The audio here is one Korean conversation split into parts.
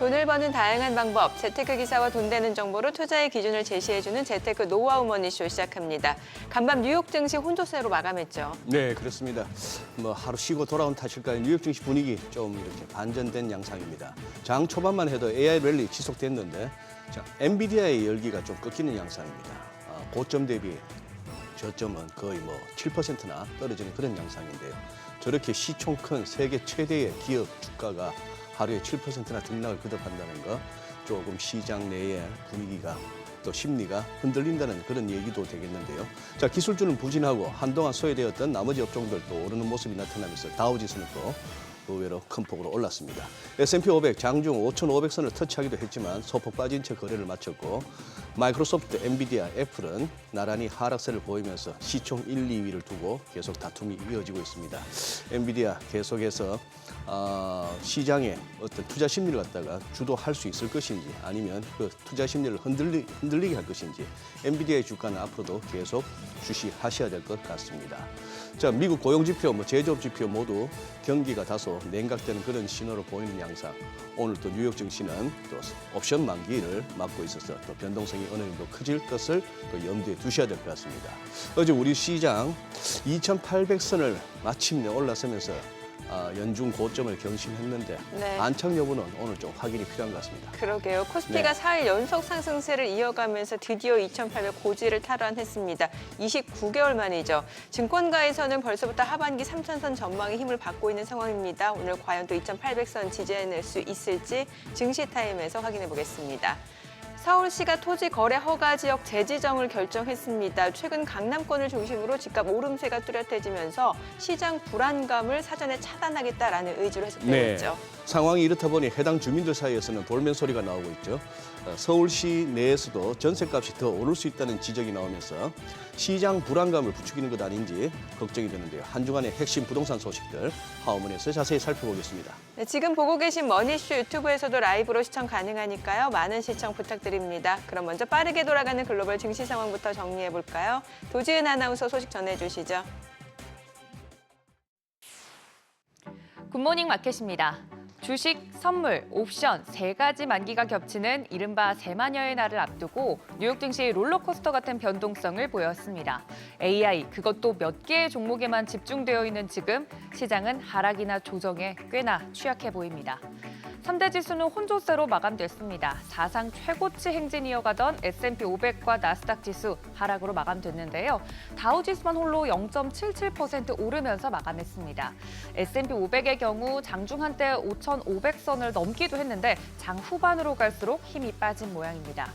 돈을 버는 다양한 방법, 재테크 기사와 돈 되는 정보로 투자의 기준을 제시해주는 재테크 노하우 머니쇼 시작합니다. 간밤 뉴욕 증시 혼조세로 마감했죠. 네, 그렇습니다. 하루 쉬고 돌아온 탓일까요? 뉴욕 증시 분위기 좀 이렇게 반전된 양상입니다. 장 초반만 해도 AI 랠리 지속됐는데 엔비디아의 열기가 좀 꺾이는 양상입니다. 고점 대비 저점은 거의 7%나 떨어지는 그런 양상인데요. 저렇게 시총 큰 세계 최대의 기업 주가가 하루에 7%나 등락을 거듭한다는 거 조금 시장 내의 분위기가 또 심리가 흔들린다는 그런 얘기도 되겠는데요. 자, 기술주는 부진하고 한동안 소외되었던 나머지 업종들도 오르는 모습이 나타나면서 다우지수는 또 의외로 큰 폭으로 올랐습니다. S&P 500 장중 5,500선을 터치하기도 했지만 소폭 빠진 채 거래를 마쳤고 마이크로소프트, 엔비디아, 애플은 나란히 하락세를 보이면서 시총 1, 2위를 두고 계속 다툼이 이어지고 있습니다. 엔비디아 계속해서 시장의 어떤 투자 심리를 갖다가 주도할 수 있을 것인지 아니면 그 투자 심리를 흔들리게 할 것인지 엔비디아의 주가는 앞으로도 계속 주시하셔야 될 것 같습니다. 자, 미국 고용지표, 제조업 지표 모두 경기가 다소 냉각되는 그런 신호를 보이는 양상. 오늘 또 뉴욕 증시는 또 옵션 만기를 맞고 있어서 또 변동성이 어느 정도 커질 것을 또 염두에 두셔야 될 것 같습니다. 어제 우리 시장 2,800선을 마침내 올라서면서 연중 고점을 경신했는데 네. 안착 여부는 오늘 좀 확인이 필요한 것 같습니다. 그러게요. 코스피가 네. 4일 연속 상승세를 이어가면서 드디어 2,800 고지를 탈환했습니다. 29개월 만이죠. 증권가에서는 벌써부터 하반기 3,000선 전망의 힘을 받고 있는 상황입니다. 오늘 과연 또 2,800선 지지해낼 수 있을지 증시타임에서 확인해 보겠습니다. 서울시가 토지 거래 허가 지역 재지정을 결정했습니다. 최근 강남권을 중심으로 집값 오름세가 뚜렷해지면서 시장 불안감을 사전에 차단하겠다라는 의지로 해석되고 있죠. 상황이 이렇다 보니 해당 주민들 사이에서는 돌면 소리가 나오고 있죠. 서울시 내에서도 전셋값이 더 오를 수 있다는 지적이 나오면서 시장 불안감을 부추기는 것 아닌지 걱정이 되는데요. 한 주간의 핵심 부동산 소식들 하우먼에서 자세히 살펴보겠습니다. 네, 지금 보고 계신 머니쇼 유튜브에서도 라이브로 시청 가능하니까요. 많은 시청 부탁드립니다. 그럼 먼저 빠르게 돌아가는 글로벌 증시 상황부터 정리해볼까요? 도지은 아나운서 소식 전해주시죠. 굿모닝 마켓입니다. 주식, 선물, 옵션 세 가지 만기가 겹치는 이른바 세마녀의 날을 앞두고 뉴욕 증시 롤러코스터 같은 변동성을 보였습니다. AI, 그것도 몇 개의 종목에만 집중되어 있는 지금 시장은 하락이나 조정에 꽤나 취약해 보입니다. 3대 지수는 혼조세로 마감됐습니다. 사상 최고치 행진 이어가던 S&P 500과 나스닥 지수 하락으로 마감됐는데요. 다우 지수만 홀로 0.77% 오르면서 마감했습니다. S&P 500의 경우 장중 한때 5,500선을 넘기도 했는데 장 후반으로 갈수록 힘이 빠진 모양입니다.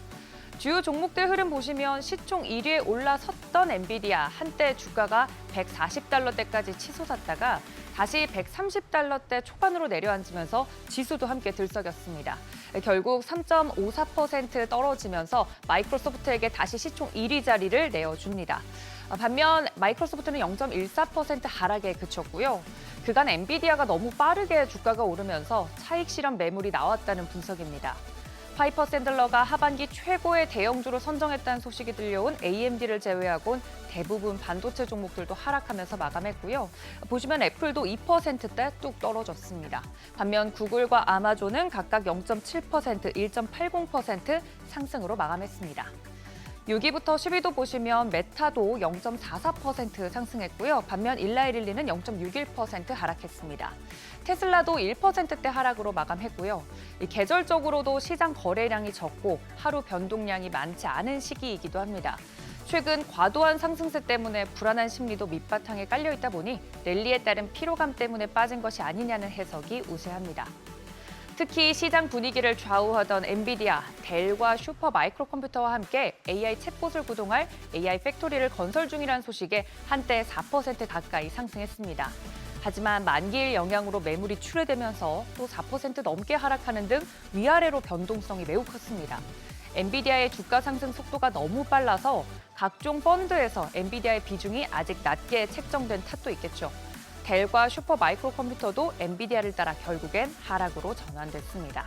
주요 종목들 흐름 보시면 시총 1위에 올라섰던 엔비디아 한때 주가가 140달러대까지 치솟았다가 다시 130달러대 초반으로 내려앉으면서 지수도 함께 들썩였습니다. 결국 3.54% 떨어지면서 마이크로소프트에게 다시 시총 1위 자리를 내어줍니다. 반면 마이크로소프트는 0.14% 하락에 그쳤고요. 그간 엔비디아가 너무 빠르게 주가가 오르면서 차익 실현 매물이 나왔다는 분석입니다. 파이퍼 샌들러가 하반기 최고의 대형주로 선정했다는 소식이 들려온 AMD를 제외하곤 대부분 반도체 종목들도 하락하면서 마감했고요. 보시면 애플도 2%대 뚝 떨어졌습니다. 반면 구글과 아마존은 각각 0.7%, 1.80% 상승으로 마감했습니다. 6위부터 10위도 보시면 메타도 0.44% 상승했고요. 반면 일라이릴리는 0.61% 하락했습니다. 테슬라도 1%대 하락으로 마감했고요. 계절적으로도 시장 거래량이 적고 하루 변동량이 많지 않은 시기이기도 합니다. 최근 과도한 상승세 때문에 불안한 심리도 밑바탕에 깔려 있다 보니 랠리에 따른 피로감 때문에 빠진 것이 아니냐는 해석이 우세합니다. 특히 시장 분위기를 좌우하던 엔비디아, 델과 슈퍼 마이크로컴퓨터와 함께 AI 챗봇을 구동할 AI 팩토리를 건설 중이라는 소식에 한때 4% 가까이 상승했습니다. 하지만 만기일 영향으로 매물이 출회되면서 또 4% 넘게 하락하는 등 위아래로 변동성이 매우 컸습니다. 엔비디아의 주가 상승 속도가 너무 빨라서 각종 펀드에서 엔비디아의 비중이 아직 낮게 책정된 탓도 있겠죠. 델과 슈퍼 마이크로컴퓨터도 엔비디아를 따라 결국엔 하락으로 전환됐습니다.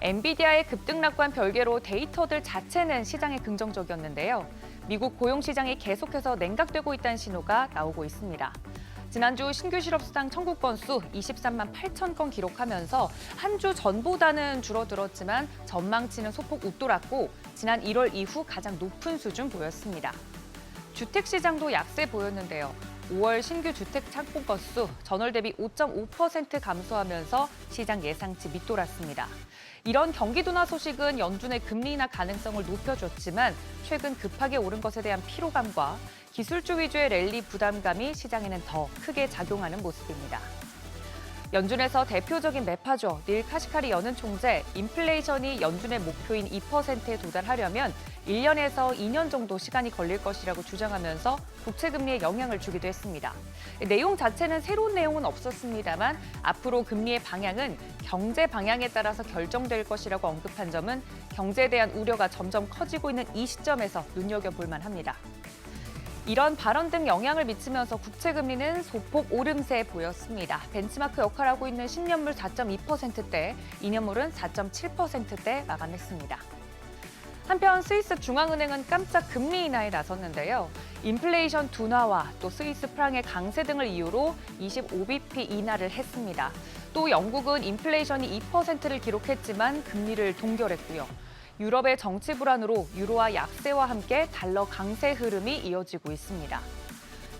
엔비디아의 급등락과는 별개로 데이터들 자체는 시장에 긍정적이었는데요. 미국 고용 시장이 계속해서 냉각되고 있다는 신호가 나오고 있습니다. 지난주 신규 실업수당 청구 건수 23만 8천 건 기록하면서 한 주 전보다는 줄어들었지만 전망치는 소폭 웃돌았고 지난 1월 이후 가장 높은 수준 보였습니다. 주택시장도 약세 보였는데요. 5월 신규 주택 착공 건수 전월 대비 5.5% 감소하면서 시장 예상치 밑돌았습니다. 이런 경기 둔화 소식은 연준의 금리 인하 가능성을 높여줬지만 최근 급하게 오른 것에 대한 피로감과 기술주 위주의 랠리 부담감이 시장에는 더 크게 작용하는 모습입니다. 연준에서 대표적인 매파죠. 닐 카시카리 연은 총재, 인플레이션이 연준의 목표인 2%에 도달하려면 1년에서 2년 정도 시간이 걸릴 것이라고 주장하면서 국채금리에 영향을 주기도 했습니다. 내용 자체는 새로운 내용은 없었습니다만 앞으로 금리의 방향은 경제 방향에 따라서 결정될 것이라고 언급한 점은 경제에 대한 우려가 점점 커지고 있는 이 시점에서 눈여겨볼 만합니다. 이런 발언 등 영향을 미치면서 국채금리는 소폭 오름세 보였습니다. 벤치마크 역할하고 있는 10년물 4.2%대, 2년물은 4.7%대 마감했습니다. 한편 스위스 중앙은행은 깜짝 금리 인하에 나섰는데요. 인플레이션 둔화와 또 스위스 프랑의 강세 등을 이유로 25bp 인하를 했습니다. 또 영국은 인플레이션이 2%를 기록했지만 금리를 동결했고요. 유럽의 정치 불안으로 유로화 약세와 함께 달러 강세 흐름이 이어지고 있습니다.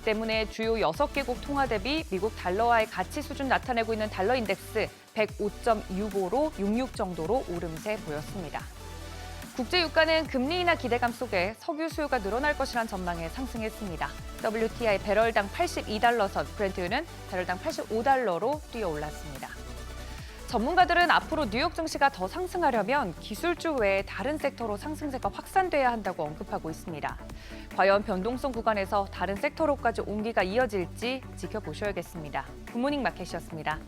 때문에 주요 6개국 통화 대비 미국 달러화의 가치 수준 나타내고 있는 달러 인덱스 105.65로 66 정도로 오름세 보였습니다. 국제 유가는 금리 인하 기대감 속에 석유 수요가 늘어날 것이란 전망에 상승했습니다. WTI 배럴당 82달러 선, 브렌트유는 배럴당 85달러로 뛰어 올랐습니다. 전문가들은 앞으로 뉴욕 증시가 더 상승하려면 기술주 외에 다른 섹터로 상승세가 확산돼야 한다고 언급하고 있습니다. 과연 변동성 구간에서 다른 섹터로까지 온기가 이어질지 지켜보셔야겠습니다. 굿모닝 마켓이었습니다.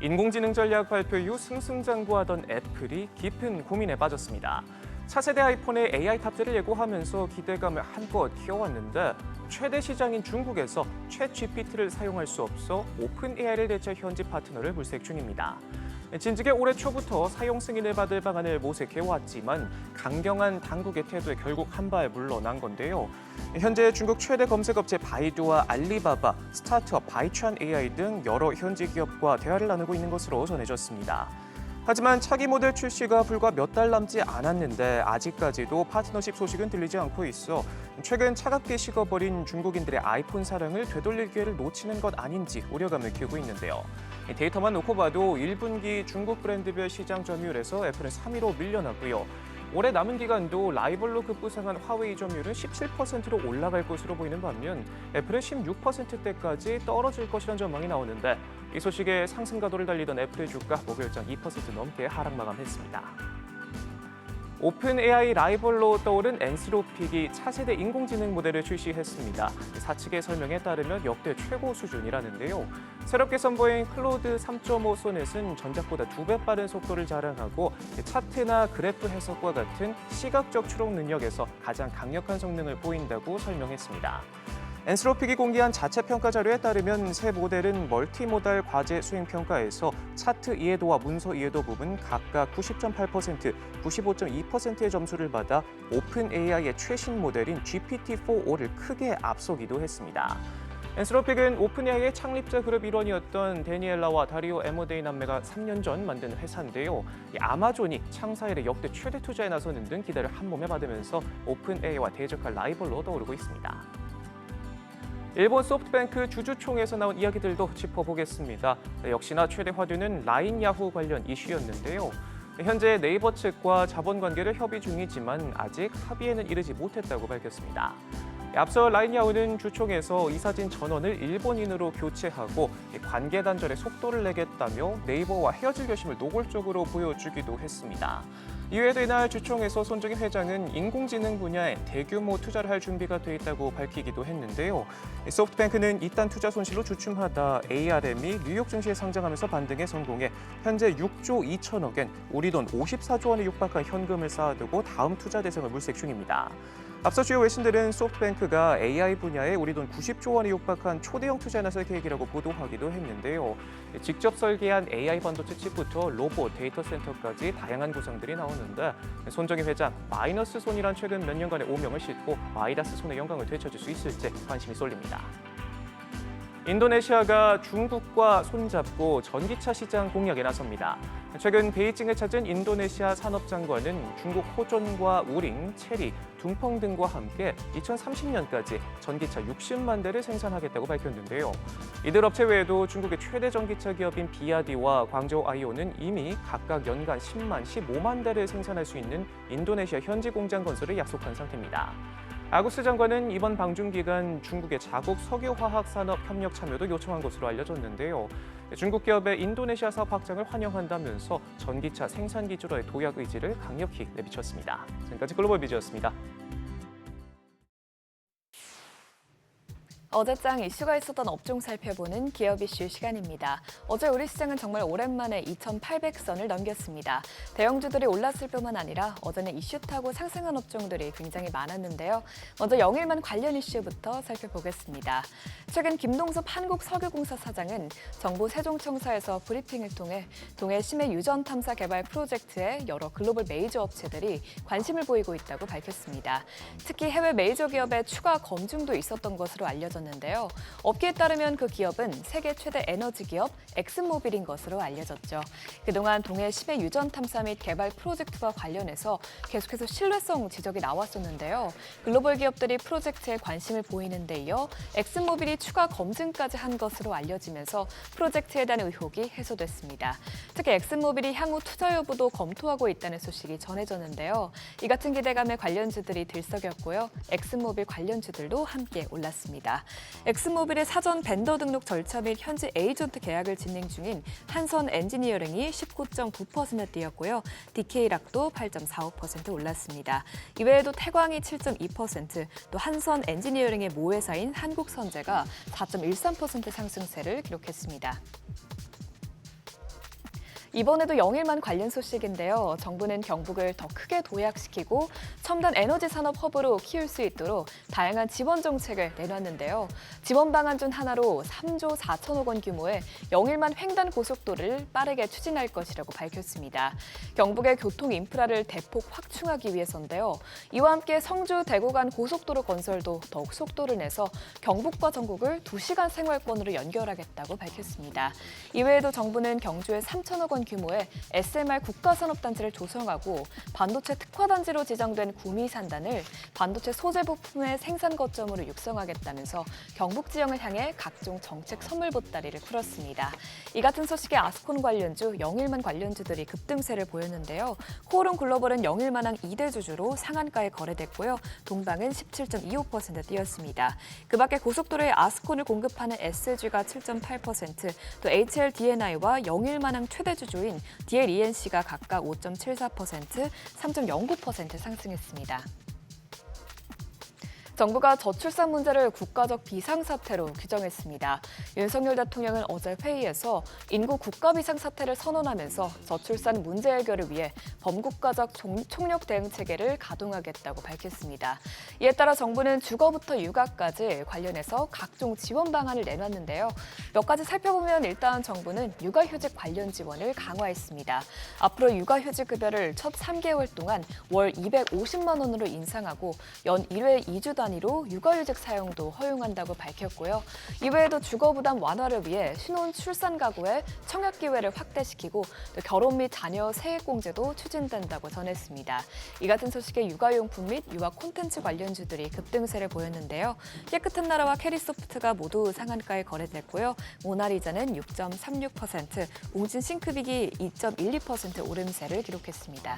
인공지능 전략 발표 이후 승승장구하던 애플이 깊은 고민에 빠졌습니다. 차세대 아이폰의 AI 탑재를 예고하면서 기대감을 한껏 키워왔는데 최대 시장인 중국에서 챗GPT를 사용할 수 없어 오픈 AI를 대체할 현지 파트너를 물색 중입니다. 진즉에 올해 초부터 사용 승인을 받을 방안을 모색해왔지만 강경한 당국의 태도에 결국 한 발 물러난 건데요. 현재 중국 최대 검색업체 바이두와 알리바바, 스타트업 바이추안 AI 등 여러 현지 기업과 대화를 나누고 있는 것으로 전해졌습니다. 하지만 차기 모델 출시가 불과 몇 달 남지 않았는데 아직까지도 파트너십 소식은 들리지 않고 있어 최근 차갑게 식어버린 중국인들의 아이폰 사랑을 되돌릴 기회를 놓치는 것 아닌지 우려감을 키우고 있는데요. 데이터만 놓고 봐도 1분기 중국 브랜드별 시장 점유율에서 애플은 3위로 밀려났고요. 올해 남은 기간도 라이벌로 급부상한 화웨이 점유율은 17%로 올라갈 것으로 보이는 반면 애플은 16%대까지 떨어질 것이라는 전망이 나오는데 이 소식에 상승 가도를 달리던 애플의 주가 목요일장 2% 넘게 하락 마감했습니다. 오픈 AI 라이벌로 떠오른 엔스로픽이 차세대 인공지능 모델을 출시했습니다. 사측의 설명에 따르면 역대 최고 수준이라는데요. 새롭게 선보인 클로드 3.5 소넷은 전작보다 2배 빠른 속도를 자랑하고 차트나 그래프 해석과 같은 시각적 추론 능력에서 가장 강력한 성능을 보인다고 설명했습니다. 엔스로픽이 공개한 자체 평가 자료에 따르면 새 모델은 멀티모달 과제 수행 평가에서 차트 이해도와 문서 이해도 부분 각각 90.8%, 95.2%의 점수를 받아 오픈 AI의 최신 모델인 GPT-4o를 크게 앞서기도 했습니다. 엔스로픽은 오픈 AI의 창립자 그룹 일원이었던 데니엘라와 다리오 에모데이 남매가 3년 전 만든 회사인데요. 아마존이 창사 이래 역대 최대 투자에 나서는 등 기대를 한몸에 받으면서 오픈 AI와 대적할 라이벌로 떠오르고 있습니다. 일본 소프트뱅크 주주총회에서 나온 이야기들도 짚어보겠습니다. 역시나 최대 화두는 라인 야후 관련 이슈였는데요. 현재 네이버 측과 자본 관계를 협의 중이지만 아직 합의에는 이르지 못했다고 밝혔습니다. 앞서 라인 야후는 주총에서 이사진 전원을 일본인으로 교체하고 관계 단절에 속도를 내겠다며 네이버와 헤어질 결심을 노골적으로 보여주기도 했습니다. 이외에도 이날 주총에서 손정희 회장은 인공지능 분야에 대규모 투자를 할 준비가 돼 있다고 밝히기도 했는데요. 소프트뱅크는 이딴 투자 손실로 주춤하다 ARM이 뉴욕 증시에 상장하면서 반등에 성공해 현재 6조 2천억 엔, 우리 돈 54조 원에 육박한 현금을 쌓아두고 다음 투자 대상을 물색 중입니다. 앞서 주요 외신들은 소프트뱅크가 AI 분야에 우리 돈 90조 원에 육박한 초대형 투자에 나설 계획이라고 보도하기도 했는데요. 직접 설계한 AI 반도체 칩부터 로봇, 데이터 센터까지 다양한 구상들이 나오는데 손정희 회장, 마이너스 손이란 최근 몇 년간의 오명을 싣고 마이다스 손의 영광을 되찾을 수 있을지 관심이 쏠립니다. 인도네시아가 중국과 손잡고 전기차 시장 공략에 나섭니다. 최근 베이징을 찾은 인도네시아 산업장관은 중국 호존과 우링, 체리, 둥펑 등과 함께 2030년까지 전기차 60만 대를 생산하겠다고 밝혔는데요. 이들 업체 외에도 중국의 최대 전기차 기업인 비아디와 광저우 아이오는 이미 각각 연간 10만, 15만 대를 생산할 수 있는 인도네시아 현지 공장 건설을 약속한 상태입니다. 아구스 장관은 이번 방중 기간 중국의 자국 석유화학 산업 협력 참여도 요청한 것으로 알려졌는데요. 중국 기업의 인도네시아 사업 확장을 환영한다면서 전기차 생산 기지로의 도약 의지를 강력히 내비쳤습니다. 지금까지 글로벌 비즈였습니다. 어제장 이슈가 있었던 업종 살펴보는 기업 이슈 시간입니다. 어제 우리 시장은 정말 오랜만에 2,800선을 넘겼습니다. 대형주들이 올랐을 뿐만 아니라 어제는 이슈 타고 상승한 업종들이 굉장히 많았는데요. 먼저 영일만 관련 이슈부터 살펴보겠습니다. 최근 김동섭 한국석유공사 사장은 정부 세종청사에서 브리핑을 통해 동해 심해 유전 탐사 개발 프로젝트에 여러 글로벌 메이저 업체들이 관심을 보이고 있다고 밝혔습니다. 특히 해외 메이저 기업의 추가 검증도 있었던 것으로 알려졌는데요. 업계에 따르면 그 기업은 세계 최대 에너지 기업 엑슨모빌인 것으로 알려졌죠. 그동안 동해 심해 유전 탐사 및 개발 프로젝트와 관련해서 계속해서 신뢰성 지적이 나왔었는데요. 글로벌 기업들이 프로젝트에 관심을 보이는 데 이어 엑슨모빌이 추가 검증까지 한 것으로 알려지면서 프로젝트에 대한 의혹이 해소됐습니다. 특히 엑슨모빌이 향후 투자 여부도 검토하고 있다는 소식이 전해졌는데요. 이 같은 기대감에 관련주들이 들썩였고요. 엑슨모빌 관련주들도 함께 올랐습니다. 엑슨모빌의 사전 벤더 등록 절차 및 현지 에이전트 계약을 진행 중인 한선 엔지니어링이 19.9% 뛰었고요. DK락도 8.45% 올랐습니다. 이외에도 태광이 7.2%, 또 한선 엔지니어링의 모회사인 한국선제가 4.13% 상승세를 기록했습니다. 이번에도 영일만 관련 소식인데요. 정부는 경북을 더 크게 도약시키고 첨단 에너지 산업 허브로 키울 수 있도록 다양한 지원 정책을 내놨는데요. 지원 방안 중 하나로 3조 4천억 원 규모의 영일만 횡단 고속도로를 빠르게 추진할 것이라고 밝혔습니다. 경북의 교통 인프라를 대폭 확충하기 위해서인데요. 이와 함께 성주 대구 간 고속도로 건설도 더욱 속도를 내서 경북과 전국을 2시간 생활권으로 연결하겠다고 밝혔습니다. 이외에도 정부는 경주에 3천억 원 규모의 SMR 국가산업단지를 조성하고 반도체 특화단지로 지정된 구미산단을 반도체 소재 부품의 생산 거점으로 육성하겠다면서 경북 지형을 향해 각종 정책 선물 보따리를 풀었습니다. 이 같은 소식에 아스콘 관련주, 영일만 관련주들이 급등세를 보였는데요. 코오롱 글로벌은 영일만항 2대 주주로 상한가에 거래됐고요. 동방은 17.25% 뛰었습니다. 그 밖에 고속도로에 아스콘을 공급하는 SG가 7.8%, 또 HLDNI와 영일만항 최대 주주인 DLENC가 각각 5.74%, 3.09% 상승했습니다. 정부가 저출산 문제를 국가적 비상사태로 규정했습니다. 윤석열 대통령은 어제 회의에서 인구 국가 비상사태를 선언하면서 저출산 문제 해결을 위해 범국가적 총력 대응 체계를 가동하겠다고 밝혔습니다. 이에 따라 정부는 주거부터 육아까지 관련해서 각종 지원 방안을 내놨는데요. 몇 가지 살펴보면 일단 정부는 육아휴직 관련 지원을 강화했습니다. 앞으로 육아휴직급여를 첫 3개월 동안 월 250만 원으로 인상하고 연 1회 2주 단위로 육아휴직 사용도 허용한다고 밝혔고요. 이외에도 주거부담 완화를 위해 신혼 출산 가구의 청약 기회를 확대시키고 또 결혼 및 자녀 세액공제도 추진된다고 전했습니다. 이 같은 소식에 육아용품 및 육아 콘텐츠 관련주들이 급등세를 보였는데요. 깨끗한 나라와 캐리소프트가 모두 상한가에 거래됐고요. 모나리자는 6.36%, 웅진 싱크빅이 2.12% 오름세를 기록했습니다.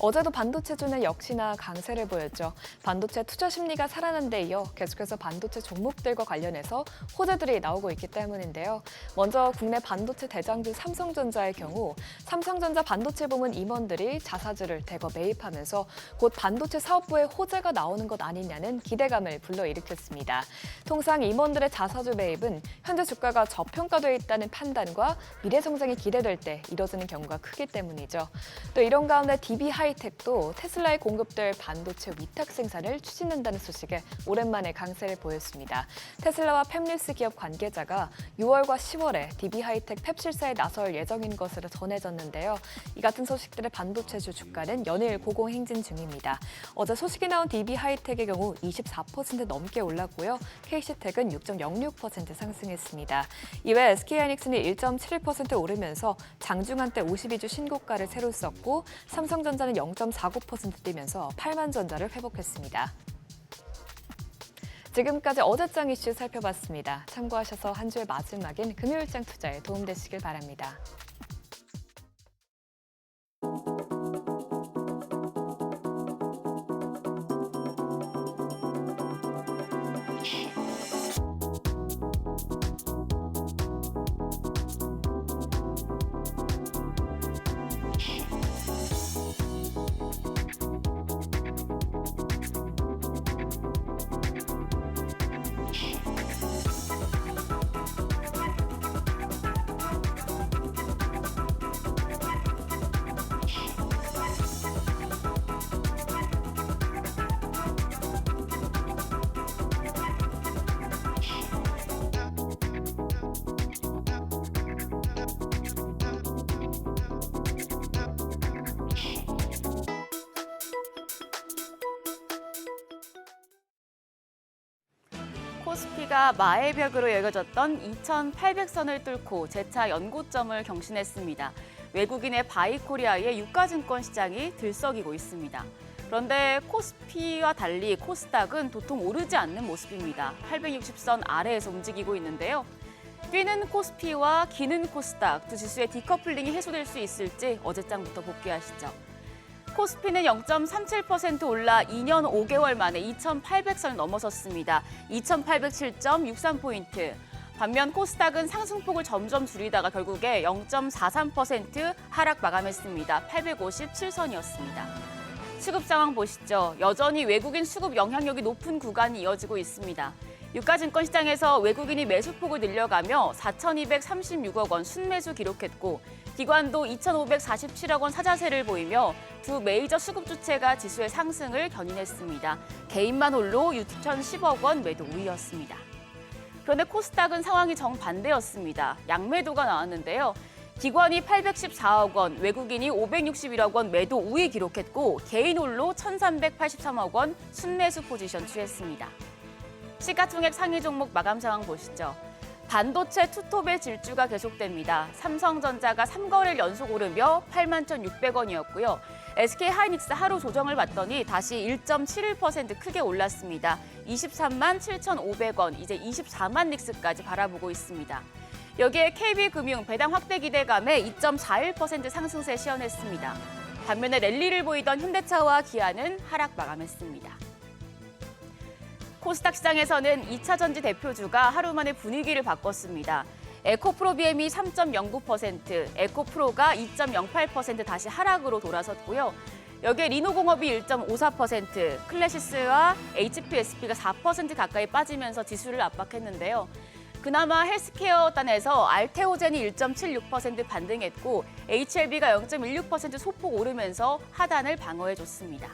어제도 반도체주는 역시나 강세를 보였죠. 반도체 투자 심리가 살아난 데 이어 계속해서 반도체 종목들과 관련해서 호재들이 나오고 있기 때문인데요. 먼저 국내 반도체 대장주 삼성전자의 경우 삼성전자 반도체 부문 임원들이 자사주를 대거 매입하면서 곧 반도체 사업부의 호재가 나오는 것 아니냐는 기대감을 불러일으켰습니다. 통상 임원들의 자사주 매입은 현재 주가가 저평가되어 있다는 판단과 미래 성장이 기대될 때 이뤄지는 경우가 크기 때문이죠. 또 이런 가운데 DB하이 DB하이텍도 테슬라에 공급될 반도체 위탁 생산을 추진한다는 소식에 오랜만에 강세를 보였습니다. 테슬라와 팹리스 기업 관계자가 6월과 10월에 DB하이텍 팹 실사에 나설 예정인 것으로 전해졌는데요. 이 같은 소식들의 반도체주 주가는 연일 고공행진 중입니다. 어제 소식이 나온 DB하이텍의 경우 24% 넘게 올랐고요. KC텍은 6.06% 상승했습니다. 이외 SK하이닉스는 1.71% 오르면서 장중한 때 52주 신고가를 새로 썼고 삼성전자는 0.49% 뛰면서 8만 전자를 회복했습니다. 지금까지 어제장 이슈 살펴봤습니다. 참고하셔서 한 주의 마지막인 금요일장 투자에 도움되시길 바랍니다. 코스피가 마의 벽으로 여겨졌던 2,800선을 뚫고 재차 연고점을 경신했습니다. 외국인의 바이코리아의 유가증권 시장이 들썩이고 있습니다. 그런데 코스피와 달리 코스닥은 도통 오르지 않는 모습입니다. 860선 아래에서 움직이고 있는데요. 뛰는 코스피와 기는 코스닥 두 지수의 디커플링이 해소될 수 있을지 어제장부터 복귀하시죠. 코스피는 0.37% 올라 2년 5개월 만에 2,800선을 넘어섰습니다. 2,807.63포인트. 반면 코스닥은 상승폭을 점점 줄이다가 결국에 0.43% 하락 마감했습니다. 857선이었습니다. 수급 상황 보시죠. 여전히 외국인 수급 영향력이 높은 구간이 이어지고 있습니다. 유가증권 시장에서 외국인이 매수폭을 늘려가며 4,236억 원 순매수 기록했고 기관도 2,547억 원 사자세를 보이며 두 메이저 수급 주체가 지수의 상승을 견인했습니다. 개인만 홀로 6,010억 원 매도 우위였습니다. 그런데 코스닥은 상황이 정반대였습니다. 양매도가 나왔는데요. 기관이 814억 원, 외국인이 561억 원 매도 우위 기록했고 개인 홀로 1,383억 원 순매수 포지션 취했습니다. 시가총액 상위 종목 마감 상황 보시죠. 반도체 투톱의 질주가 계속됩니다. 삼성전자가 3거래일 연속 오르며 81,600원이었고요. SK하이닉스 하루 조정을 받더니 다시 1.71% 크게 올랐습니다. 23만 7,500원, 이제 24만 닉스까지 바라보고 있습니다. 여기에 KB금융 배당 확대 기대감에 2.41% 상승세 시현했습니다. 반면에 랠리를 보이던 현대차와 기아는 하락 마감했습니다. 코스닥 시장에서는 2차 전지 대표주가 하루 만에 분위기를 바꿨습니다. 에코프로 BM이 3.09%, 에코프로가 2.08% 다시 하락으로 돌아섰고요. 여기에 리노공업이 1.54%, 클래시스와 HPSP가 4% 가까이 빠지면서 지수를 압박했는데요. 그나마 헬스케어 단에서 알테오젠이 1.76% 반등했고 HLB가 0.16% 소폭 오르면서 하단을 방어해줬습니다.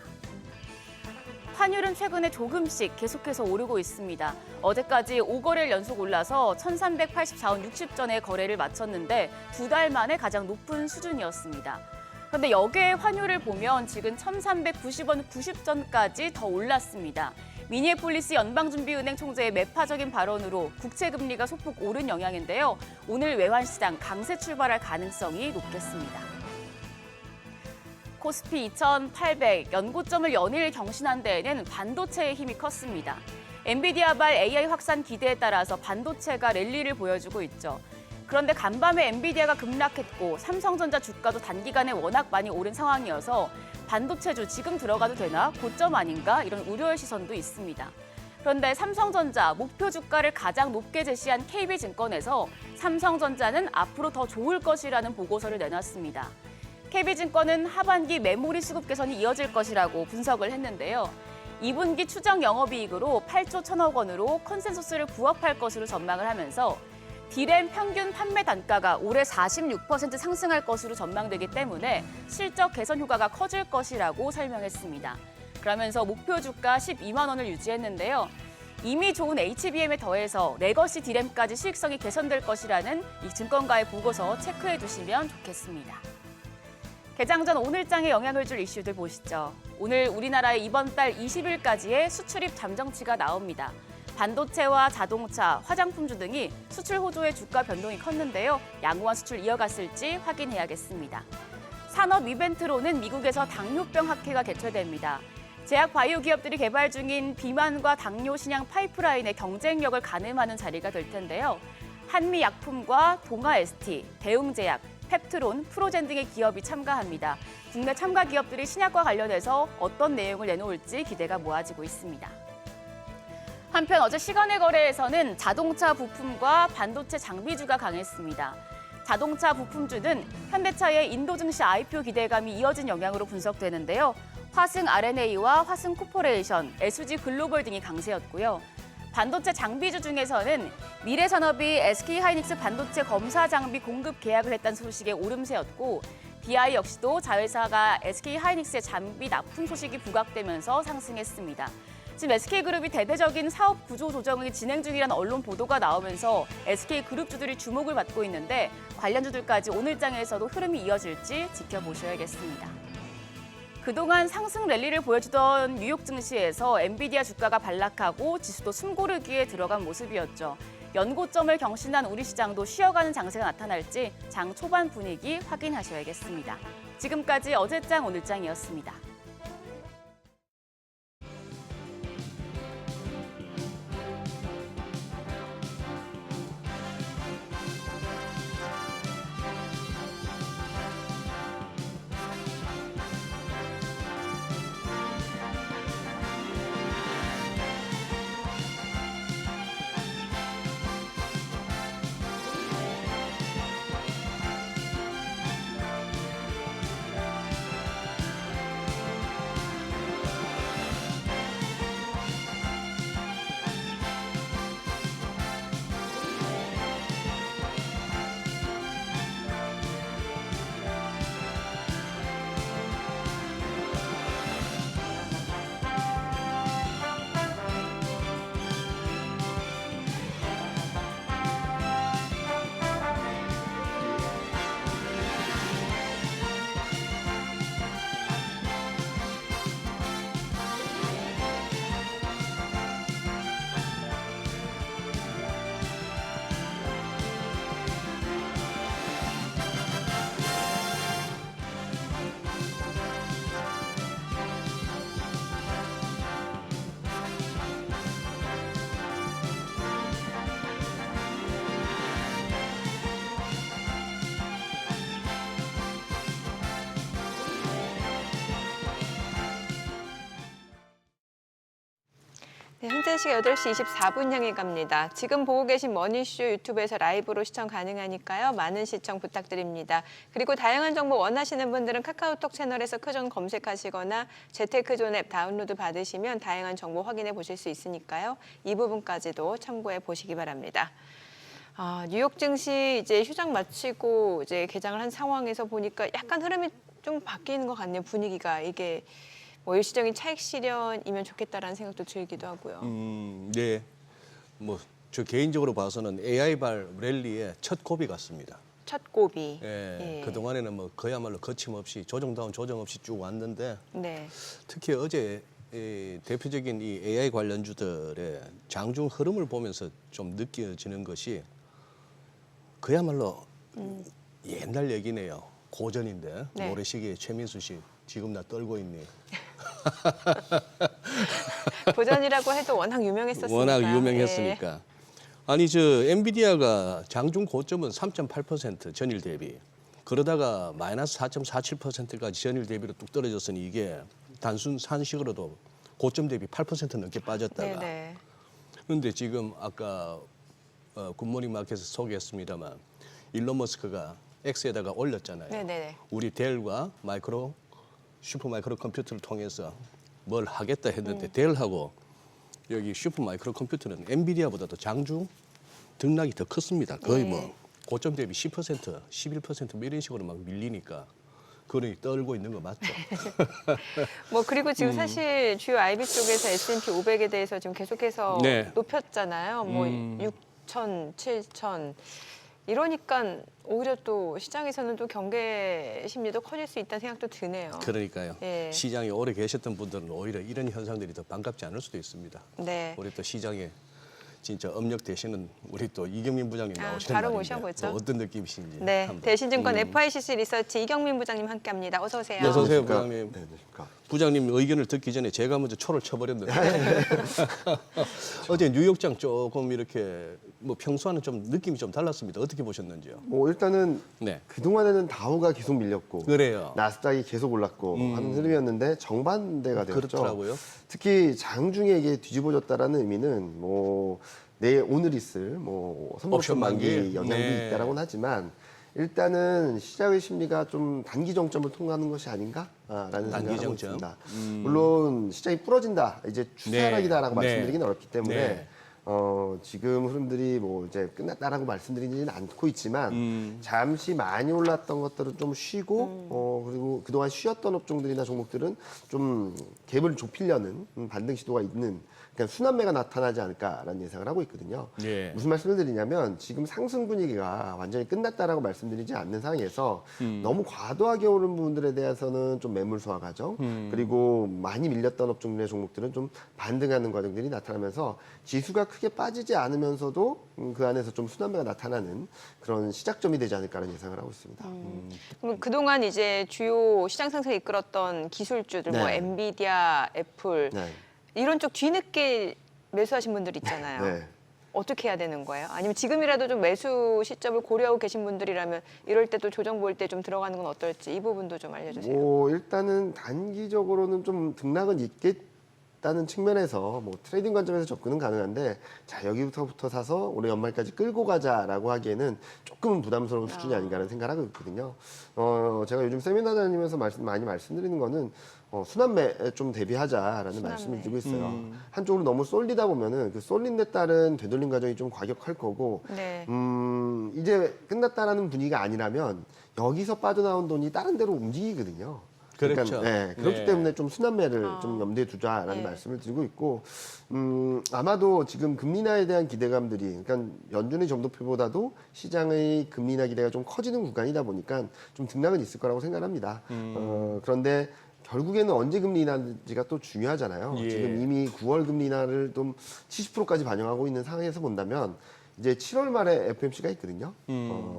환율은 최근에 조금씩 계속해서 오르고 있습니다. 어제까지 5거래일 연속 올라서 1,384원 60전에 거래를 마쳤는데 두 달 만에 가장 높은 수준이었습니다. 그런데 여기에 환율을 보면 지금 1,390원 90전까지 더 올랐습니다. 미니애폴리스 연방준비은행 총재의 매파적인 발언으로 국채금리가 소폭 오른 영향인데요. 오늘 외환시장 강세 출발할 가능성이 높겠습니다. 코스피 2,800 연고점을 연일 경신한 데에는 반도체의 힘이 컸습니다. 엔비디아발 AI 확산 기대에 따라서 반도체가 랠리를 보여주고 있죠. 그런데 간밤에 엔비디아가 급락했고 삼성전자 주가도 단기간에 워낙 많이 오른 상황이어서 반도체주 지금 들어가도 되나? 고점 아닌가? 이런 우려의 시선도 있습니다. 그런데 삼성전자 목표 주가를 가장 높게 제시한 KB증권에서 삼성전자는 앞으로 더 좋을 것이라는 보고서를 내놨습니다. KB증권은 하반기 메모리 수급 개선이 이어질 것이라고 분석을 했는데요. 2분기 추정 영업이익으로 8조 1,000억 원으로 컨센서스를 부합할 것으로 전망을 하면서 D램 평균 판매 단가가 올해 46% 상승할 것으로 전망되기 때문에 실적 개선 효과가 커질 것이라고 설명했습니다. 그러면서 목표 주가 12만 원을 유지했는데요. 이미 좋은 HBM에 더해서 레거시 D램까지 수익성이 개선될 것이라는 이 증권가의 보고서 체크해 두시면 좋겠습니다. 개장 전 오늘장에 영향을 줄 이슈들 보시죠. 오늘 우리나라의 이번 달 20일까지의 수출입 잠정치가 나옵니다. 반도체와 자동차, 화장품주 등이 수출 호조의 주가 변동이 컸는데요. 양호한 수출 이어갔을지 확인해야겠습니다. 산업 이벤트로는 미국에서 당뇨병 학회가 개최됩니다. 제약 바이오 기업들이 개발 중인 비만과 당뇨 신약 파이프라인의 경쟁력을 가늠하는 자리가 될 텐데요. 한미 약품과 동아 ST, 대웅제약, 펩트론, 프로젠 등의 기업이 참가합니다. 국내 참가 기업들이 신약과 관련해서 어떤 내용을 내놓을지 기대가 모아지고 있습니다. 한편 어제 시간의 거래에서는 자동차 부품과 반도체 장비주가 강했습니다. 자동차 부품주는 현대차의 인도 증시 IPO 기대감이 이어진 영향으로 분석되는데요. 화승 R&A와 화승 코퍼레이션, SG 글로벌 등이 강세였고요. 반도체 장비주 중에서는 미래산업이 SK하이닉스 반도체 검사 장비 공급 계약을 했다는 소식에 오름세였고 BI 역시도 자회사가 SK하이닉스의 장비 납품 소식이 부각되면서 상승했습니다. 지금 SK그룹이 대대적인 사업 구조 조정이 진행 중이라는 언론 보도가 나오면서 SK그룹주들이 주목을 받고 있는데 관련주들까지 오늘장에서도 흐름이 이어질지 지켜보셔야겠습니다. 그동안 상승 랠리를 보여주던 뉴욕 증시에서 엔비디아 주가가 반락하고 지수도 숨고르기에 들어간 모습이었죠. 연고점을 경신한 우리 시장도 쉬어가는 장세가 나타날지 장 초반 분위기 확인하셔야겠습니다. 지금까지 어제장 오늘장이었습니다. 네, 현재 시각 8시 24분 향해 갑니다. 지금 보고 계신 머니쇼 유튜브에서 라이브로 시청 가능하니까요. 많은 시청 부탁드립니다. 그리고 다양한 정보 원하시는 분들은 카카오톡 채널에서 크존 검색하시거나 재테크존 앱 다운로드 받으시면 다양한 정보 확인해 보실 수 있으니까요. 이 부분까지도 참고해 보시기 바랍니다. 뉴욕 증시 이제 휴장 마치고 이제 개장을 한 상황에서 보니까 약간 흐름이 좀 바뀌는 것 같네요. 분위기가 이게 뭐 일시적인 차익 실현이면 좋겠다라는 생각도 들기도 하고요. 네. 뭐 저 개인적으로 봐서는 AI발 랠리의 첫 고비 같습니다. 첫 고비. 예. 그동안에는 뭐 그야말로 거침없이 조정다운 조정 없이 쭉 왔는데 네. 특히 어제 대표적인 이 AI 관련주들의 장중 흐름을 보면서 좀 느껴지는 것이 그야말로 옛날 얘기네요. 고전인데 네. 모래시계의 최민수 씨 지금 나 떨고 있니? 고전이라고 해도 워낙 유명했었으니까. 워낙 유명했으니까. 아니 저 엔비디아가 장중 고점은 3.8% 전일 대비. 그러다가 마이너스 4.47%까지 전일 대비로 뚝 떨어졌으니 이게 단순 산식으로도 고점 대비 8% 넘게 빠졌다가. 네네. 그런데 지금 아까 굿모닝 마켓에서 소개했습니다만 일론 머스크가 X에다가 올렸잖아요. 네네. 우리 델과 슈퍼 마이크로 컴퓨터를 통해서 뭘 하겠다 했는데 델하고 여기 슈퍼 마이크로 컴퓨터는 엔비디아보다도 장중 등락이 더 컸습니다. 거의 뭐 고점 대비 10%, 11% 뭐 이런 식으로 막 밀리니까 그러니 떨고 있는 거 맞죠? 뭐 그리고 지금 사실 주요 IB 쪽에서 S&P 500에 대해서 지금 계속해서 네. 높였잖아요. 뭐 6천, 7천. 이러니까 오히려 또 시장에서는 또 경계 심리도 커질 수 있다는 생각도 드네요. 그러니까요. 예. 시장에 오래 계셨던 분들은 오히려 이런 현상들이 더 반갑지 않을 수도 있습니다. 네. 우리 또 시장에 진짜 업력 되시는 우리 또 이경민 부장님 나오시는 바로 날인데 모셔보죠. 또 어떤 느낌이신지. 네, 한번. 대신증권 FICC 리서치 이경민 부장님 함께합니다. 어서 오세요. 어서 오세요, 안녕하십니까. 부장님. 네, 안녕하십니까. 부장님 의견을 듣기 전에 제가 먼저 초를 쳐버렸는데 어제 뉴욕장 조금 이렇게 뭐 평소와는 좀 느낌이 좀 달랐습니다. 어떻게 보셨는지요? 뭐 일단은 네. 그동안에는 다우가 계속 밀렸고 그래요. 나스닥이 계속 올랐고 하는 흐름이었는데 정반대가 되었죠. 그렇더라고요. 특히 장중에 이게 뒤집어졌다라는 의미는 뭐 내일 오늘 있을 뭐 옵션 선물옵션 만기 만기? 영향도 네. 있다라고는 하지만 일단은 시장의 심리가 좀 단기 정점을 통과하는 것이 아닌가라는 단기 생각을 하고 정점? 있습니다. 물론 시장이 부러진다, 이제 추세하락이다라고 네. 말씀드리기는 어렵기 때문에 네. 지금 흐름들이 뭐 이제 끝났다라고 말씀드리지는 않고 있지만 잠시 많이 올랐던 것들은 좀 쉬고 그리고 그동안 쉬었던 업종들이나 종목들은 좀 갭을 좁히려는 반등 시도가 있는 그냥 순환매가 나타나지 않을까라는 예상을 하고 있거든요. 예. 무슨 말씀을 드리냐면 지금 상승 분위기가 완전히 끝났다라고 말씀드리지 않는 상황에서 너무 과도하게 오른 부분들에 대해서는 좀 매물 소화 과정 그리고 많이 밀렸던 업종들의 종목들은 좀 반등하는 과정들이 나타나면서 지수가 크게 빠지지 않으면서도 그 안에서 좀 순환매가 나타나는 그런 시작점이 되지 않을까라는 예상을 하고 있습니다. 그럼 그동안 이제 주요 시장 상승을 이끌었던 기술주들, 뭐 네. 엔비디아, 애플 네. 이런 쪽 뒤늦게 매수하신 분들 있잖아요. 네. 어떻게 해야 되는 거예요? 아니면 지금이라도 좀 매수 시점을 고려하고 계신 분들이라면 이럴 때 또 조정 볼 때 좀 들어가는 건 어떨지 이 부분도 좀 알려주세요. 뭐 일단은 단기적으로는 좀 등락은 있겠다는 측면에서 뭐 트레이딩 관점에서 접근은 가능한데 자 여기부터 사서 올해 연말까지 끌고 가자라고 하기에는 조금은 부담스러운 수준이 아닌가라는 생각을 하고 있거든요. 제가 요즘 세미나 다니면서 많이 말씀드리는 거는 순환매에 좀 대비하자라는 순환매. 말씀을 드리고 있어요. 한쪽으로 너무 쏠리다 보면은 그 쏠린 데 따른 되돌림 과정이 좀 과격할 거고 네. 이제 끝났다라는 분위기가 아니라면 여기서 빠져나온 돈이 다른 데로 움직이거든요. 그렇죠. 네, 그렇기 네. 때문에 좀 순환매를 좀 염두에 두자라는 네. 말씀을 드리고 있고 아마도 지금 금리 인하에 대한 기대감들이 그러니까 연준의 점도표보다도 시장의 금리 인하 기대가 좀 커지는 구간이다 보니까 좀 등락은 있을 거라고 생각합니다. 그런데 결국에는 언제 금리 인하인지가 또 중요하잖아요. 예. 지금 이미 9월 금리 인하를 좀 70%까지 반영하고 있는 상황에서 본다면 이제 7월 말에 FOMC가 있거든요.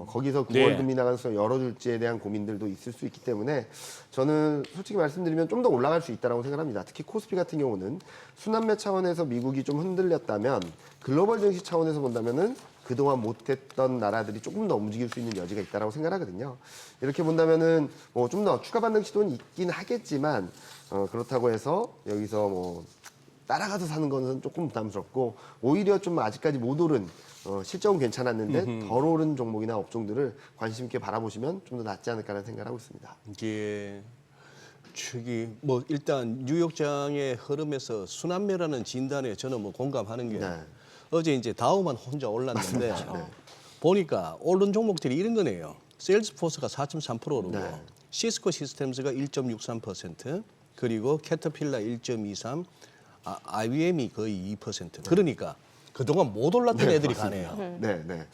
거기서 9월 네. 금리 나가서 열어줄지에 대한 고민들도 있을 수 있기 때문에 저는 솔직히 말씀드리면 좀 더 올라갈 수 있다고 생각합니다. 특히 코스피 같은 경우는 순환매 차원에서 미국이 좀 흔들렸다면 글로벌 증시 차원에서 본다면은 그동안 못했던 나라들이 조금 더 움직일 수 있는 여지가 있다고 생각하거든요. 이렇게 본다면은 뭐 좀 더 추가 반등 시도는 있긴 하겠지만 그렇다고 해서 여기서 뭐 따라가서 사는 것은 조금 부담스럽고 오히려 좀 아직까지 못 오른 실적은 괜찮았는데 덜 오른 종목이나 업종들을 관심 있게 바라보시면 좀 더 낫지 않을까라는 생각을 하고 있습니다. 이게 저기 뭐 일단 뉴욕장의 흐름에서 순환매라는 진단에 저는 뭐 공감하는 게 네. 어제 이제 다우만 혼자 올랐는데 보니까 오른 종목들이 이런 거네요. 세일즈포스가 4.3% 오르고 네. 시스코 시스템즈가 1.63% 그리고 캐터필라 1.23, IBM이 거의 2%. 그러니까 그동안 못 올랐던 애들이 가네요. 네, 네.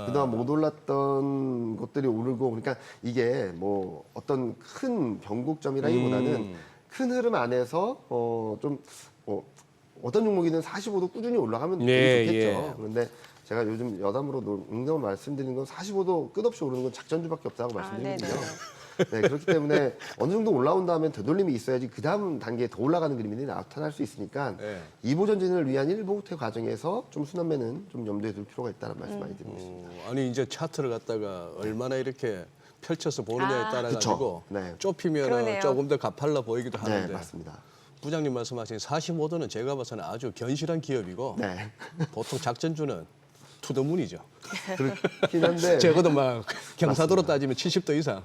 그동안 못 올랐던 것들이 오르고 그러니까 이게 뭐 어떤 큰 변곡점이라기보다는 큰 흐름 안에서 좀 어떤 종목이든 45도 꾸준히 올라가면 네, 되게 좋겠죠. 예. 그런데 제가 요즘 여담으로 농담을 말씀드리는 건 45도 끝없이 오르는 건 작전주밖에 없다고 네네. 말씀드리거든요. 네, 그렇기 때문에 어느 정도 올라온 다음에 되돌림이 있어야지 그 다음 단계에 더 올라가는 그림이 나타날 수 있으니까 네. 2보 전진을 위한 1보 후퇴 과정에서 좀 순환매는 좀 염두에 둘 필요가 있다는 말씀 많이 드리고 있습니다. 아니 이제 차트를 갖다가 얼마나 이렇게 펼쳐서 보느냐에 따라 가지고 그쵸. 네. 좁히면 그러네요. 조금 더 가팔라 보이기도 네, 하는데 맞습니다. 부장님 말씀하신 45도는 제가 봐서는 아주 견실한 기업이고 네. 보통 작전주는 투더문이죠. 그렇긴 한데 적어도 막 경사도로 따지면 70도 이상.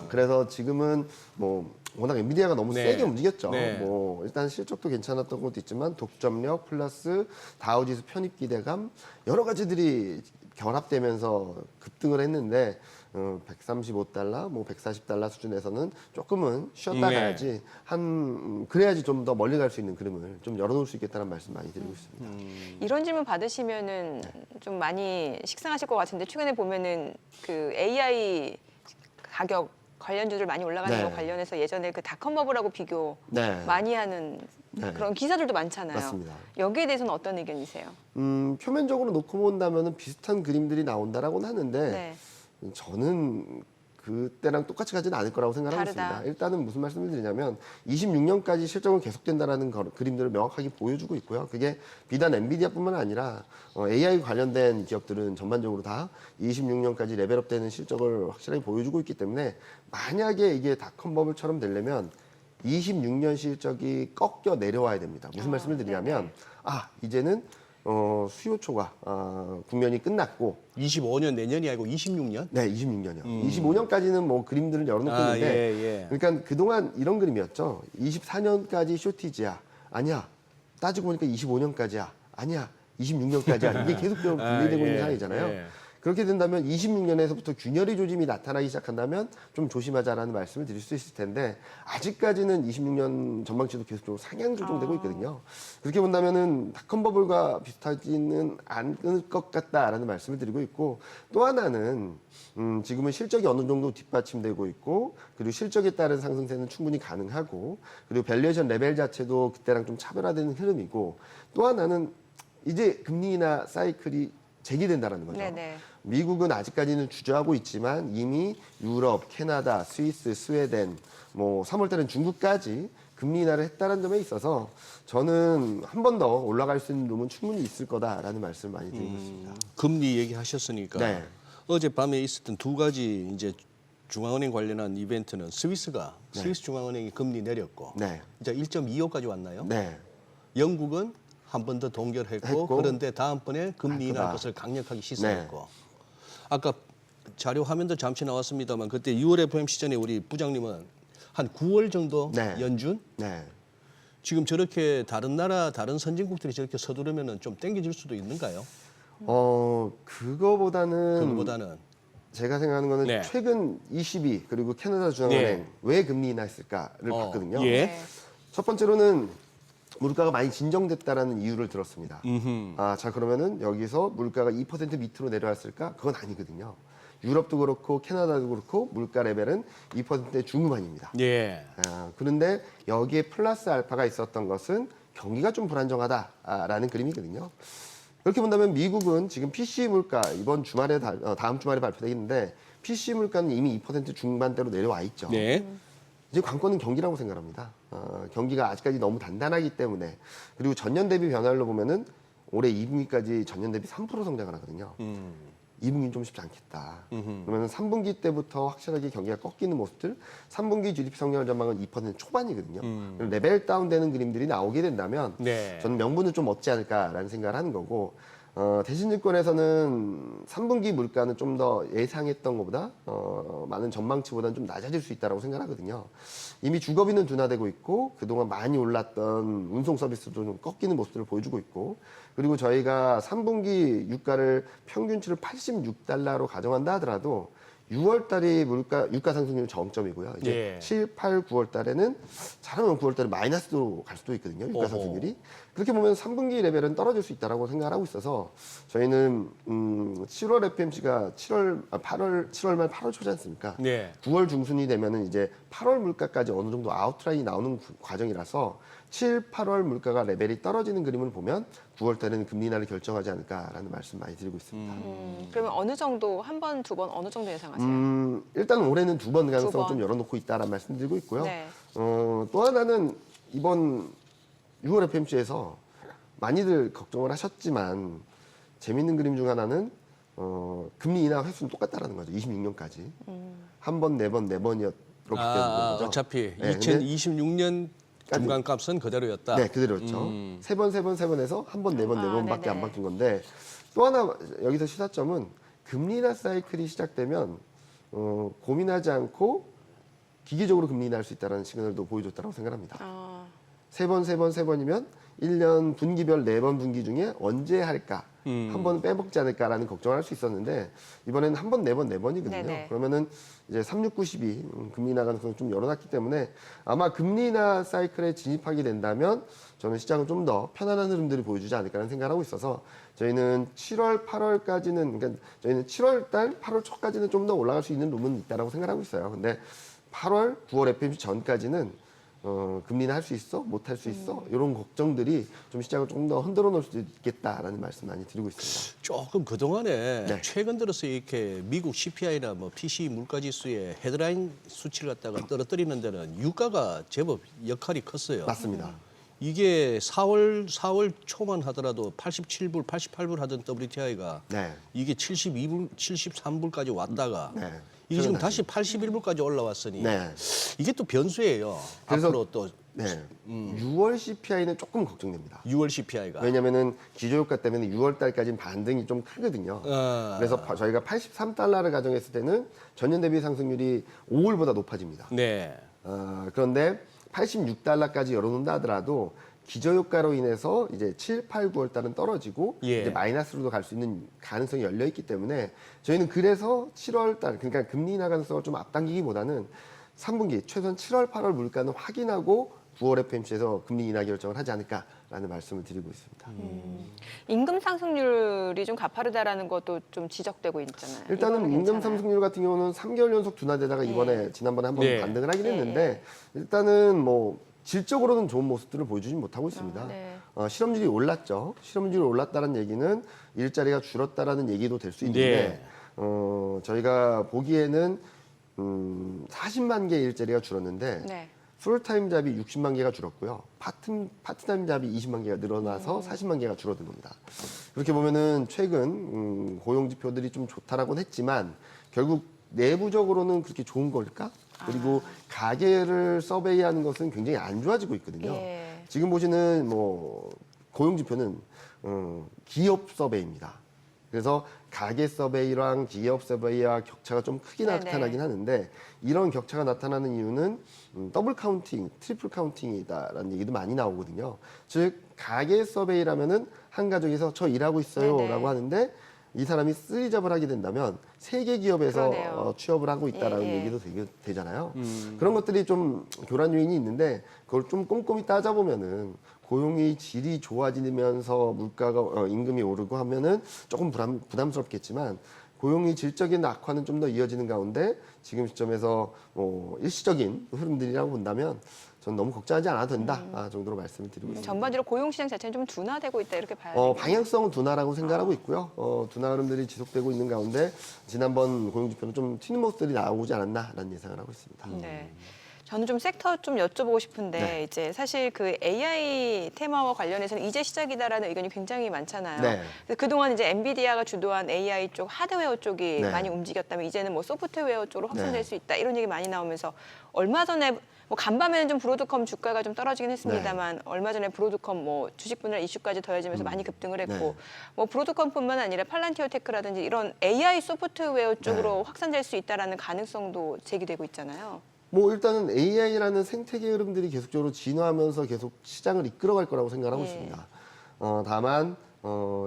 그래서 지금은 뭐 워낙 엔비디아가 너무 네. 세게 움직였죠. 네. 뭐 일단 실적도 괜찮았던 것도 있지만 독점력 플러스 다우지수 편입 기대감 여러 가지들이 결합되면서 급등을 했는데 135달러, 뭐 140달러 수준에서는 조금은 쉬었다 네. 가야지 그래야지 좀 더 멀리 갈 수 있는 그림을 좀 열어놓을 수 있겠다는 말씀 많이 드리고 있습니다. 이런 질문 받으시면은 좀 많이 식상하실 것 같은데 최근에 보면은 그 AI 가격 관련주들 많이 올라가는 네. 거 관련해서 예전에 그 닷컴버블하고 비교 네. 많이 하는 네. 그런 기사들도 많잖아요. 맞습니다. 여기에 대해서는 어떤 의견이세요? 표면적으로 놓고 본다면 비슷한 그림들이 나온다라고는 하는데 네. 저는 그때랑 똑같이 가지는 않을 거라고 생각하고 다르다. 있습니다. 일단은 무슨 말씀을 드리냐면 26년까지 실적은 계속된다라는 그림들을 명확하게 보여주고 있고요. 그게 비단 엔비디아뿐만 아니라 AI 관련된 기업들은 전반적으로 다 26년까지 레벨업되는 실적을 확실하게 보여주고 있기 때문에 만약에 이게 닷컴버블처럼 되려면 26년 실적이 꺾여 내려와야 됩니다. 무슨 말씀을 드리냐면 이제는 수요 초과 국면이 끝났고 25년 내년이 아니고 26년? 네, 26년이요. 25년까지는 뭐 그림들을 열어놓고 있는데 예. 그러니까 그동안 이런 그림이었죠. 24년까지 쇼티지야. 아니야. 따지고 보니까 25년까지야. 아니야. 26년까지야. 이게 계속 분리되고 있는 상황이잖아요. 예. 그렇게 된다면 26년에서부터 균열의 조짐이 나타나기 시작한다면 좀 조심하자라는 말씀을 드릴 수 있을 텐데 아직까지는 26년 전망치도 계속적으로 상향 조정되고 있거든요. 그렇게 본다면은 닷컴버블과 비슷하지는 않을 것 같다라는 말씀을 드리고 있고 또 하나는 지금은 실적이 어느 정도 뒷받침되고 있고 그리고 실적에 따른 상승세는 충분히 가능하고 그리고 밸류에이션 레벨 자체도 그때랑 좀 차별화되는 흐름이고 또 하나는 이제 금리 인하 사이클이 재개된다라는 거죠. 네네. 미국은 아직까지는 주저하고 있지만 이미 유럽, 캐나다, 스위스, 스웨덴, 뭐 3월 달엔 중국까지 금리 인하를 했다는 점에 있어서 저는 한 번 더 올라갈 수 있는 룸은 충분히 있을 거다라는 말씀을 많이 드리고 있습니다. 금리 얘기하셨으니까 네. 어젯밤에 있었던 두 가지 이제 중앙은행 관련한 이벤트는 스위스 중앙은행이 금리 내렸고 네. 이제 1.25까지 왔나요? 네. 영국은 한 번 더 동결했고 했고, 그런데 다음번에 금리 인할 그다. 것을 강력하게 시사했고 아까 자료 화면도 잠시 나왔습니다만 그때 6월 FOMC 전에 우리 부장님은 한 9월 정도 네. 연준 네. 지금 저렇게 다른 나라 다른 선진국들이 저렇게 서두르면은 좀 땡겨질 수도 있는가요? 그거보다는 제가 생각하는 거는 네. 최근 ECB 그리고 캐나다 중앙은행 네. 왜 금리 인하했을까를 봤거든요. 예. 네. 첫 번째로는 물가가 많이 진정됐다라는 이유를 들었습니다. 자 그러면은 여기서 물가가 2% 밑으로 내려왔을까? 그건 아니거든요. 유럽도 그렇고 캐나다도 그렇고 물가 레벨은 2%대 중후반입니다. 예. 그런데 여기에 플러스 알파가 있었던 것은 경기가 좀 불안정하다라는 그림이거든요. 그렇게 본다면 미국은 지금 PC 물가 이번 주말에 다음 주말에 발표되겠는데 PC 물가는 이미 2% 중반대로 내려와 있죠. 네. 이제 관건은 경기라고 생각합니다. 경기가 아직까지 너무 단단하기 때문에 그리고 전년 대비 변화를 보면은 올해 2분기까지 전년 대비 3% 성장을 하거든요. 2분기는 좀 쉽지 않겠다. 그러면 3분기 때부터 확실하게 경기가 꺾이는 모습들, 3분기 GDP 성장률 전망은 2% 초반이거든요. 레벨 다운되는 그림들이 나오게 된다면 네. 저는 명분은 좀 얻지 않을까라는 생각을 하는 거고 대신증권에서는 3분기 물가는 좀 더 예상했던 것보다 많은 전망치보다는 좀 낮아질 수 있다고 생각하거든요. 이미 주거비는 둔화되고 있고 그동안 많이 올랐던 운송 서비스도 좀 꺾이는 모습들을 보여주고 있고 그리고 저희가 3분기 유가를 평균치를 86달러로 가정한다 하더라도 6월 달이 유가 상승률 정점이고요. 이제 예. 7, 8, 9월 달에는 잘하면 9월 달에 마이너스로 갈 수도 있거든요. 유가 어허. 상승률이. 그렇게 보면 3분기 레벨은 떨어질 수 있다고 생각을 하고 있어서 저희는 7월 FMC가 7월 말 8월 초지 않습니까? 네. 9월 중순이 되면은 이제 8월 물가까지 어느 정도 아웃라인이 나오는 과정이라서 7, 8월 물가가 레벨이 떨어지는 그림을 보면 9월 달에는 금리 인하를 결정하지 않을까라는 말씀 많이 드리고 있습니다. 그러면 어느 정도 한 번, 두 번 어느 정도 예상하세요? 일단 올해는 2번 가능성을 두 번. 좀 열어놓고 있다라는 말씀 드리고 있고요. 네. 또 하나는 이번 6월 FMC에서 많이들 걱정을 하셨지만 재밌는 그림 중 하나는 금리 인하 횟수는 똑같다라는 거죠. 26년까지. 한 번, 네 번, 네 번이었기 때문에 거죠. 어차피 네, 2026년 중간값은 그대로였다. 네, 그대로였죠. 세 번 해서 한 번, 네 번, 네 번밖에 안 네네. 바뀐 건데 또 하나 여기서 시사점은 금리 인하 사이클이 시작되면 고민하지 않고 기계적으로 금리 인하할 수 있다는 시그널도 보여줬다고 생각합니다. 세 번이면 1년 분기별 4번 분기 중에 언제 할까? 한 번 빼먹지 않을까라는 걱정을 할 수 있었는데 이번에는 한 번, 4번이거든요. 네네. 그러면은 이제 36, 92 금리 인하 가능성을 좀 열어놨기 때문에 아마 금리 인하 사이클에 진입하게 된다면 저는 시장은 좀 더 편안한 흐름들을 보여주지 않을까라는 생각을 하고 있어서 저희는 7월, 8월까지는 그러니까 저희는 7월 달, 8월 초까지는 좀 더 올라갈 수 있는 룸은 있다라고 생각하고 있어요. 근데 8월, 9월 FOMC 전까지는 금리는 할 수 있어? 못 할 수 있어? 이런 걱정들이 좀 시장을 조금 더 흔들어 놓을 수도 있겠다라는 말씀 많이 드리고 있습니다. 조금 그동안에 네. 최근 들어서 이렇게 미국 CPI나 뭐 PCE 물가지수의 헤드라인 수치를 갖다가 떨어뜨리는 데는 유가가 제법 역할이 컸어요. 맞습니다. 이게 4월 초만 하더라도 87불, 88불 하던 WTI가 네. 이게 72불, 73불까지 왔다가 네. 이게 지금 최근 다시 81불까지 올라왔으니 네. 이게 또 변수예요. 그래서- 앞으로 또 네. 6월 CPI는 조금 걱정됩니다. 6월 CPI가. 왜냐면은 기저효과 때문에 6월 달까지는 반등이 좀 크거든요. 아. 그래서 저희가 83달러를 가정했을 때는 전년 대비 상승률이 5월보다 높아집니다. 네. 그런데 86달러까지 열어놓는다 하더라도 기저효과로 인해서 이제 7, 8, 9월 달은 떨어지고 예. 이제 마이너스로도 갈 수 있는 가능성이 열려 있기 때문에 저희는 그래서 7월 달 그러니까 금리 인하 가능성을 좀 앞당기기보다는 3분기 최소한 7월, 8월 물가는 확인하고 9월 FOMC에서 금리 인하 결정을 하지 않을까라는 말씀을 드리고 있습니다. 임금 상승률이 좀 가파르다라는 것도 좀 지적되고 있잖아요. 일단은 이거는 임금 괜찮아요? 상승률 같은 경우는 3개월 연속 둔화되다가 이번에 지난번에 한번 네. 반등을 하긴 예. 했는데 일단은 뭐 질적으로는 좋은 모습들을 보여주지 못하고 있습니다. 네. 실업률이 올랐죠. 실업률이 올랐다는 얘기는 일자리가 줄었다라는 얘기도 될 수 있는데 저희가 보기에는 40만 개 일자리가 줄었는데 네. 풀타임 잡이 60만 개가 줄었고요. 파트타임 잡이 20만 개가 늘어나서 40만 개가 줄어든 겁니다. 그렇게 보면은 최근 고용 지표들이 좀 좋다라고는 했지만 결국 내부적으로는 그렇게 좋은 걸까? 그리고 가계를 서베이하는 것은 굉장히 안 좋아지고 있거든요. 예. 지금 보시는 뭐 고용 지표는 기업 서베이입니다. 그래서 가계 서베이랑 기업 서베이와 격차가 좀 크게 네네. 나타나긴 하는데 이런 격차가 나타나는 이유는 더블 카운팅, 트리플 카운팅이다라는 얘기도 많이 나오거든요. 즉 가계 서베이라면은 한 가족에서 저 일하고 있어요라고 네네. 하는데 이 사람이 3잡을 하게 된다면 3개 기업에서 그러네요. 취업을 하고 있다라는 예, 예. 얘기도 되잖아요. 그런 것들이 좀 교란 요인이 있는데 그걸 좀 꼼꼼히 따져보면은 고용의 질이 좋아지면서 물가가 임금이 오르고 하면은 조금 부담스럽겠지만 고용의 질적인 악화는 좀 더 이어지는 가운데 지금 시점에서 뭐 일시적인 흐름들이라고 본다면 저는 너무 걱정하지 않아도 된다 정도로 말씀을 드리고 있습니다. 전반적으로 고용 시장 자체는 좀 둔화되고 있다 이렇게 봐야 돼요. 방향성은 둔화라고 생각하고 있고요. 둔화 흐름들이 지속되고 있는 가운데 지난번 고용 지표는 좀 튀는 모습들이 나오지 않았나라는 예상을 하고 있습니다. 네. 저는 좀 섹터 좀 여쭤보고 싶은데 네. 이제 사실 그 AI 테마와 관련해서는 이제 시작이다라는 의견이 굉장히 많잖아요. 네. 그래서 그동안 이제 엔비디아가 주도한 AI 쪽 하드웨어 쪽이 네. 많이 움직였다면 이제는 뭐 소프트웨어 쪽으로 확산될 네. 수 있다 이런 얘기 많이 나오면서 얼마 전에 뭐 간밤에는 좀 브로드컴 주가가 좀 떨어지긴 했습니다만 얼마 전에 브로드컴 뭐 주식 분할 이슈까지 더해지면서 많이 급등을 했고 네. 뭐 브로드컴뿐만 아니라 팔란티어 테크라든지 이런 AI 소프트웨어 쪽으로 확산될 수 있다라는 가능성도 제기되고 있잖아요. 뭐 일단은 AI라는 생태계 흐름들이 계속적으로 진화하면서 계속 시장을 이끌어갈 거라고 생각하고 예. 있습니다. 다만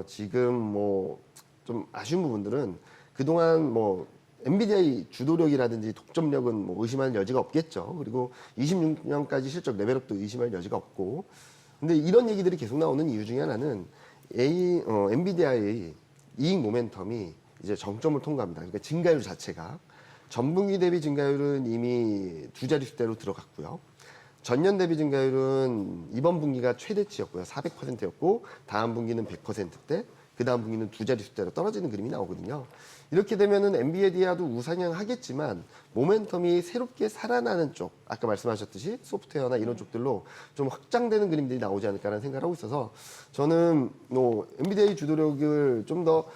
지금 뭐 좀 아쉬운 부분들은 그동안 뭐 엔비디아의 주도력이라든지 독점력은 뭐 의심할 여지가 없겠죠. 그리고 26년까지 실적 레벨업도 의심할 여지가 없고. 근데 이런 얘기들이 계속 나오는 이유 중에 하나는 엔비디아의 이익 모멘텀이 이제 정점을 통과합니다. 그러니까 증가율 자체가 전분기 대비 증가율은 이미 두 자릿수대로 들어갔고요. 전년 대비 증가율은 이번 분기가 최대치였고요. 400%였고 다음 분기는 100%대, 그 다음 분기는 두 자릿수대로 떨어지는 그림이 나오거든요. 이렇게 되면은 엔비디아도 우상향하겠지만 모멘텀이 새롭게 살아나는 쪽, 아까 말씀하셨듯이 소프트웨어나 이런 쪽들로 좀 확장되는 그림들이 나오지 않을까라는 생각을 하고 있어서 저는 뭐 엔비디아의 주도력을 좀 더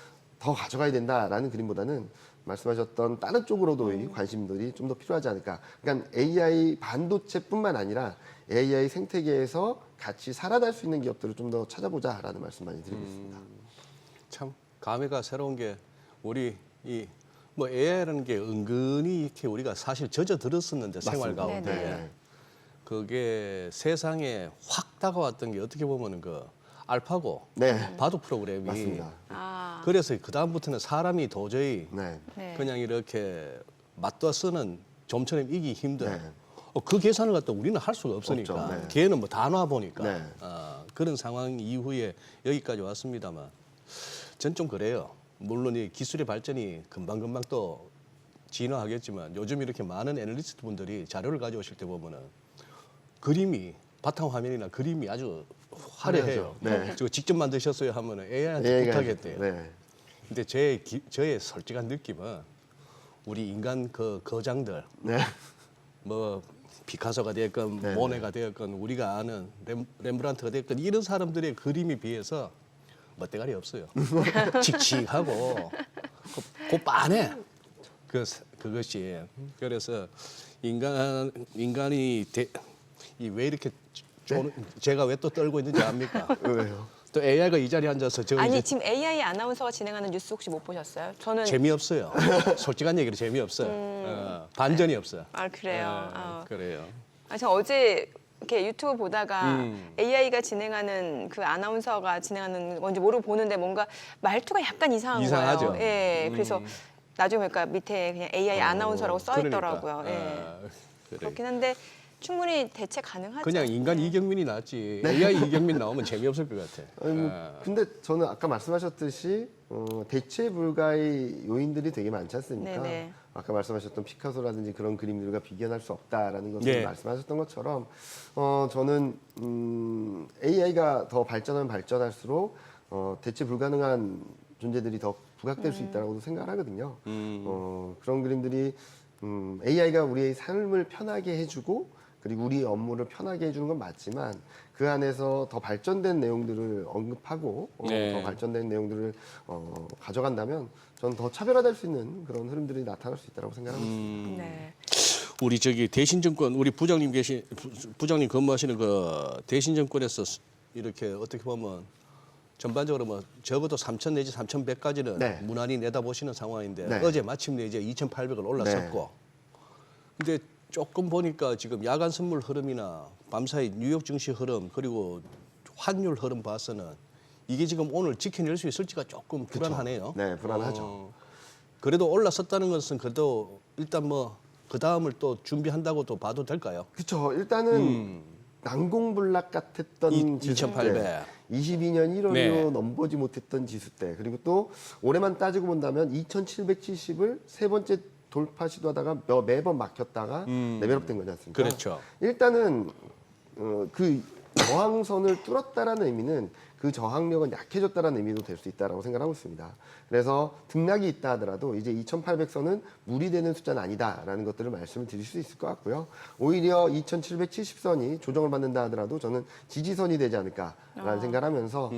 가져가야 된다라는 그림보다는 말씀하셨던 다른 쪽으로도의 관심들이 좀 더 필요하지 않을까. 그러니까 AI 반도체뿐만 아니라 AI 생태계에서 같이 살아날 수 있는 기업들을 좀 더 찾아보자라는 말씀 많이 드리고 있습니다. 참 감회가 새로운 게 우리 이 뭐 AI라는 게 은근히 이렇게 우리가 사실 젖어들었었는데 생활 맞습니다. 가운데 네네. 그게 세상에 확 다가왔던 게 어떻게 보면은 그 알파고 네. 바둑 프로그램이 맞습니다. 아, 그래서 그 다음부터는 사람이 도저히 네. 네. 그냥 이렇게 맞떠 쓰는 좀처럼 이기 힘든 네. 그 계산을 갖다 우리는 할 수가 없으니까 없죠. 네. 걔는 뭐 단화 보니까 네. 그런 상황 이후에 여기까지 왔습니다만 전 좀 그래요. 물론 이 기술의 발전이 금방금방 또 진화하겠지만 요즘 이렇게 많은 애널리스트 분들이 자료를 가져오실 때 보면은 그림이 바탕화면이나 그림이 아주 화려해요. 네. 저 직접 만드셨어요 하면은 AI한테 AI가 부탁했대요. 네. 근데 저의 솔직한 느낌은 우리 인간 그 거장들 네. 뭐 피카소가 되었건 네, 모네가 되었건 우리가 아는 렘브란트가 되었건 이런 사람들의 그림에 비해서 멋대가리 없어요. 칙칙하고 그 빤해. 그것이 그래서 인간이 왜 이렇게 제가 왜 또 떨고 있는지 압니까? 왜요? 또 AI가 이 자리에 앉아서 저 아니 이제 지금 AI 아나운서가 진행하는 뉴스 혹시 못 보셨어요? 저는 재미없어요. 솔직한 얘기로 재미없어요. 반전이 없어요. 아 그래요. 그래요. 저 어제 이렇게 유튜브 보다가 음. AI가 진행하는 그 아나운서가 진행하는 건지 모르고 보는데 뭔가 말투가 약간 이상한 이상하죠. 거예요. 예, 그래서 나중에 보니까 밑에 그냥 AI 아나운서라고 써 있더라고요. 그러니까. 예. 그래. 그렇긴 한데 충분히 대체 가능하죠. 그냥 인간 네. 이경민이 낫지. AI 이경민 나오면 재미없을 것 같아. 아니, 뭐, 근데 저는 아까 말씀하셨듯이 대체 불가의 요인들이 되게 많지 않습니까? 네네. 아까 말씀하셨던 피카소라든지 그런 그림들과 비교할 수 없다라는 것을 네. 말씀하셨던 것처럼 저는 AI가 더 발전하면 발전할수록 대체 불가능한 존재들이 더 부각될 수 있다고 생각을 하거든요. 그런 그림들이 AI가 우리의 삶을 편하게 해주고 그리고 우리 업무를 편하게 해주는 건 맞지만 그 안에서 더 발전된 내용들을 언급하고 네. 더 발전된 내용들을 가져간다면 저는 더 차별화될 수 있는 그런 흐름들이 나타날 수 있다고 생각하고 있습니다. 네. 우리 저기 대신증권 우리 부장님 부장님 근무하시는 그 대신증권에서 이렇게 어떻게 보면 전반적으로 뭐 적어도 3,000 내지 3,100까지는 네. 무난히 내다보시는 상황인데 네. 어제 마침내 이제 2,800을 올랐었고 근데 조금 보니까 지금 야간 선물 흐름이나 밤사이 뉴욕 증시 흐름 그리고 환율 흐름 봐서는 이게 지금 오늘 지켜낼 수 있을지가 조금 불안하네요. 네, 불안하죠. 그래도 올랐었다는 것은 그래도 일단 뭐 그 다음을 또 준비한다고도 봐도 될까요? 그렇죠. 일단은 난공불락 같았던 2,800. 22년 1월 네. 이후 넘보지 못했던 지수 때 그리고 또 올해만 따지고 본다면 2,770을 세 번째 돌파 시도하다가 매번 막혔다가 레벨업된 거지 않습니까? 그렇죠. 일단은 그 저항선을 뚫었다라는 의미는 그 저항력은 약해졌다라는 의미도 될 수 있다라고 생각하고 있습니다. 그래서 등락이 있다 하더라도 이제 2,800선은 무리되는 숫자는 아니다라는 것들을 말씀을 드릴 수 있을 것 같고요. 오히려 2,770선이 조정을 받는다 하더라도 저는 지지선이 되지 않을까라는 생각을 하면서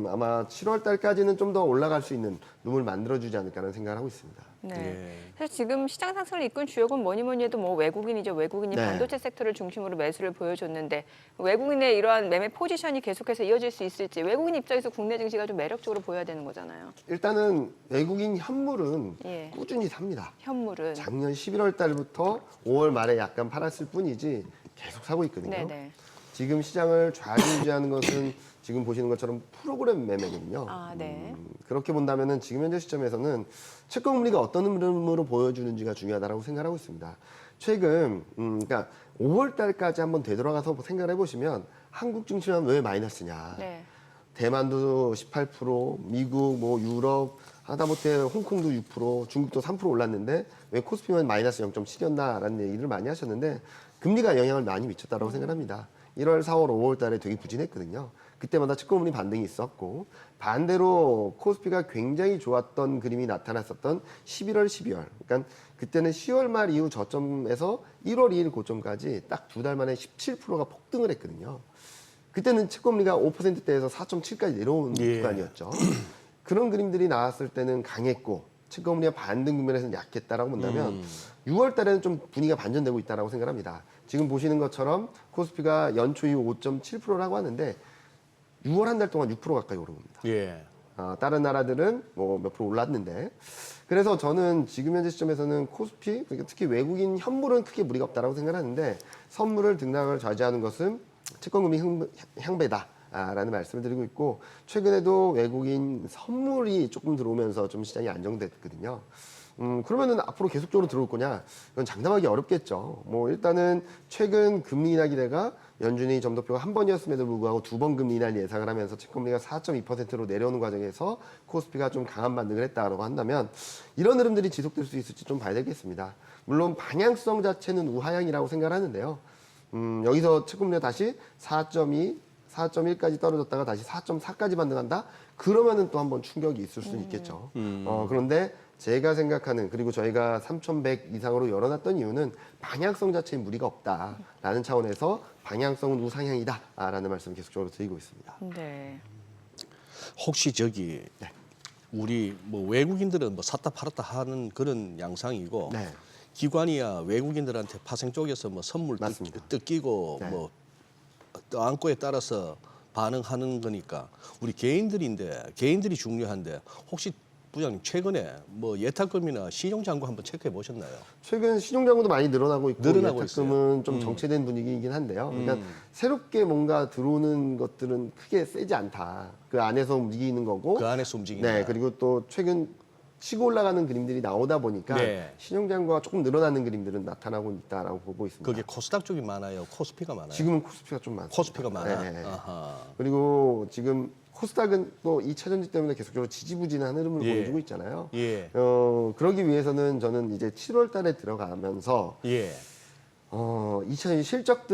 아마 7월 달까지는 좀 더 올라갈 수 있는 룸을 만들어주지 않을까라는 생각을 하고 있습니다. 네. 예. 사실 지금 시장 상승을 이끈 주역은 뭐니 해도 뭐 외국인이죠. 외국인이 네. 반도체 섹터를 중심으로 매수를 보여줬는데 외국인의 이러한 매매 포지션이 계속해서 이어질 수 있을지 외국인 입장에서 국내 증시가 좀 매력적으로 보여야 되는 거잖아요. 일단은 외국인 현물은 예. 꾸준히 삽니다. 현물은. 작년 11월 달부터 5월 말에 약간 팔았을 뿐이지 계속 사고 있거든요. 네네. 지금 시장을 좌지우지하는 것은 지금 보시는 것처럼 프로그램 매매거든요. 아, 네. 그렇게 본다면은 지금 현재 시점에서는 채권 금리가 어떤 흐름으로 보여주는지가 중요하다고 생각하고 있습니다. 최근 그러니까 5월 달까지 한번 되돌아가서 생각을 해보시면 한국 증시만 왜 마이너스냐? 네. 대만도 18%, 미국, 뭐 유럽, 하다못해 홍콩도 6%, 중국도 3% 올랐는데 왜 코스피만 마이너스 0.7이었나라는 얘기를 많이 하셨는데 금리가 영향을 많이 미쳤다고 생각합니다. 1월, 4월, 5월 달에 되게 부진했거든요. 그때마다 채권금리 반등이 있었고 반대로 코스피가 굉장히 좋았던 그림이 나타났었던 11월, 12월. 그러니까 그때는 10월 말 이후 저점에서 1월 2일 고점까지 딱 두 달 만에 17%가 폭등을 했거든요. 그때는 채권금리가 5%대에서 4.7까지 내려온 예. 구간이었죠. 그런 그림들이 나왔을 때는 강했고 채권금리가 반등 국면에서는 약했다라고 본다면 6월 달에는 좀 분위기가 반전되고 있다라고 생각합니다. 지금 보시는 것처럼 코스피가 연초 이후 5.7%라고 하는데 6월 한 달 동안 6% 가까이 오릅니다. 예. 다른 나라들은 뭐 몇 프로 올랐는데 그래서 저는 지금 현재 시점에서는 코스피 그러니까 특히 외국인 현물은 크게 무리가 없다라고 생각하는데 선물을 등락을 좌지하는 것은 채권금리 향배다. 라는 말씀을 드리고 있고 최근에도 외국인 선물이 조금 들어오면서 좀 시장이 안정됐거든요. 그러면은 앞으로 계속적으로 들어올 거냐? 이건 장담하기 어렵겠죠. 뭐 일단은 최근 금리 인하 기대가 연준이 점도표가 한 번이었음에도 불구하고 두 번 금리 인하를 예상을 하면서 채권금리가 4.2%로 내려오는 과정에서 코스피가 좀 강한 반등을 했다라고 한다면 이런 흐름들이 지속될 수 있을지 좀 봐야 되겠습니다. 물론 방향성 자체는 우하향이라고 생각을 하는데요. 여기서 채권금리가 다시 4.1까지 떨어졌다가 다시 4.4까지 반등한다? 그러면은 또 한번 충격이 있을 수는 있겠죠. 그런데 제가 생각하는 그리고 저희가 3,100 이상으로 열어놨던 이유는 방향성 자체에 무리가 없다라는 차원에서 방향성은 우상향이다라는 말씀을 계속적으로 드리고 있습니다. 네. 혹시 저기 네. 우리 뭐 외국인들은 뭐 샀다 팔았다 하는 그런 양상이고 네. 기관이야 외국인들한테 파생 쪽에서 뭐 선물 맞습니다. 뜯기고 네. 뭐 안고에 따라서 반응하는 거니까 우리 개인들이 중요한데 혹시 부장님 최근에 뭐 예탁금이나 신용잔고 한번 체크해 보셨나요? 최근 신용잔고도 많이 늘어나고 있고 늘어나고 예탁금은 좀 정체된 분위기이긴 한데요. 그러니까 새롭게 뭔가 들어오는 것들은 크게 세지 않다. 그 안에서 움직이는 거고. 그 안에서 움직인다. 네. 그리고 또 최근 치고 올라가는 그림들이 나오다 보니까 네. 신용잔고가 조금 늘어나는 그림들은 나타나고 있다라고 보고 있습니다. 그게 코스닥 쪽이 많아요? 코스피가 많아요? 지금은 코스피가 좀 많습니다. 코스피가 많아. 네. 아하. 그리고 지금 코스닥은 또 2차 전지 때문에 계속적으로 지지부진한 흐름을 예. 보여주고 있잖아요. 예. 그러기 위해서는 저는 이제 7월 달에 들어가면서 예. 2000 실적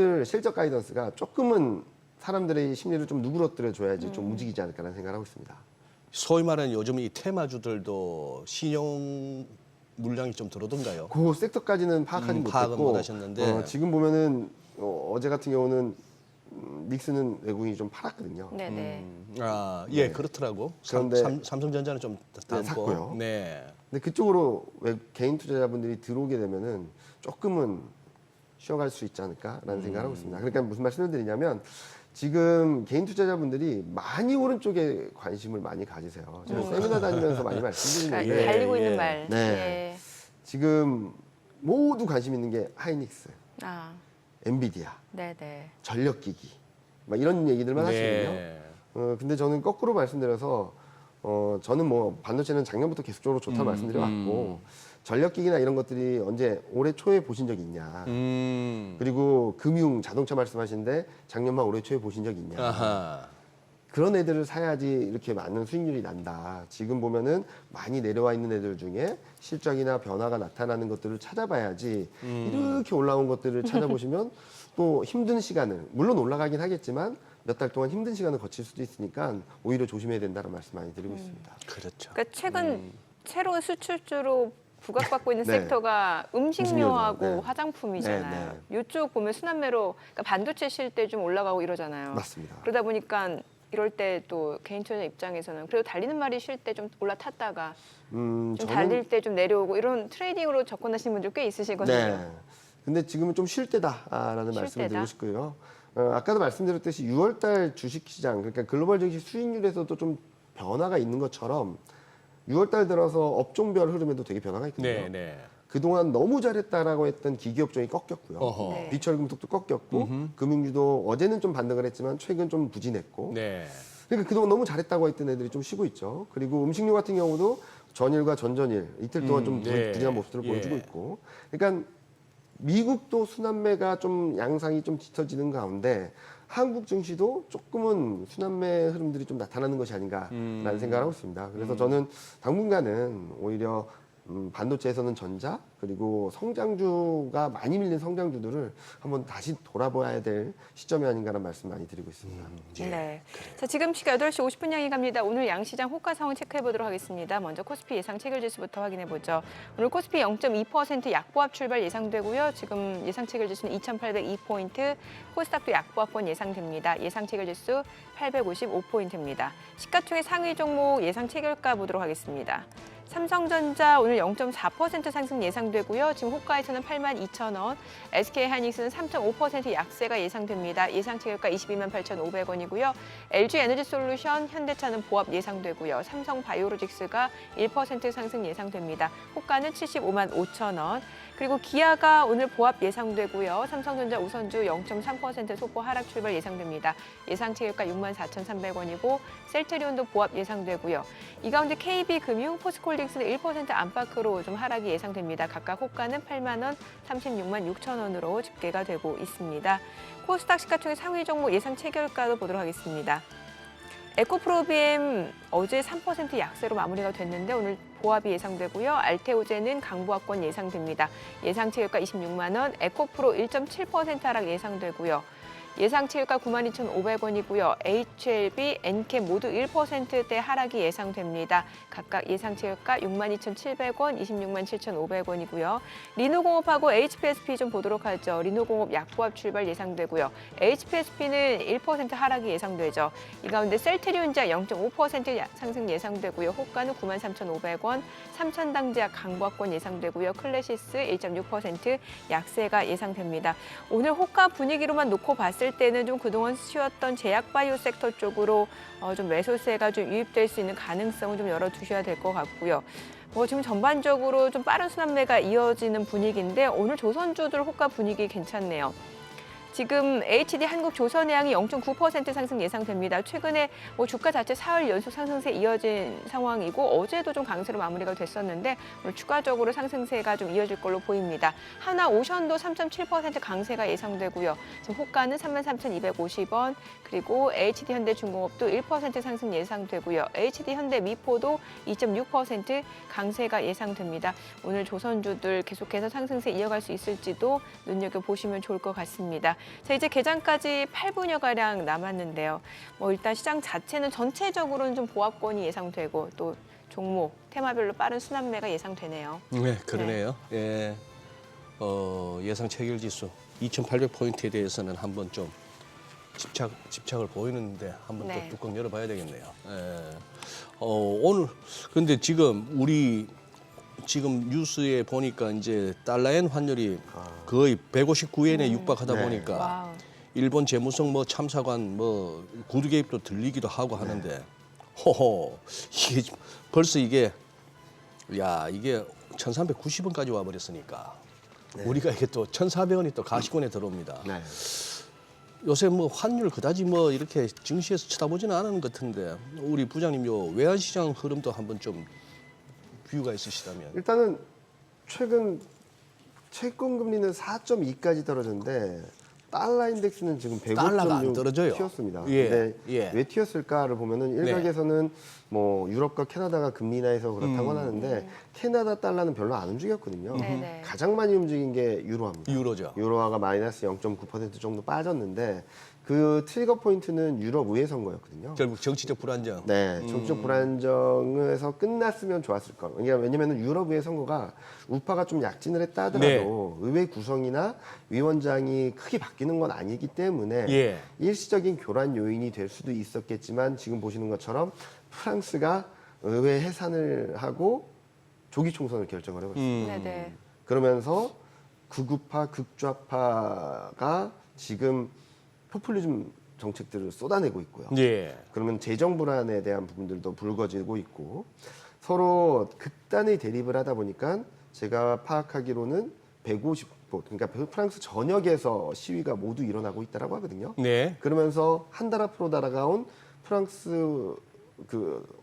가이던스가 조금은 사람들의 심리를 좀 누그러뜨려 줘야지 좀 움직이지 않을까라는 생각을 하고 있습니다. 소위 말하는 요즘 이 테마주들도 신용 물량이 좀 들어오던가요? 그 섹터까지는 파악하지 파악은 못했고 못하셨는데. 지금 보면은 어제 같은 경우는 닉스는 외국인이 좀 팔았거든요. 네네. 아, 예, 네. 그렇더라고. 그런데 삼성전자는 좀 닮고. 샀고요. 네. 근데 그쪽으로 개인 투자자분들이 들어오게 되면은 조금은 쉬어갈 수 있지 않을까라는 생각을 하고 있습니다. 그러니까 무슨 말씀을 드리냐면 지금 개인 투자자분들이 많이 오른쪽에 관심을 많이 가지세요. 제가 세미나 다니면서 많이 말씀드리는데 달리고 예. 있는 말. 네. 예. 지금 모두 관심 있는 게 하이닉스, 아, 엔비디아, 네네. 전력기기 막 이런 얘기들만 하시거든요. 네. 근데 저는 거꾸로 말씀드려서 저는 뭐 반도체는 작년부터 계속적으로 좋다고 말씀드려왔고 전력기기나 이런 것들이 언제 올해 초에 보신 적이 있냐. 그리고 금융, 자동차 말씀하시는데 작년만 올해 초에 보신 적이 있냐. 아하. 그런 애들을 사야지 이렇게 많은 수익률이 난다. 지금 보면은 많이 내려와 있는 애들 중에 실적이나 변화가 나타나는 것들을 찾아봐야지 이렇게 올라온 것들을 찾아보시면 또 힘든 시간을 물론 올라가긴 하겠지만 몇 달 동안 힘든 시간을 거칠 수도 있으니까 오히려 조심해야 된다는 말씀 많이 드리고 있습니다. 그렇죠. 그러니까 최근 새로운 수출주로 부각받고 있는 네. 섹터가 음식료하고 네. 화장품이잖아요. 네, 이쪽 보면 수납매로 그러니까 반도체 실 때 좀 올라가고 이러잖아요. 맞습니다. 그러다 보니까 이럴 때 또 개인 투자 입장에서는 그래도 달리는 말이 쉴 때 좀 올라탔다가 좀 달릴 때 좀 내려오고 이런 트레이딩으로 접근하시는 분들 꽤 있으시거든요. 네. 근데 지금은 좀 쉴 때다라는 쉴 말씀을 때다? 드리고 싶고요. 아까도 말씀드렸듯이 6월달 주식시장, 그러니까 글로벌 증시 수익률에서도 좀 변화가 있는 것처럼 6월달 들어서 업종별 흐름에도 되게 변화가 있거든요. 네, 네. 그동안 너무 잘했다라고 했던 기기업종이 꺾였고요. 어허. 네. 비철금속도 꺾였고 금융주도 어제는 좀 반등을 했지만 최근 좀 부진했고 네. 그러니까 그동안 너무 잘했다고 했던 애들이 좀 쉬고 있죠. 그리고 음식료 같은 경우도 전일과 전전일 이틀 동안 좀 네. 부진한 모습들을 예. 보여주고 있고 그러니까 미국도 수남매가 좀 양상이 좀 짙어지는 가운데 한국 증시도 조금은 수남매 흐름들이 좀 나타나는 것이 아닌가라는 생각을 하고 있습니다. 그래서 저는 당분간은 오히려 반도체에서는 전자 그리고 성장주가 많이 밀린 성장주들을 한번 다시 돌아봐야 될 시점이 아닌가라는 말씀 많이 드리고 있습니다. 네. 자, 지금 시각 8시 50분 향이 갑니다. 오늘 양시장 호가 상황 체크해 보도록 하겠습니다. 먼저 코스피 예상 체결 지수부터 확인해 보죠. 오늘 코스피 0.2% 약보합 출발 예상되고요. 지금 예상 체결 지수는 2,802포인트, 코스닥도 약보합권 예상됩니다. 예상 체결 지수 855포인트입니다. 시가총액 상위 종목 예상 체결가 보도록 하겠습니다. 삼성전자 오늘 0.4% 상승 예상되고요. 지금 호가에서는 82,000원, SK하이닉스는 3.5% 약세가 예상됩니다. 예상 체결가 228,500원이고요. LG에너지솔루션, 현대차는 보합 예상되고요. 삼성바이오로직스가 1% 상승 예상됩니다. 호가는 755,500원. 그리고 기아가 오늘 보합 예상되고요. 삼성전자 우선주 0.3% 소폭 하락 출발 예상됩니다. 예상 체결가 64,300원이고 셀트리온도 보합 예상되고요. 이 가운데 KB금융, 포스코홀딩스는 1% 안팎으로 좀 하락이 예상됩니다. 각각 호가는 8만 원, 36만 6천 원으로 집계가 되고 있습니다. 코스닥 시가총액 상위 종목 예상 체결가도 보도록 하겠습니다. 에코프로비엠 어제 3% 약세로 마무리가 됐는데 오늘 보합이 예상되고요. 알테오제는 강보합권 예상됩니다. 예상 체결가 26만 원, 에코프로 1.7% 하락 예상되고요. 예상 체결가 92,500원이고요. HLB, 엔캠 모두 1%대 하락이 예상됩니다. 각각 예상 체결가 62,700원, 267,500원이고요. 리노공업하고 HPSP 좀 보도록 하죠. 리노공업 약보합 출발 예상되고요. HPSP는 1% 하락이 예상되죠. 이 가운데 셀트리온자 0.5% 상승 예상되고요. 호가는 93,500원, 삼천당제약 강보합권 예상되고요. 클래시스 1.6% 약세가 예상됩니다. 오늘 호가 분위기로만 놓고 봤을 때는 좀 그동안 쉬었던 제약바이오 섹터 쪽으로 좀 매수세가 좀 유입될 수 있는 가능성을 좀 열어두셔야 될 것 같고요. 지금 전반적으로 좀 빠른 순환매가 이어지는 분위기인데 오늘 조선주들 호가 분위기 괜찮네요. 지금 HD 한국조선해양이 0.9% 상승 예상됩니다. 최근에 주가 자체 4월 연속 상승세 이어진 상황이고 어제도 좀 강세로 마무리가 됐었는데 오늘 추가적으로 상승세가 좀 이어질 걸로 보입니다. 하나오션도 3.7% 강세가 예상되고요. 지금 호가는 33,250원, 그리고 HD현대중공업도 1% 상승 예상되고요. HD현대미포도 2.6% 강세가 예상됩니다. 오늘 조선주들 계속해서 상승세 이어갈 수 있을지도 눈여겨보시면 좋을 것 같습니다. 자, 이제 개장까지 8분여가량 남았는데요. 일단 시장 자체는 전체적으로는 좀 보합권이 예상되고 또 종목, 테마별로 빠른 순환매가 예상되네요. 네, 그러네요. 예. 예상 체결 지수 2,800포인트에 대해서는 한번 좀 집착을 보이는데 한번 네. 또 뚜껑 열어봐야 되겠네요. 예. 오늘 근데 지금 뉴스에 보니까 이제 달러엔 환율이 거의 159엔에 육박하다 네. 보니까 와우. 일본 재무성 참사관 구두 개입도 들리기도 하고 하는데 호호 이게 벌써 이게 1,390원까지 와 버렸으니까 우리가 이게 또 1,400원이 또 가시권에 들어옵니다. 네. 요새 환율 그다지 이렇게 증시에서 쳐다보지는 않은 것 같은데 우리 부장님 요 외환시장 흐름도 한번 좀 뷰가 있으시다면. 일단은 최근 채권 금리는 4.2까지 떨어졌는데 달러 인덱스는 지금 달러가 안 105.6 떨어져요. 튀었습니다. 예, 근데 예. 왜 튀었을까를 보면은 일각에서는 유럽과 캐나다가 금리 인하해서 그렇다고 하는데 캐나다 달러는 별로 안 움직였거든요. 네네. 가장 많이 움직인 게 유로화입니다. 유로죠. 유로화가 마이너스 0.9% 정도 빠졌는데 그 트리거 포인트는 유럽 의회 선거였거든요. 결국 정치적 불안정. 네, 정치적 불안정에서 끝났으면 좋았을 거. 왜냐하면 유럽 의회 선거가 우파가 좀 약진을 했다 하더라도 의회 구성이나 위원장이 크게 바뀌는 건 아니기 때문에 예. 일시적인 교란 요인이 될 수도 있었겠지만 지금 보시는 것처럼 프랑스가 의회 해산을 하고 조기 총선을 결정을 해버렸습니다. 네네. 그러면서 극우파, 극좌파가 지금 포퓰리즘 정책들을 쏟아내고 있고요. 예. 그러면 재정 불안에 대한 부분들도 불거지고 있고 서로 극단의 대립을 하다 보니까 제가 파악하기로는 150곳, 그러니까 프랑스 전역에서 시위가 모두 일어나고 있다라고 하거든요. 네. 그러면서 한 달 앞으로 다가온 프랑스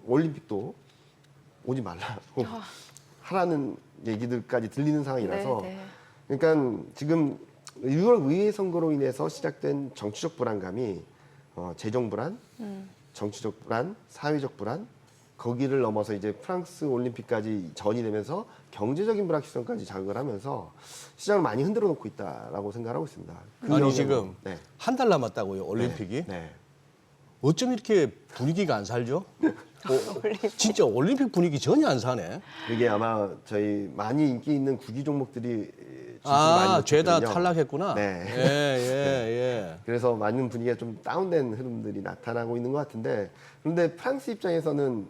올림픽도 오지 말라고 하라는 얘기들까지 들리는 상황이라서 네, 그러니까 지금 유럽 의회 선거로 인해서 시작된 정치적 불안감이 재정 불안, 정치적 불안, 사회적 불안, 거기를 넘어서 이제 프랑스 올림픽까지 전이 되면서 경제적인 불확실성까지 자극을 하면서 시장을 많이 흔들어 놓고 있다라고 생각하고 있습니다. 아니 지금 네. 한 달 남았다고요 올림픽이? 네. 어쩜 이렇게 분위기가 안 살죠? 진짜 올림픽 분위기 전혀 안 사네. 이게 아마 저희 많이 인기 있는 구기 종목들이 많이 죄다 먹혔거든요. 탈락했구나. 네. 예. 그래서 많은 분위기가 좀 다운된 흐름들이 나타나고 있는 것 같은데 그런데 프랑스 입장에서는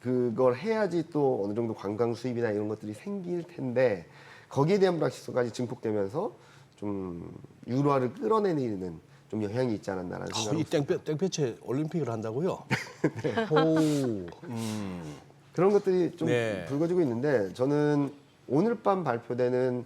그걸 해야지 또 어느 정도 관광 수입이나 이런 것들이 생길 텐데 거기에 대한 불확실성까지 증폭되면서 좀 유로화를 끌어내리는 좀 영향이 있지 않았나라는 이 생각이 땡볕에 올림픽을 한다고요? 오, 그런 것들이 좀 네. 불거지고 있는데 저는 오늘 밤 발표되는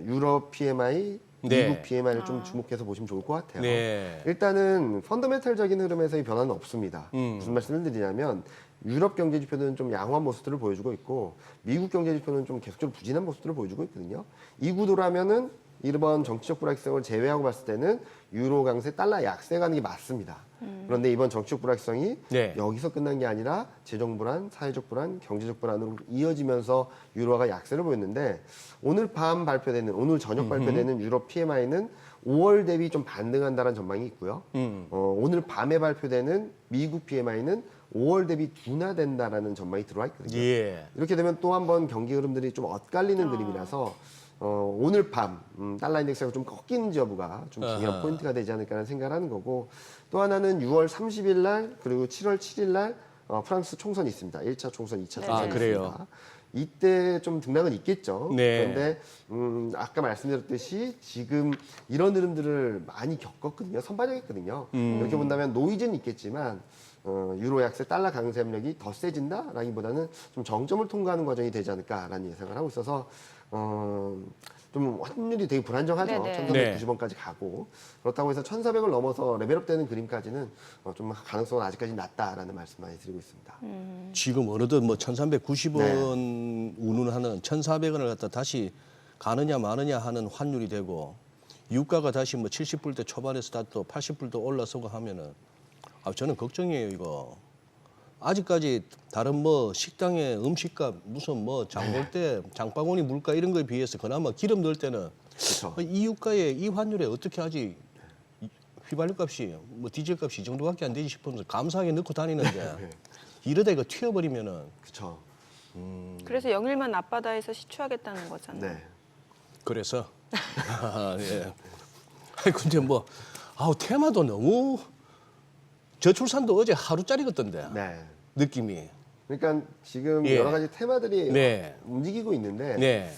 유럽 PMI, 네. 미국 PMI를 좀 주목해서 보시면 좋을 것 같아요. 네. 일단은 펀더멘탈적인 흐름에서의 변화는 없습니다. 음. 무슨 말씀을 드리냐면 유럽 경제 지표는 좀 양호한 모습들을 보여주고 있고 미국 경제 지표는 좀 계속적으로 부진한 모습들을 보여주고 있거든요. 이 구도라면은 이번 정치적 불확실성을 제외하고 봤을 때는 유로 강세, 달러 약세 가는 게 맞습니다. 그런데 이번 정치적 불확실성이 네. 여기서 끝난 게 아니라 재정 불안, 사회적 불안, 경제적 불안으로 이어지면서 유로화가 약세를 보였는데 오늘 밤 발표되는 오늘 저녁 발표되는 유럽 PMI는 5월 대비 좀 반등한다는 전망이 있고요. 오늘 밤에 발표되는 미국 PMI는 5월 대비 둔화된다라는 전망이 들어와 있거든요. 예. 이렇게 되면 또 한 번 경기 흐름들이 좀 엇갈리는 그림이라서 오늘 밤 달러 인덱스가 좀 꺾이는 여부가 좀 중요한 아하. 포인트가 되지 않을까라는 생각을 하는 거고 또 하나는 6월 30일 날 그리고 7월 7일 날 프랑스 총선이 있습니다. 1차 총선, 2차 총선이 그래요? 있습니다. 이때 좀 등락은 있겠죠. 네. 그런데 아까 말씀드렸듯이 지금 이런 흐름들을 많이 겪었거든요. 선반영했거든요. 이렇게 본다면 노이즈는 있겠지만 유로 약세, 달러 강세 압력이 더 세진다라기보다는 좀 정점을 통과하는 과정이 되지 않을까라는 예상을 하고 있어서 좀 환율이 되게 불안정하죠. 네네. 1,490원까지 가고 그렇다고 해서 1,400을 넘어서 레벨업되는 그림까지는 좀 가능성은 아직까지 낮다라는 말씀 많이 드리고 있습니다. 지금 어느덧 뭐 1,390원 네. 운운하는 1,400원을 갖다 다시 가느냐 마느냐 하는 환율이 되고 유가가 다시 뭐 70불대 초반에서 또 80불대 올라서고 하면은 저는 걱정이에요 이거. 아직까지 다른 뭐 식당의 음식값 무슨 뭐 장 볼 때 장바구니 물가 이런 거에 비해서 그나마 기름 넣을 때는 그렇죠. 이 유가에 이 환율에 어떻게 하지 휘발유 값이 뭐 디젤 값이 이 정도밖에 안 되지 싶으면서 감사하게 넣고 다니는데 이러다 이거 튀어버리면은 그렇죠. 그래서 영일만 앞바다에서 시추하겠다는 거잖아요. 네. 그래서 예. 아니 근데 뭐 테마도 너무 저출산도 어제 하루짜리 같던데 네. 느낌이. 그러니까 지금 예. 여러 가지 테마들이 네. 움직이고 있는데 네.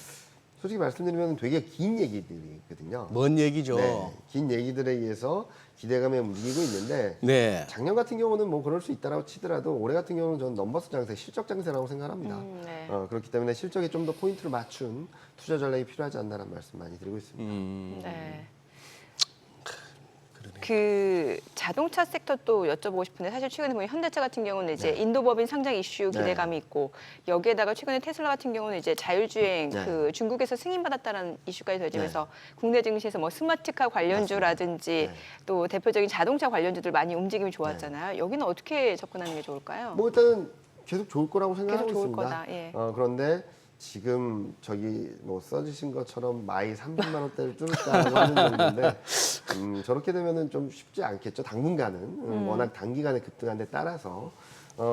솔직히 말씀드리면 되게 긴 얘기들이 있거든요. 뭔 얘기죠? 네. 긴 얘기들에 의해서 기대감에 움직이고 있는데 네. 작년 같은 경우는 뭐 그럴 수 있다라고 치더라도 올해 같은 경우는 저는 넘버스 장세, 실적 장세라고 생각합니다. 네. 그렇기 때문에 실적에 좀 더 포인트를 맞춘 투자 전략이 필요하지 않나라는 말씀 많이 드리고 있습니다. 네. 그 자동차 섹터 또 여쭤보고 싶은데 사실 최근에 보면 현대차 같은 경우는 이제 인도법인 상장 이슈 기대감이 있고 여기에다가 최근에 테슬라 같은 경우는 이제 자율주행 네. 그 중국에서 승인받았다는 이슈까지 더해지면서 국내 증시에서 뭐 스마트카 관련주라든지 네. 또 대표적인 자동차 관련주들 많이 움직임이 좋았잖아요. 여기는 어떻게 접근하는 게 좋을까요? 뭐 일단은 계속 좋을 거라고 생각하고 계속 좋을 있습니다. 거다, 예. 그런데 지금 저기 뭐 써주신 것처럼 마이 300만 원대를 뚫었다고 하는 정도인데 저렇게 되면은 좀 쉽지 않겠죠. 당분간은 워낙 단기간에 급등한 데 따라서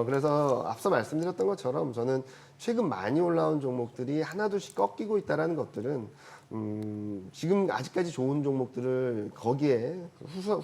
그래서 앞서 말씀드렸던 것처럼 저는 최근 많이 올라온 종목들이 하나둘씩 꺾이고 있다라는 것들은 지금 아직까지 좋은 종목들을 거기에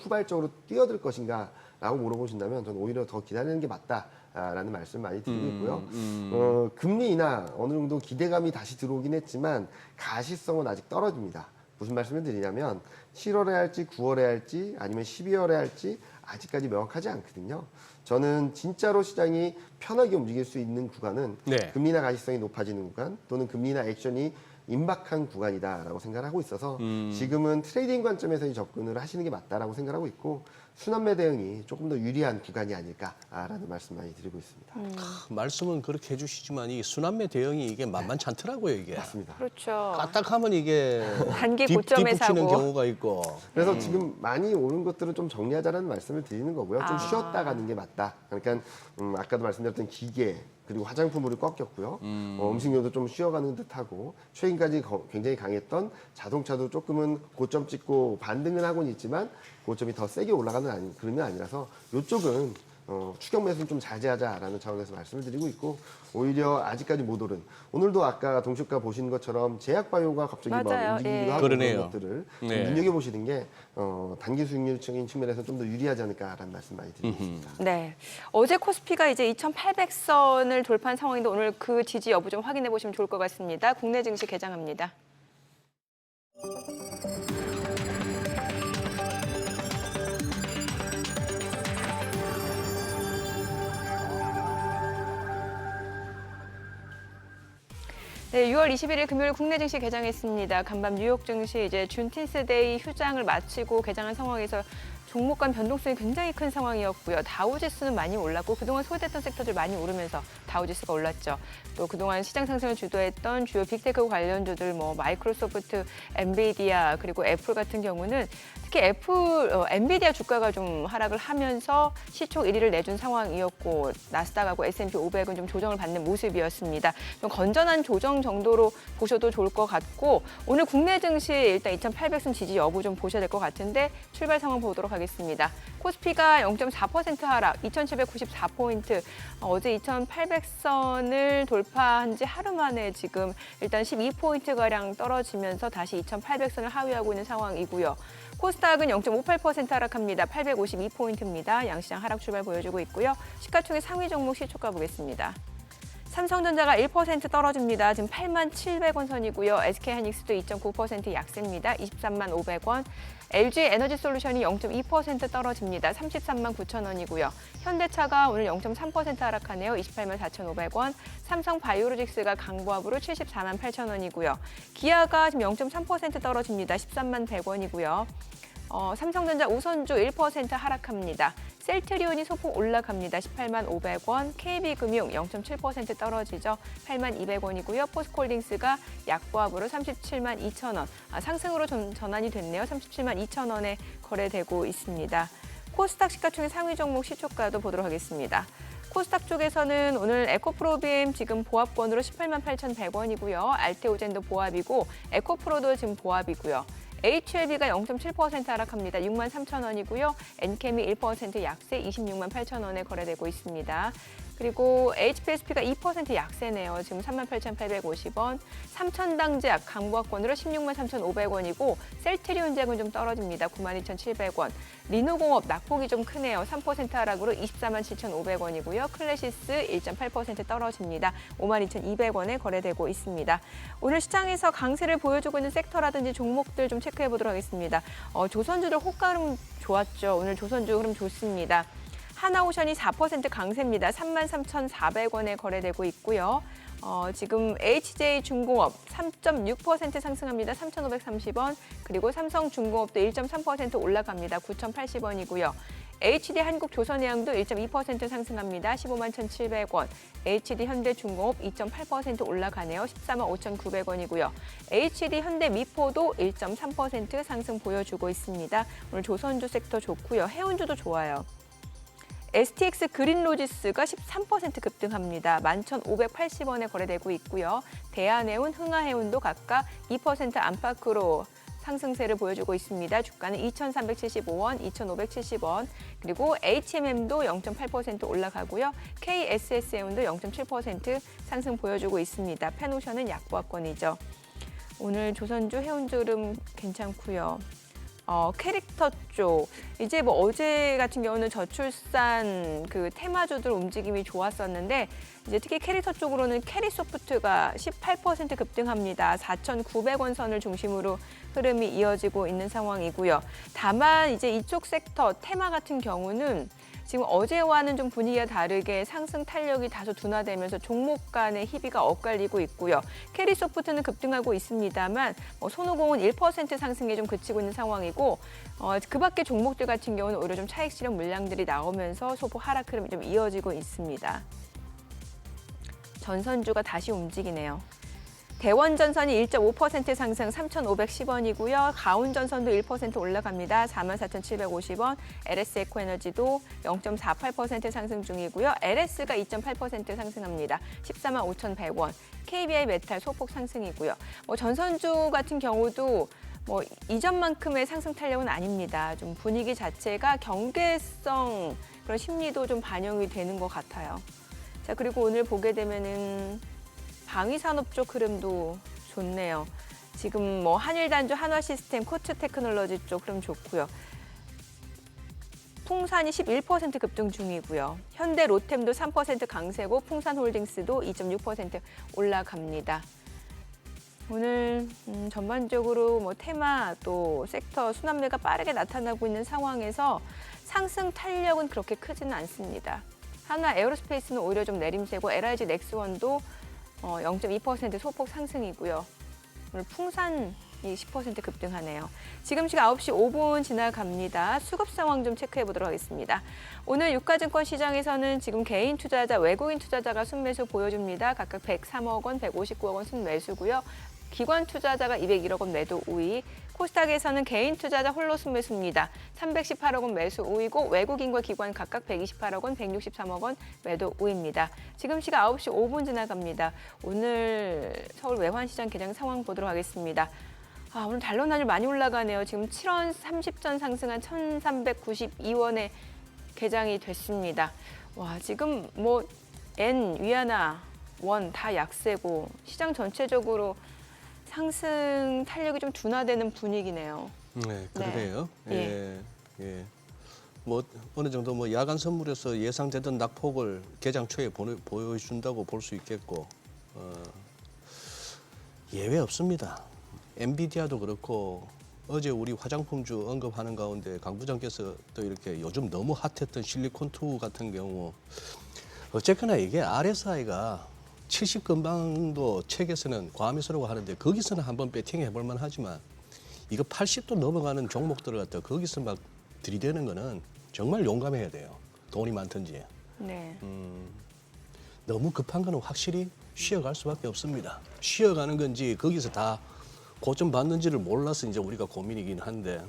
후발적으로 뛰어들 것인가라고 물어보신다면 저는 오히려 더 기다리는 게 맞다라는 말씀 많이 드리고 있고요. 금리 인하 어느 정도 기대감이 다시 들어오긴 했지만 가시성은 아직 떨어집니다. 무슨 말씀을 드리냐면 7월에 할지 9월에 할지 아니면 12월에 할지 아직까지 명확하지 않거든요. 저는 진짜로 시장이 편하게 움직일 수 있는 구간은 네. 금리나 가시성이 높아지는 구간 또는 금리나 액션이 임박한 구간이다라고 생각을 하고 있어서 지금은 트레이딩 관점에서의 접근을 하시는 게 맞다라고 생각하고 있고 순환매 대응이 조금 더 유리한 구간이 아닐까라는 말씀 많이 드리고 있습니다. 말씀은 그렇게 해주시지만 이 순환매 대응이 이게 만만치 않더라고요 이게. 맞습니다. 그렇죠. 까딱하면 이게 단기 고점에 뒷북치는 사고. 경우가 있고. 그래서 지금 많이 오른 것들을 좀 정리하자라는 말씀을 드리는 거고요. 좀 아. 쉬었다 가는 게 맞다. 그러니까 아까도 말씀드렸던 기계 그리고 화장품으로 꺾였고요. 음식료도 좀 쉬어가는 듯하고 최근까지 굉장히 강했던 자동차도 조금은 고점 찍고 반등은 하고는 있지만 고점이 더 세게 올라가는 그런 게 아니라서 이쪽은 추격 매수는 좀 자제하자라는 차원에서 말씀을 드리고 있고 오히려 아직까지 못 오른 오늘도 아까 동시가 보신 것처럼 제약바이오가 갑자기 막 맞아요. 움직이기도 예. 하고 그러네요. 그런 것들을 좀 네. 눈여겨보시는 게 단기 수익률적인 측면에서 좀 더 유리하지 않을까라는 말씀 많이 드리고 있습니다. 네. 어제 코스피가 이제 2,800선을 돌파한 상황인데 오늘 그 지지 여부 좀 확인해 보시면 좋을 것 같습니다. 국내 증시 개장합니다. 네, 6월 21일 금요일 국내 증시 개장했습니다. 간밤 뉴욕 증시 이제 준틴스데이 휴장을 마치고 개장한 상황에서 종목 간 변동성이 굉장히 큰 상황이었고요. 다우지수는 많이 올랐고 그동안 소외됐던 섹터들 많이 오르면서 다우지수가 올랐죠. 또 그동안 시장 상승을 주도했던 주요 빅테크 관련주들 뭐 마이크로소프트, 엔비디아 그리고 애플 같은 경우는 특히 엔비디아 주가가 좀 하락을 하면서 시총 1위를 내준 상황이었고 나스닥하고 S&P 500은 좀 조정을 받는 모습이었습니다. 좀 건전한 조정 정도로 보셔도 좋을 것 같고 오늘 국내 증시 일단 2,800선 지지 여부 좀 보셔야 될 것 같은데 출발 상황 보도록 하겠습니다. 코스피가 0.4% 하락, 2,794포인트. 어제 2,800선을 돌파한 지 하루 만에 지금 일단 12포인트가량 떨어지면서 다시 2,800선을 하회하고 있는 상황이고요. 코스닥은 0.58% 하락합니다. 852포인트입니다. 양시장 하락 출발 보여주고 있고요. 시가총액 상위 종목 시초가 보겠습니다. 삼성전자가 1% 떨어집니다. 지금 87,000원 선이고요. SK하이닉스도 2.9% 약세입니다. 235,000원. LG에너지솔루션이 0.2% 떨어집니다. 339,000원이고요. 현대차가 오늘 0.3% 하락하네요. 284,500원. 삼성바이오로직스가 강보합으로 748,000원이고요. 기아가 지금 0.3% 떨어집니다. 131,100원이고요. 삼성전자 우선주 1% 하락합니다. 셀트리온이 소폭 올라갑니다. 185,000원. KB금융 0.7% 떨어지죠. 82,200원이고요. 포스코홀딩스가 약보합으로 372,000원. 상승으로 전환이 됐네요. 372,000원에 거래되고 있습니다. 코스닥 시가총액 상위 종목 시초가도 보도록 하겠습니다. 코스닥 쪽에서는 오늘 에코프로빔 지금 보합권으로 188,100원이고요. 알테오젠도 보합이고 에코프로도 지금 보합이고요. HLB가 0.7% 하락합니다. 63,000원이고요. 엔캠이 1% 약세 268,000원에 거래되고 있습니다. 그리고 HPSP가 2% 약세네요. 지금 38,850원. 삼천당제약 강보합권으로 163,500원이고 셀트리온제약은 좀 떨어집니다. 92,700원. 리노공업 낙폭이 좀 크네요. 3% 하락으로 247,500원이고요. 클래시스 1.8% 떨어집니다. 52,200원에 거래되고 있습니다. 오늘 시장에서 강세를 보여주고 있는 섹터라든지 종목들 좀 체크해 보도록 하겠습니다. 조선주들 호가름 좋았죠. 오늘 조선주 흐름 좋습니다. 하나오션이 4% 강세입니다. 33,400원에 거래되고 있고요. 지금 HJ중공업 3.6% 상승합니다. 3,530원. 그리고 삼성중공업도 1.3% 올라갑니다. 9,080원이고요. HD한국조선해양도 1.2% 상승합니다. 151,700원. HD현대중공업 2.8% 올라가네요. 145,900원이고요. HD현대미포도 1.3% 상승 보여주고 있습니다. 오늘 조선주 섹터 좋고요. 해운주도 좋아요. STX 그린로지스가 13% 급등합니다. 11,580원에 거래되고 있고요. 대한해운, 흥하해운도 각각 2% 안팎으로 상승세를 보여주고 있습니다. 주가는 2,375원, 2,570원. 그리고 HMM도 0.8% 올라가고요. KSS해운도 0.7% 상승 보여주고 있습니다. 펜오션은 약보합권이죠. 오늘 조선주, 해운주 흐름 괜찮고요. 캐릭터 쪽 이제 뭐 어제 같은 경우는 저출산 그 테마주들 움직임이 좋았었는데 이제 특히 캐릭터 쪽으로는 캐리소프트가 18% 급등합니다. 4,900원 선을 중심으로 흐름이 이어지고 있는 상황이고요. 다만 이제 이쪽 섹터 테마 같은 경우는 지금 어제와는 좀 분위기가 다르게 상승 탄력이 다소 둔화되면서 종목 간의 희비가 엇갈리고 있고요. 캐리소프트는 급등하고 있습니다만 손오공은 1% 상승에 좀 그치고 있는 상황이고 그 밖에 종목들 같은 경우는 오히려 좀 차익 실현 물량들이 나오면서 소폭 하락 흐름이 좀 이어지고 있습니다. 전선주가 다시 움직이네요. 대원전선이 1.5% 상승 3,510원이고요. 가온전선도 1% 올라갑니다. 44,750원. LS에코에너지도 0.48% 상승 중이고요. LS가 2.8% 상승합니다. 145,100원. KBI메탈 소폭 상승이고요. 전선주 같은 경우도 이전만큼의 상승 탄력은 아닙니다. 좀 분위기 자체가 경계성 그런 심리도 좀 반영이 되는 것 같아요. 자, 그리고 오늘 보게 되면은 방위산업 쪽 흐름도 좋네요. 지금 뭐 한일단조, 한화시스템, 코츠테크놀로지 쪽 흐름 좋고요. 풍산이 11% 급등 중이고요. 현대 로템도 3% 강세고 풍산홀딩스도 2.6% 올라갑니다. 오늘 전반적으로 뭐 테마 또 섹터 순환매가 빠르게 나타나고 있는 상황에서 상승 탄력은 그렇게 크지는 않습니다. 하나 에어로스페이스는 오히려 좀 내림세고 LIG 넥스원도 0.2% 소폭 상승이고요. 오늘 풍산이 10% 급등하네요. 지금 시각 9시 5분 지나갑니다. 수급 상황 좀 체크해 보도록 하겠습니다. 오늘 유가증권 시장에서는 지금 개인 투자자, 외국인 투자자가 순매수 보여줍니다. 각각 103억 원, 159억 원 순매수고요. 기관 투자자가 201억 원 매도 우위, 코스닥에서는 개인 투자자 홀로 순매수입니다. 318억 원 매수 우위고 외국인과 기관 각각 128억 원, 163억 원 매도 우위입니다. 지금 시각 9시 5분 지나갑니다. 오늘 서울 외환시장 개장 상황 보도록 하겠습니다. 오늘 달러 환율 많이 올라가네요. 지금 7원 30전 상승한 1,392원에 개장이 됐습니다. 와, 지금 뭐 엔, 위안화, 원 다 약세고 시장 전체적으로 상승 탄력이 좀 둔화되는 분위기네요. 네, 그러네요. 네. 예. 뭐 어느 정도 뭐 야간 선물에서 예상되던 낙폭을 개장 초에 보여준다고 볼 수 있겠고 예외 없습니다. 엔비디아도 그렇고 어제 우리 화장품주 언급하는 가운데 강 부장께서 또 이렇게 요즘 너무 핫했던 실리콘2 같은 경우 어쨌거나 이게 RSI가 70 근방도 책에서는 과매수라고 하는데 거기서는 한번 배팅해 볼 만하지만 이거 80도 넘어가는 종목들을 갖다 거기서 막 들이대는 거는 정말 용감해야 돼요. 돈이 많든지. 네. 너무 급한 거는 확실히 쉬어갈 수밖에 없습니다. 쉬어가는 건지 거기서 다 고점 받는지를 몰라서 이제 우리가 고민이긴 한데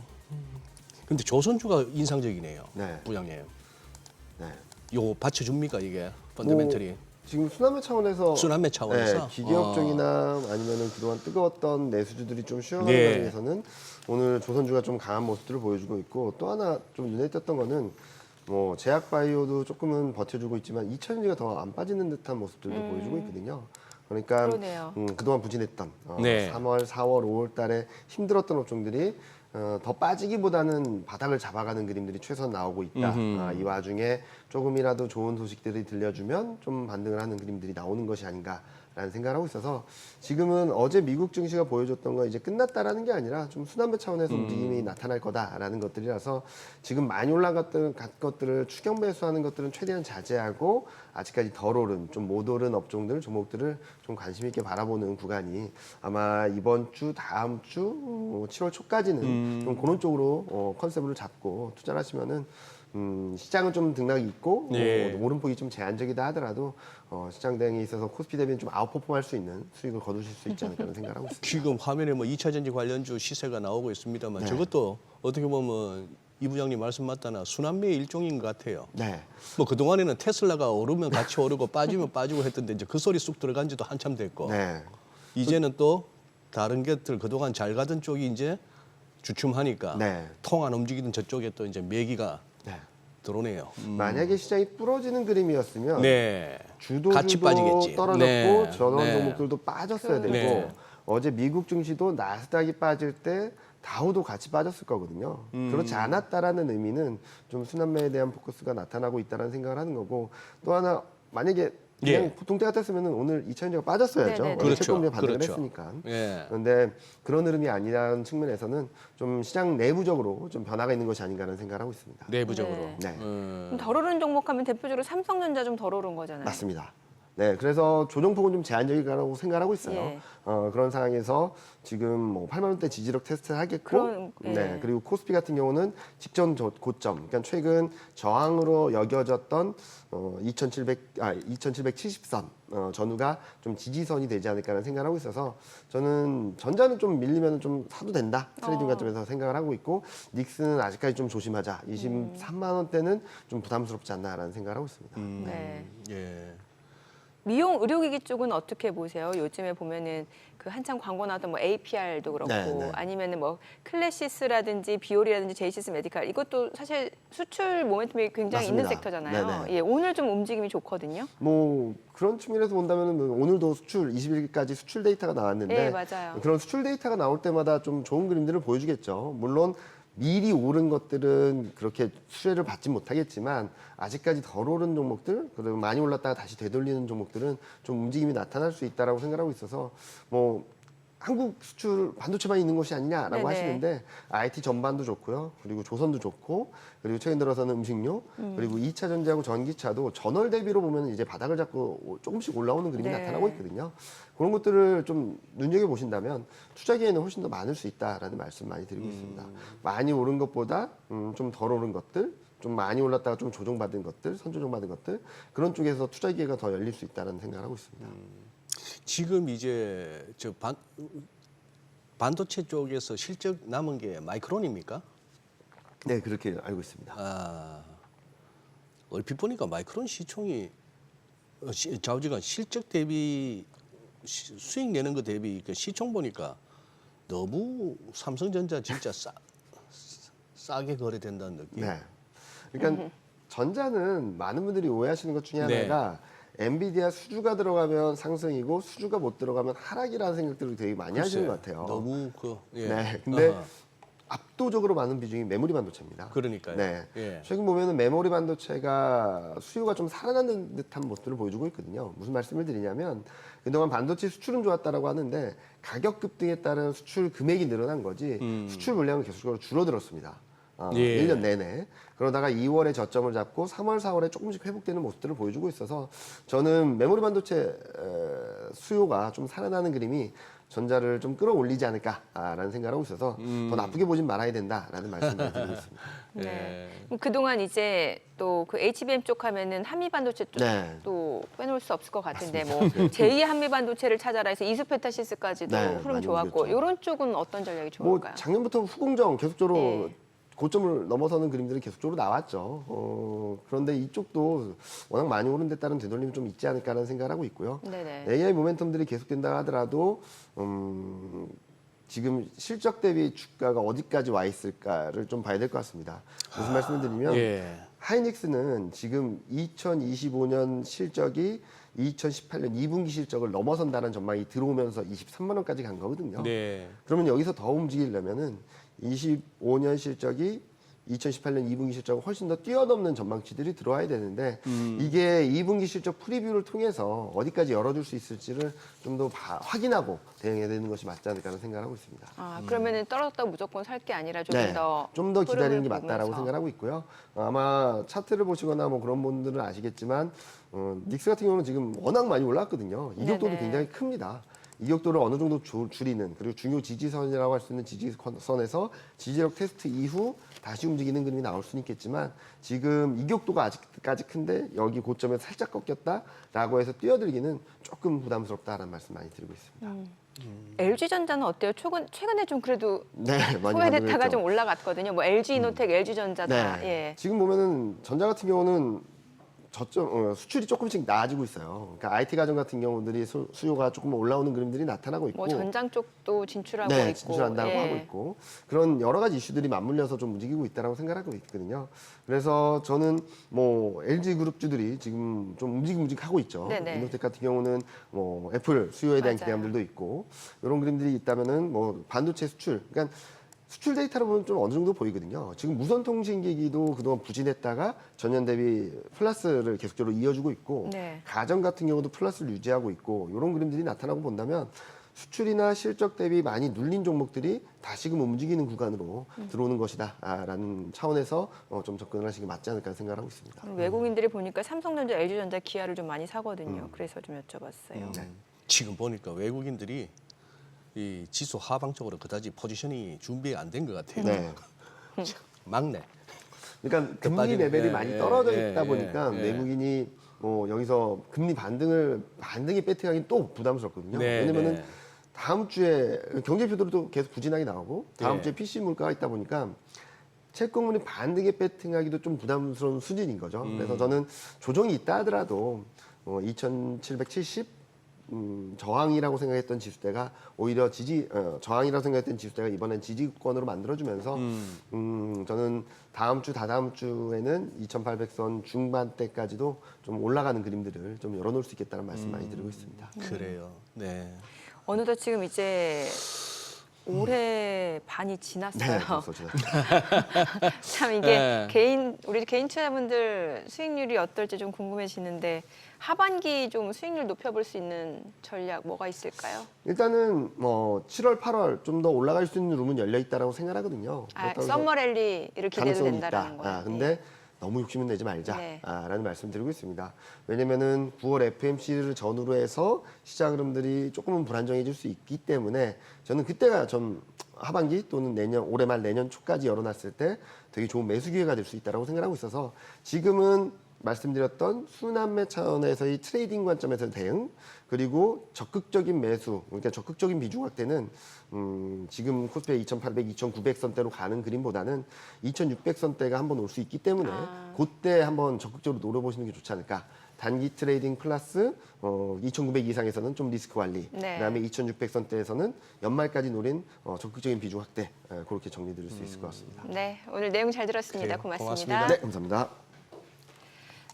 근데 조선주가 인상적이네요. 네. 부장님. 네. 요 받쳐줍니까 이게 펀더멘털이? 지금 순환매 차원에서 순환매 차원에서? 기계업 쪽이나 아니면은 그동안 뜨거웠던 내수주들이 좀 쉬어가는 네. 과정에서는 오늘 조선주가 좀 강한 모습들을 보여주고 있고 또 하나 좀 눈에 띄었던 거는 뭐 제약바이오도 조금은 버텨주고 있지만 2차전지가 더 안 빠지는 듯한 모습들도 보여주고 있거든요. 그러니까 그러네요. 그동안 부진했던 네. 3월, 4월, 5월 달에 힘들었던 업종들이 더 빠지기보다는 바닥을 잡아가는 그림들이 최선 나오고 있다. 이 와중에 조금이라도 좋은 소식들이 들려주면 좀 반등을 하는 그림들이 나오는 것이 아닌가라는 생각을 하고 있어서 지금은 어제 미국 증시가 보여줬던 건 이제 끝났다라는 게 아니라 좀 순환매 차원에서 움직임이 나타날 거다라는 것들이라서 지금 많이 올라갔던 것들을 추격 매수하는 것들은 최대한 자제하고 아직까지 덜 오른 좀 못 오른 업종들 종목들을 좀 관심 있게 바라보는 구간이 아마 이번 주 다음 주 7월 초까지는 좀 그런 쪽으로 컨셉을 잡고 투자를 하시면은 시장은 좀 등락이 있고 예. 오름폭이 좀 제한적이다 하더라도 시장 대응에 있어서 코스피 대비는 좀 아웃퍼폼할 수 있는 수익을 거두실 수 있지 않을까 생각을 하고 있습니다. 지금 화면에 뭐 2차전지 관련주 시세가 나오고 있습니다만 네. 저것도 어떻게 보면 이 부장님 말씀 맞다나 순환매의 일종인 것 같아요. 네. 뭐 그동안에는 테슬라가 오르면 같이 오르고 빠지면 빠지고 했던데 이제 그 소리 쑥 들어간 지도 한참 됐고 네. 이제는 또 다른 것들 그동안 잘 가던 쪽이 이제 주춤하니까 네. 통 안 움직이던 저쪽에 또 이제 매기가 네. 들어오네요. 만약에 시장이 부러지는 그림이었으면 네. 주도주도 같이 빠지겠지. 떨어졌고 네. 저런 네. 종목들도 빠졌어야 되고 네. 어제 미국 증시도 나스닥이 빠질 때 다우도 같이 빠졌을 거거든요. 그렇지 않았다라는 의미는 좀 순환매에 대한 포커스가 나타나고 있다는 생각을 하는 거고 또 하나 만약에 그냥 예. 보통 때 같았으면 오늘 2차전지가 빠졌어야죠. 네네네. 그렇죠. 채권이 반등을 그렇죠. 했으니까. 예. 그런데 그런 흐름이 아니라는 측면에서는 좀 시장 내부적으로 좀 변화가 있는 것이 아닌가라는 생각을 하고 있습니다. 내부적으로. 네. 좀 덜 오른 종목 하면 대표적으로 삼성전자 좀 덜 오른 거잖아요. 맞습니다. 네, 그래서 조정폭은 좀 제한적이라고 생각하고 있어요. 예. 그런 상황에서 지금 뭐 8만 원대 지지력 테스트를 하겠고, 그런, 예. 네, 그리고 코스피 같은 경우는 직전 고점, 그러니까 최근 저항으로 여겨졌던 2,770선 전후가 좀 지지선이 되지 않을까라는 생각을 하고 있어서 저는 전자는 좀 밀리면 좀 사도 된다 트레이딩 관점에서 생각을 하고 있고 닉스는 아직까지 좀 조심하자 23만 원대는 좀 부담스럽지 않나라는 생각을 하고 있습니다. 네. 예. 미용 의료기기 쪽은 어떻게 보세요? 요즘에 보면은 그 한창 광고 나왔던 뭐 APR도 그렇고 네. 아니면은 뭐 클래시스라든지 비올이라든지 제이시스 메디칼 이것도 사실 수출 모멘텀이 굉장히 있는 맞습니다. 섹터잖아요. 네네. 예, 오늘 좀 움직임이 좋거든요. 뭐 그런 측면에서 본다면 오늘도 수출 20일까지 수출 데이터가 나왔는데 네, 맞아요. 그런 수출 데이터가 나올 때마다 좀 좋은 그림들을 보여주겠죠. 물론 미리 오른 것들은 그렇게 수혜를 받지 못하겠지만 아직까지 덜 오른 종목들 그리고 많이 올랐다가 다시 되돌리는 종목들은 좀 움직임이 나타날 수 있다라고 생각하고 있어서 뭐 한국 수출 반도체만 있는 것이 아니냐라고 네네. 하시는데 IT 전반도 좋고요. 그리고 조선도 좋고 그리고 최근 들어서는 음식료 그리고 2차 전지하고 전기차도 전월 대비로 보면 이제 바닥을 잡고 조금씩 올라오는 그림이 네. 나타나고 있거든요. 그런 것들을 좀 눈여겨 보신다면 투자 기회는 훨씬 더 많을 수 있다라는 말씀 많이 드리고 있습니다. 많이 오른 것보다 좀 덜 오른 것들, 좀 많이 올랐다가 좀 조정받은 것들, 선조정받은 것들 그런 쪽에서 투자 기회가 더 열릴 수 있다는 생각을 하고 있습니다. 지금 이제 반도체 쪽에서 실적 남은 게 마이크론입니까? 네, 그렇게 알고 있습니다. 아, 얼핏 보니까 마이크론 시총이 좌우지간 실적 대비 수익 내는 거 대비 그 시총 보니까 너무 삼성전자 진짜 싸게 거래된다는 느낌. 네. 그러니까 전자는 많은 분들이 오해하시는 것 중에 네. 하나가 엔비디아 수주가 들어가면 상승이고 수주가 못 들어가면 하락이라는 생각들을 되게 많이 하시는 것 같아요. 너무 예. 네. 근데 어허. 압도적으로 많은 비중이 메모리 반도체입니다. 그러니까요. 네. 예. 최근 보면은 메모리 반도체가 수요가 좀 살아나는 듯한 모습을 보여주고 있거든요. 무슨 말씀을 드리냐면 그동안 반도체 수출은 좋았다라고 하는데 가격 급등에 따른 수출 금액이 늘어난 거지 수출 물량은 계속적으로 줄어들었습니다. 예. 1년 내내. 그러다가 2월에 저점을 잡고 3월, 4월에 조금씩 회복되는 모습들을 보여주고 있어서 저는 메모리 반도체 수요가 좀 살아나는 그림이 전자를 좀 끌어올리지 않을까라는 생각을 하고 있어서 더 나쁘게 보진 말아야 된다라는 말씀을 드리고 있습니다. 네. 그럼 그동안 이제 또 그 HBM 쪽 하면은 한미반도체 네. 쪽도 빼놓을 수 없을 것 같은데 뭐 제2 한미반도체를 찾아라 해서 이수페타시스까지도 네, 흐름 많이 좋았고 오르겠죠. 이런 쪽은 어떤 전략이 뭐 좋을까요? 작년부터 후공정 계속적으로 네. 고점을 넘어서는 그림들이 계속적으로 나왔죠. 그런데 이쪽도 워낙 많이 오른 데 따른 되돌림이 좀 있지 않을까라는 생각을 하고 있고요. 네네. AI 모멘텀들이 계속된다 하더라도 지금 실적 대비 주가가 어디까지 와 있을까를 좀 봐야 될 것 같습니다. 무슨 말씀을 드리면 예. 하이닉스는 지금 2025년 실적이 2018년 2분기 실적을 넘어선다는 전망이 들어오면서 23만 원까지 간 거거든요. 네. 그러면 여기서 더 움직이려면은 25년 실적이 2018년 2분기 실적을 훨씬 더 뛰어넘는 전망치들이 들어와야 되는데 이게 2분기 실적 프리뷰를 통해서 어디까지 열어줄 수 있을지를 좀 더 확인하고 대응해야 되는 것이 맞지 않을까 하는 생각을 하고 있습니다. 아, 그러면은 떨어졌다고 무조건 살 게 아니라 네, 조금 더 더 기다리는 게 흐름을 맞다라고 보면서. 생각하고 있고요. 아마 차트를 보시거나 뭐 그런 분들은 아시겠지만 닉스 같은 경우는 지금 워낙 많이 올랐거든요. 이격도도 네네. 굉장히 큽니다. 이격도를 어느 정도 줄이는 그리고 중요 지지선이라고 할 수 있는 지지선에서 지지력 테스트 이후 다시 움직이는 그림이 나올 수는 있겠지만 지금 이격도가 아직까지 큰데 여기 고점에서 살짝 꺾였다라고 해서 뛰어들기는 조금 부담스럽다라는 말씀 많이 드리고 있습니다. LG전자는 어때요? 최근에 좀 그래도 네, 많이 소외됐다가 반등했죠. 좀 올라갔거든요. 뭐 LG이노텍, LG전자 다. 네. 예. 지금 보면은 전자 같은 경우는 수출이 조금씩 나아지고 있어요. 그러니까 IT 가전 같은 경우들이 수요가 조금 올라오는 그림들이 나타나고 있고, 뭐 전장 쪽도 진출하고 네, 있고. 진출한다고 예. 하고 있고 그런 여러 가지 이슈들이 맞물려서 좀 움직이고 있다라고 생각하고 있거든요. 그래서 저는 뭐 LG 그룹주들이 지금 좀 움직하고 있죠. 네네. 이노텍 같은 경우는 뭐 애플 수요에 대한 맞아요. 기대감들도 있고 이런 그림들이 있다면은 뭐 반도체 수출, 그러니까 수출 데이터로 보면 좀 어느 정도 보이거든요. 지금 무선 통신기기도 그동안 부진했다가 전년 대비 플러스를 계속적으로 이어주고 있고 네. 가전 같은 경우도 플러스를 유지하고 있고 이런 그림들이 나타나고 본다면 수출이나 실적 대비 많이 눌린 종목들이 다시금 움직이는 구간으로 들어오는 것이다라는 차원에서 좀 접근을 하시는 게 맞지 않을까 생각을 하고 있습니다. 외국인들이 보니까 삼성전자, LG전자, 기아를 좀 많이 사거든요. 그래서 좀 여쭤봤어요. 지금 보니까 외국인들이 이 지수 하방적으로 그다지 포지션이 준비 안 된 것 같아요. 네. 막내. 그러니까 금리 빠지네. 레벨이 예, 많이 예, 떨어져 예, 있다 예, 보니까 예. 외국인이 뭐 여기서 금리 반등에 배팅하기는 또 부담스럽거든요. 네, 왜냐면은 네. 다음 주에 경제표들도 계속 부진하게 나오고 다음 예. 주에 PC 물가가 있다 보니까 채권물이 반등에 배팅하기도 좀 부담스러운 수준인 거죠. 그래서 저는 조정이 있다 하더라도 2,770 저항이라고 생각했던 지수대가 오히려 저항이라고 생각했던 지수대가 이번엔 지지권으로 만들어주면서 저는 다음 주 다다음 주에는 2,800선 중반대까지도 좀 올라가는 그림들을 좀 열어놓을 수 있겠다는 말씀 많이 드리고 있습니다. 그래요. 네. 어느덧 지금 이제 올해 반이 지났어요. 네, 벌써 지났습니다. 참 이게 네. 우리 개인 투자자분들 수익률이 어떨지 좀 궁금해지는데 하반기 좀 수익률 높여볼 수 있는 전략 뭐가 있을까요? 일단은 7월, 8월 좀 더 올라갈 수 있는 룸은 열려 있다라고 생각하거든요. 그렇다고 해서 썸머 랠리를 기대도 가능성이 된다라는 있다. 거예요. 근데 너무 욕심은 내지 말자라는 네. 말씀 드리고 있습니다. 왜냐면은 9월 FMC를 전후로 해서 시장 흐름들이 조금은 불안정해질 수 있기 때문에 저는 그때가 좀 하반기 또는 올해 말 내년 초까지 열어놨을 때 되게 좋은 매수 기회가 될 수 있다고 생각하고 있어서 지금은 말씀드렸던 순환매 차원에서의 트레이딩 관점에서 대응 그리고 적극적인 매수 그러니까 적극적인 비중 확대는 지금 코스피의 2,800, 2,900선대로 가는 그림보다는 2,600선대가 한번 올 수 있기 때문에 그때 한번 적극적으로 노려보시는 게 좋지 않을까. 단기 트레이딩 플러스 2,900 이상에서는 좀 리스크 관리, 네. 그다음에 2,600선대에서는 연말까지 노린 적극적인 비중 확대 그렇게 정리드릴 수 있을 것 같습니다. 네, 오늘 내용 잘 들었습니다. 그래요. 고맙습니다. 고맙습니다. 네, 감사합니다.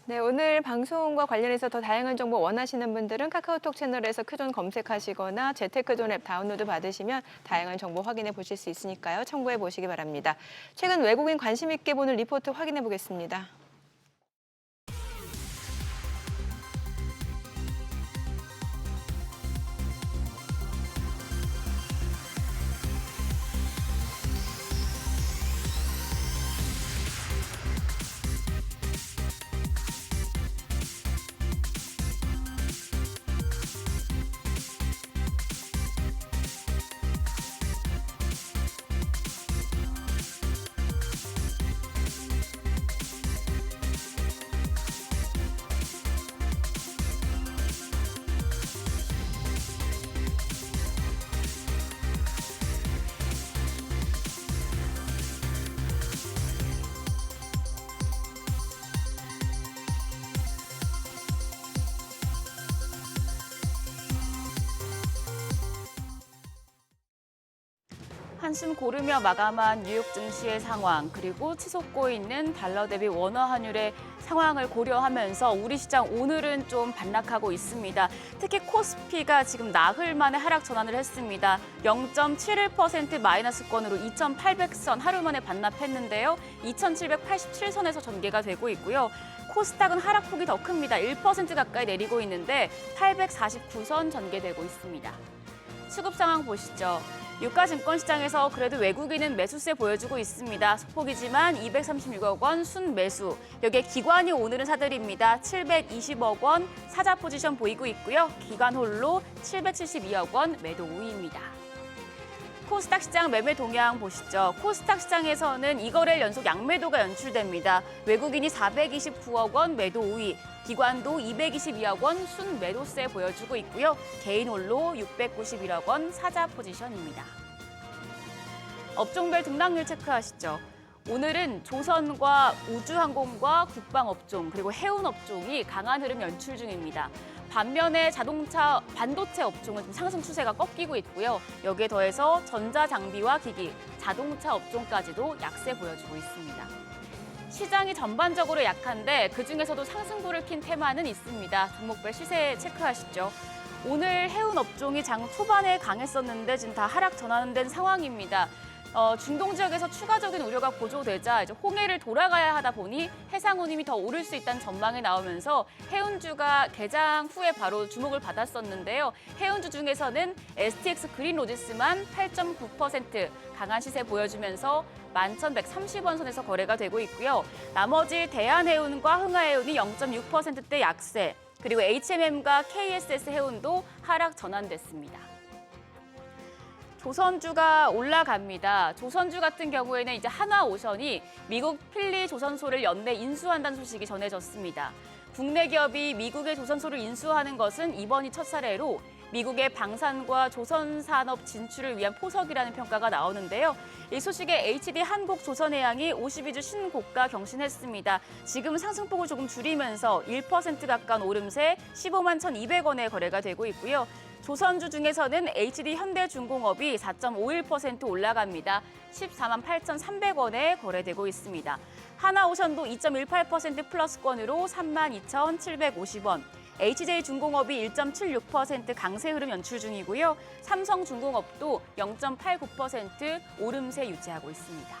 네, 오늘 방송과 관련해서 더 다양한 정보 원하시는 분들은 카카오톡 채널에서 크존 검색하시거나 재테크존 앱 다운로드 받으시면 다양한 정보 확인해 보실 수 있으니까요. 참고해 보시기 바랍니다. 최근 외국인 관심 있게 보는 리포트 확인해 보겠습니다. 한숨 고르며 마감한 뉴욕 증시의 상황, 그리고 치솟고 있는 달러 대비 원화 환율의 상황을 고려하면서 우리 시장 오늘은 좀 반락하고 있습니다. 특히 코스피가 지금 나흘 만에 하락 전환을 했습니다. 0.71% 마이너스권으로 2,800선 하루 만에 반납했는데요. 2,787선에서 전개가 되고 있고요. 코스닥은 하락폭이 더 큽니다. 1% 가까이 내리고 있는데 849선 전개되고 있습니다. 수급 상황 보시죠. 유가증권 시장에서 그래도 외국인은 매수세 보여주고 있습니다. 소폭이지만 236억 원 순매수. 여기에 기관이 오늘은 사들입니다. 720억 원 사자 포지션 보이고 있고요. 기관 홀로 772억 원 매도 우위입니다. 코스닥 시장 매매 동향 보시죠. 코스닥 시장에서는 이거래일 연속 양매도가 연출됩니다. 외국인이 429억 원 매도 우위, 기관도 222억 원 순매도세 보여주고 있고요. 개인 홀로 691억 원 사자 포지션입니다. 업종별 등락률 체크하시죠. 오늘은 조선과 우주항공과 국방업종 그리고 해운업종이 강한 흐름 연출 중입니다. 반면에 자동차, 반도체 업종은 좀 상승 추세가 꺾이고 있고요. 여기에 더해서 전자장비와 기기, 자동차 업종까지도 약세 보여주고 있습니다. 시장이 전반적으로 약한데 그중에서도 상승부를 킨 테마는 있습니다. 종목별 시세 체크하시죠. 오늘 해운 업종이 장 초반에 강했었는데 지금 다 하락 전환된 상황입니다. 중동 지역에서 추가적인 우려가 고조되자 이제 홍해를 돌아가야 하다 보니 해상 운임이 더 오를 수 있다는 전망이 나오면서 해운주가 개장 후에 바로 주목을 받았었는데요. 해운주 중에서는 STX 그린로지스만 8.9% 강한 시세 보여주면서 11,130원 선에서 거래가 되고 있고요. 나머지 대한해운과 흥하해운이 0.6%대 약세, 그리고 HMM과 KSS 해운도 하락 전환됐습니다. 조선주가 올라갑니다. 조선주 같은 경우에는 이제 한화오션이 미국 필리 조선소를 연내 인수한다는 소식이 전해졌습니다. 국내 기업이 미국의 조선소를 인수하는 것은 이번이 첫 사례로 미국의 방산과 조선산업 진출을 위한 포석이라는 평가가 나오는데요. 이 소식에 HD 한국조선해양이 52주 신고가 경신했습니다. 지금 상승폭을 조금 줄이면서 1% 가까운 오름세 15만 1,200원에 거래가 되고 있고요. 조선주 중에서는 HD 현대중공업이 4.51% 올라갑니다. 14만 8,300원에 거래되고 있습니다. 하나오션도 2.18% 플러스권으로 32,750원. HJ중공업이 1.76% 강세 흐름 연출 중이고요. 삼성중공업도 0.89% 오름세 유지하고 있습니다.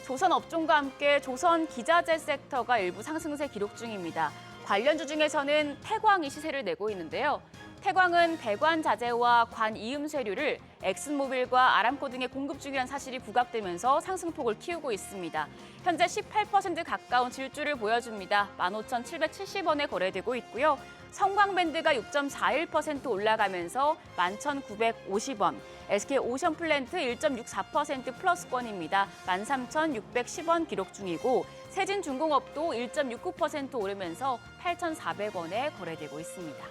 조선업종과 함께 조선기자재 섹터가 일부 상승세 기록 중입니다. 관련주 중에서는 태광이 시세를 내고 있는데요. 태광은 배관 자재와 관 이음 쇠류를 엑슨모빌과 아람코 등에 공급 중이라는 사실이 부각되면서 상승폭을 키우고 있습니다. 현재 18% 가까운 질주를 보여줍니다. 15,770원에 거래되고 있고요. 성광밴드가 6.41% 올라가면서 11,950원. SK오션플랜트 1.64% 플러스권입니다. 13,610원 기록 중이고 세진중공업도 1.69% 오르면서 8,400원에 거래되고 있습니다.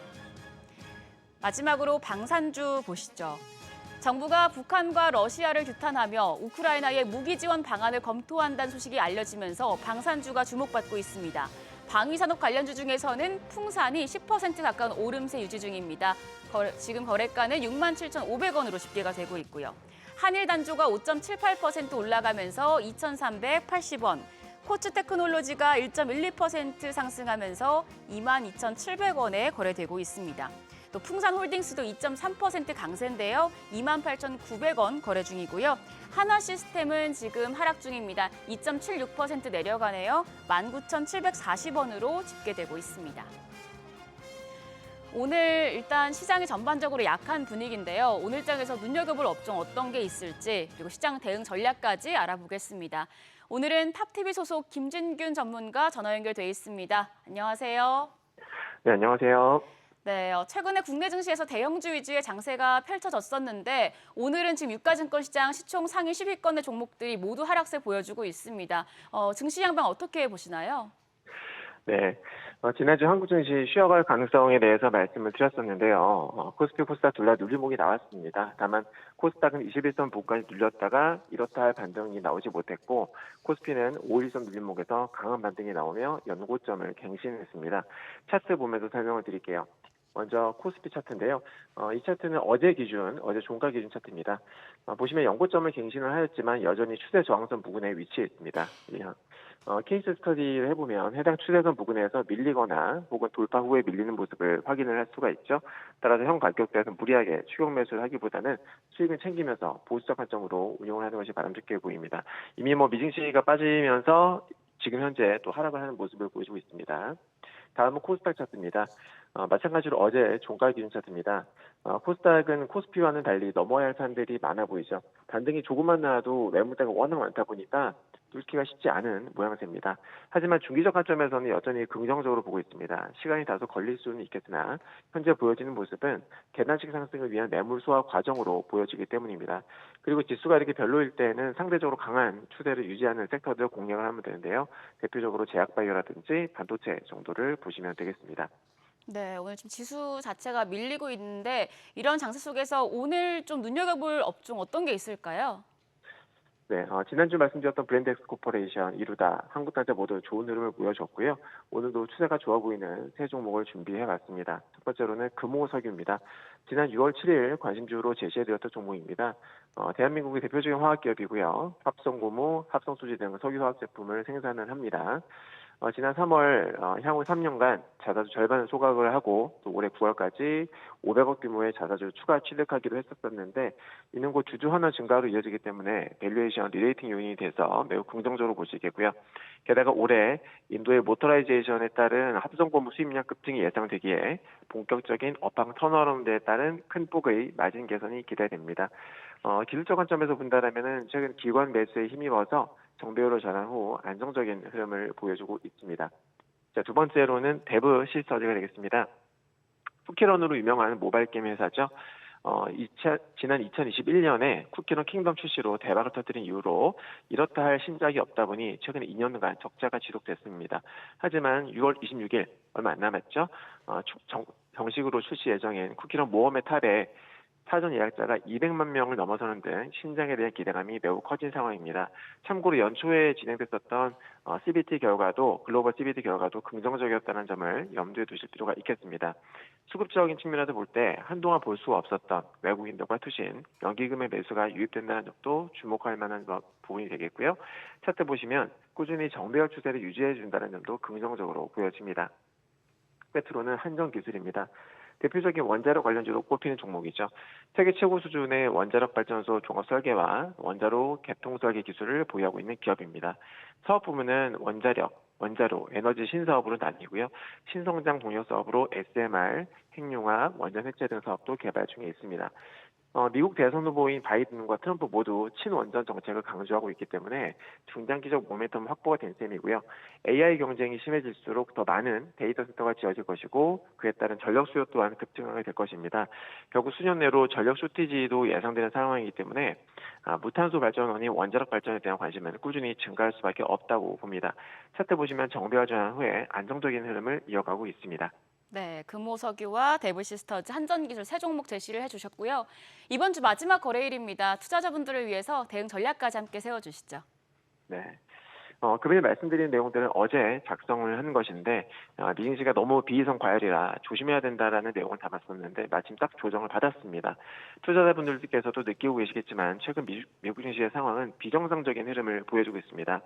마지막으로 방산주 보시죠. 정부가 북한과 러시아를 규탄하며 우크라이나의 무기 지원 방안을 검토한다는 소식이 알려지면서 방산주가 주목받고 있습니다. 방위산업 관련주 중에서는 풍산이 10% 가까운 오름세 유지 중입니다. 지금 거래가는 67,500원으로 집계가 되고 있고요. 한일단조가 5.78% 올라가면서 2,380원. 코츠테크놀로지가 1.12% 상승하면서 22,700원에 거래되고 있습니다. 또 풍산홀딩스도 2.3% 강세인데요. 28,900원 거래 중이고요. 하나시스템은 지금 하락 중입니다. 2.76% 내려가네요. 19,740원으로 집계되고 있습니다. 오늘 일단 시장이 전반적으로 약한 분위기인데요. 오늘장에서 눈여겨볼 업종 어떤 게 있을지 그리고 시장 대응 전략까지 알아보겠습니다. 오늘은 탑TV 소속 김진균 전문가 전화 연결돼 있습니다. 안녕하세요. 네, 안녕하세요. 네, 최근에 국내 증시에서 대형주 위주의 장세가 펼쳐졌었는데 오늘은 지금 유가증권 시장 시총 상위 10위권의 종목들이 모두 하락세 보여주고 있습니다. 증시 양방 어떻게 보시나요? 네, 지난주 한국 증시 쉬어갈 가능성에 대해서 말씀을 드렸었는데요. 코스피, 코스닥 둘 다 눌림목이 나왔습니다. 다만 코스닥은 21선 부근까지 눌렸다가 이렇다 할 반등이 나오지 못했고 코스피는 5일선 눌림목에서 강한 반등이 나오며 연고점을 갱신했습니다. 차트 보면서 설명을 드릴게요. 먼저 코스피 차트인데요. 이 차트는 어제 종가 기준 차트입니다. 보시면 연고점을 갱신을 하였지만 여전히 추세 저항선 부근에 위치해 있습니다. 케이스 스터디를 해보면 해당 추세선 부근에서 밀리거나 혹은 돌파 후에 밀리는 모습을 확인을 할 수가 있죠. 따라서 현 가격대에서 무리하게 추격 매수를 하기보다는 수익을 챙기면서 보수적 관점으로 운용을 하는 것이 바람직해 보입니다. 이미 미증시가 빠지면서 지금 현재 또 하락을 하는 모습을 보여주고 있습니다. 다음은 코스닥 차트입니다. 마찬가지로 어제 종가 기준 차트입니다. 코스닥은 코스피와는 달리 넘어야 할 산들이 많아 보이죠. 반등이 조금만 나와도 매물대가 워낙 많다 보니까 뚫기가 쉽지 않은 모양새입니다. 하지만 중기적 관점에서는 여전히 긍정적으로 보고 있습니다. 시간이 다소 걸릴 수는 있겠으나 현재 보여지는 모습은 계단식 상승을 위한 매물 소화 과정으로 보여지기 때문입니다. 그리고 지수가 이렇게 별로일 때는 상대적으로 강한 추세를 유지하는 섹터들 공략을 하면 되는데요. 대표적으로 제약바이오라든지 반도체 정도를 보시면 되겠습니다. 네, 오늘 좀 지수 자체가 밀리고 있는데 이런 장세 속에서 오늘 좀 눈여겨볼 업종 어떤 게 있을까요? 네, 지난주 말씀드렸던 브랜드엑스 코퍼레이션, 이루다, 한국단자 모두 좋은 흐름을 보여줬고요. 오늘도 추세가 좋아 보이는 세 종목을 준비해봤습니다. 첫 번째로는 금호석유입니다. 지난 6월 7일 관심주로 제시해드렸던 종목입니다. 대한민국의 대표적인 화학기업이고요. 합성고무, 합성소재 등 석유화학 제품을 생산을 합니다. 지난 3월 향후 3년간 자사주 절반을 소각을 하고 또 올해 9월까지 500억 규모의 자사주를 추가 취득하기로 했었는데 이는 곧 주주 환원 증가로 이어지기 때문에 밸류에이션 리레이팅 요인이 돼서 매우 긍정적으로 보시겠고요. 게다가 올해 인도의 모터라이제이션에 따른 합성고무 수입량 급증이 예상되기에 본격적인 업황 턴어라운드에 따른 큰 폭의 마진 개선이 기대됩니다. 기술적 관점에서 본다면 최근 기관 매수에 힘입어서 정배우로 전환 후 안정적인 흐름을 보여주고 있습니다. 자, 두 번째로는 데브 시스터즈가 되겠습니다. 쿠키런으로 유명한 모바일 게임 회사죠. 지난 2021년에 쿠키런 킹덤 출시로 대박을 터뜨린 이후로 이렇다 할 신작이 없다 보니 최근 2년간 적자가 지속됐습니다. 하지만 6월 26일 얼마 안 남았죠. 정식으로 출시 예정인 쿠키런 모험의 탑에 사전 예약자가 200만 명을 넘어서는 등 신작에 대한 기대감이 매우 커진 상황입니다. 참고로 연초에 진행됐었던 CBT 결과도 글로벌 CBT 결과도 긍정적이었다는 점을 염두에 두실 필요가 있겠습니다. 수급적인 측면에서 볼 때 한동안 볼 수 없었던 외국인들과 투신, 연기금의 매수가 유입된다는 점도 주목할 만한 부분이 되겠고요. 차트 보시면 꾸준히 정배열 추세를 유지해 준다는 점도 긍정적으로 보여집니다. 끝으로는 한전기술입니다. 대표적인 원자력 관련주로 꼽히는 종목이죠. 세계 최고 수준의 원자력 발전소 종합 설계와 원자로 개통 설계 기술을 보유하고 있는 기업입니다. 사업 부문은 원자력, 원자로, 에너지 신사업으로 나뉘고요. 신성장 동력 사업으로 SMR, 핵융합, 원전 해체 등 사업도 개발 중에 있습니다. 미국 대선 후보인 바이든과 트럼프 모두 친원전 정책을 강조하고 있기 때문에 중장기적 모멘텀 확보가 된 셈이고요. AI 경쟁이 심해질수록 더 많은 데이터 센터가 지어질 것이고 그에 따른 전력 수요 또한 급증하게 될 것입니다. 결국 수년 내로 전력 쇼티지도 예상되는 상황이기 때문에 무탄소 발전원인 원자력 발전에 대한 관심은 꾸준히 증가할 수밖에 없다고 봅니다. 차트 보시면 정배열 전환 후에 안정적인 흐름을 이어가고 있습니다. 네, 금호석유와 데브시스터즈, 한전기술 세 종목 제시를 해주셨고요. 이번 주 마지막 거래일입니다. 투자자분들을 위해서 대응 전략까지 함께 세워주시죠. 네. 금일 말씀드린 내용들은 어제 작성을 한 것인데 미증 시가 너무 비이성 과열이라 조심해야 된다라는 내용을 담았었는데 마침 딱 조정을 받았습니다. 투자자분들께서도 느끼고 계시겠지만 최근 미국 증시의 상황은 비정상적인 흐름을 보여주고 있습니다.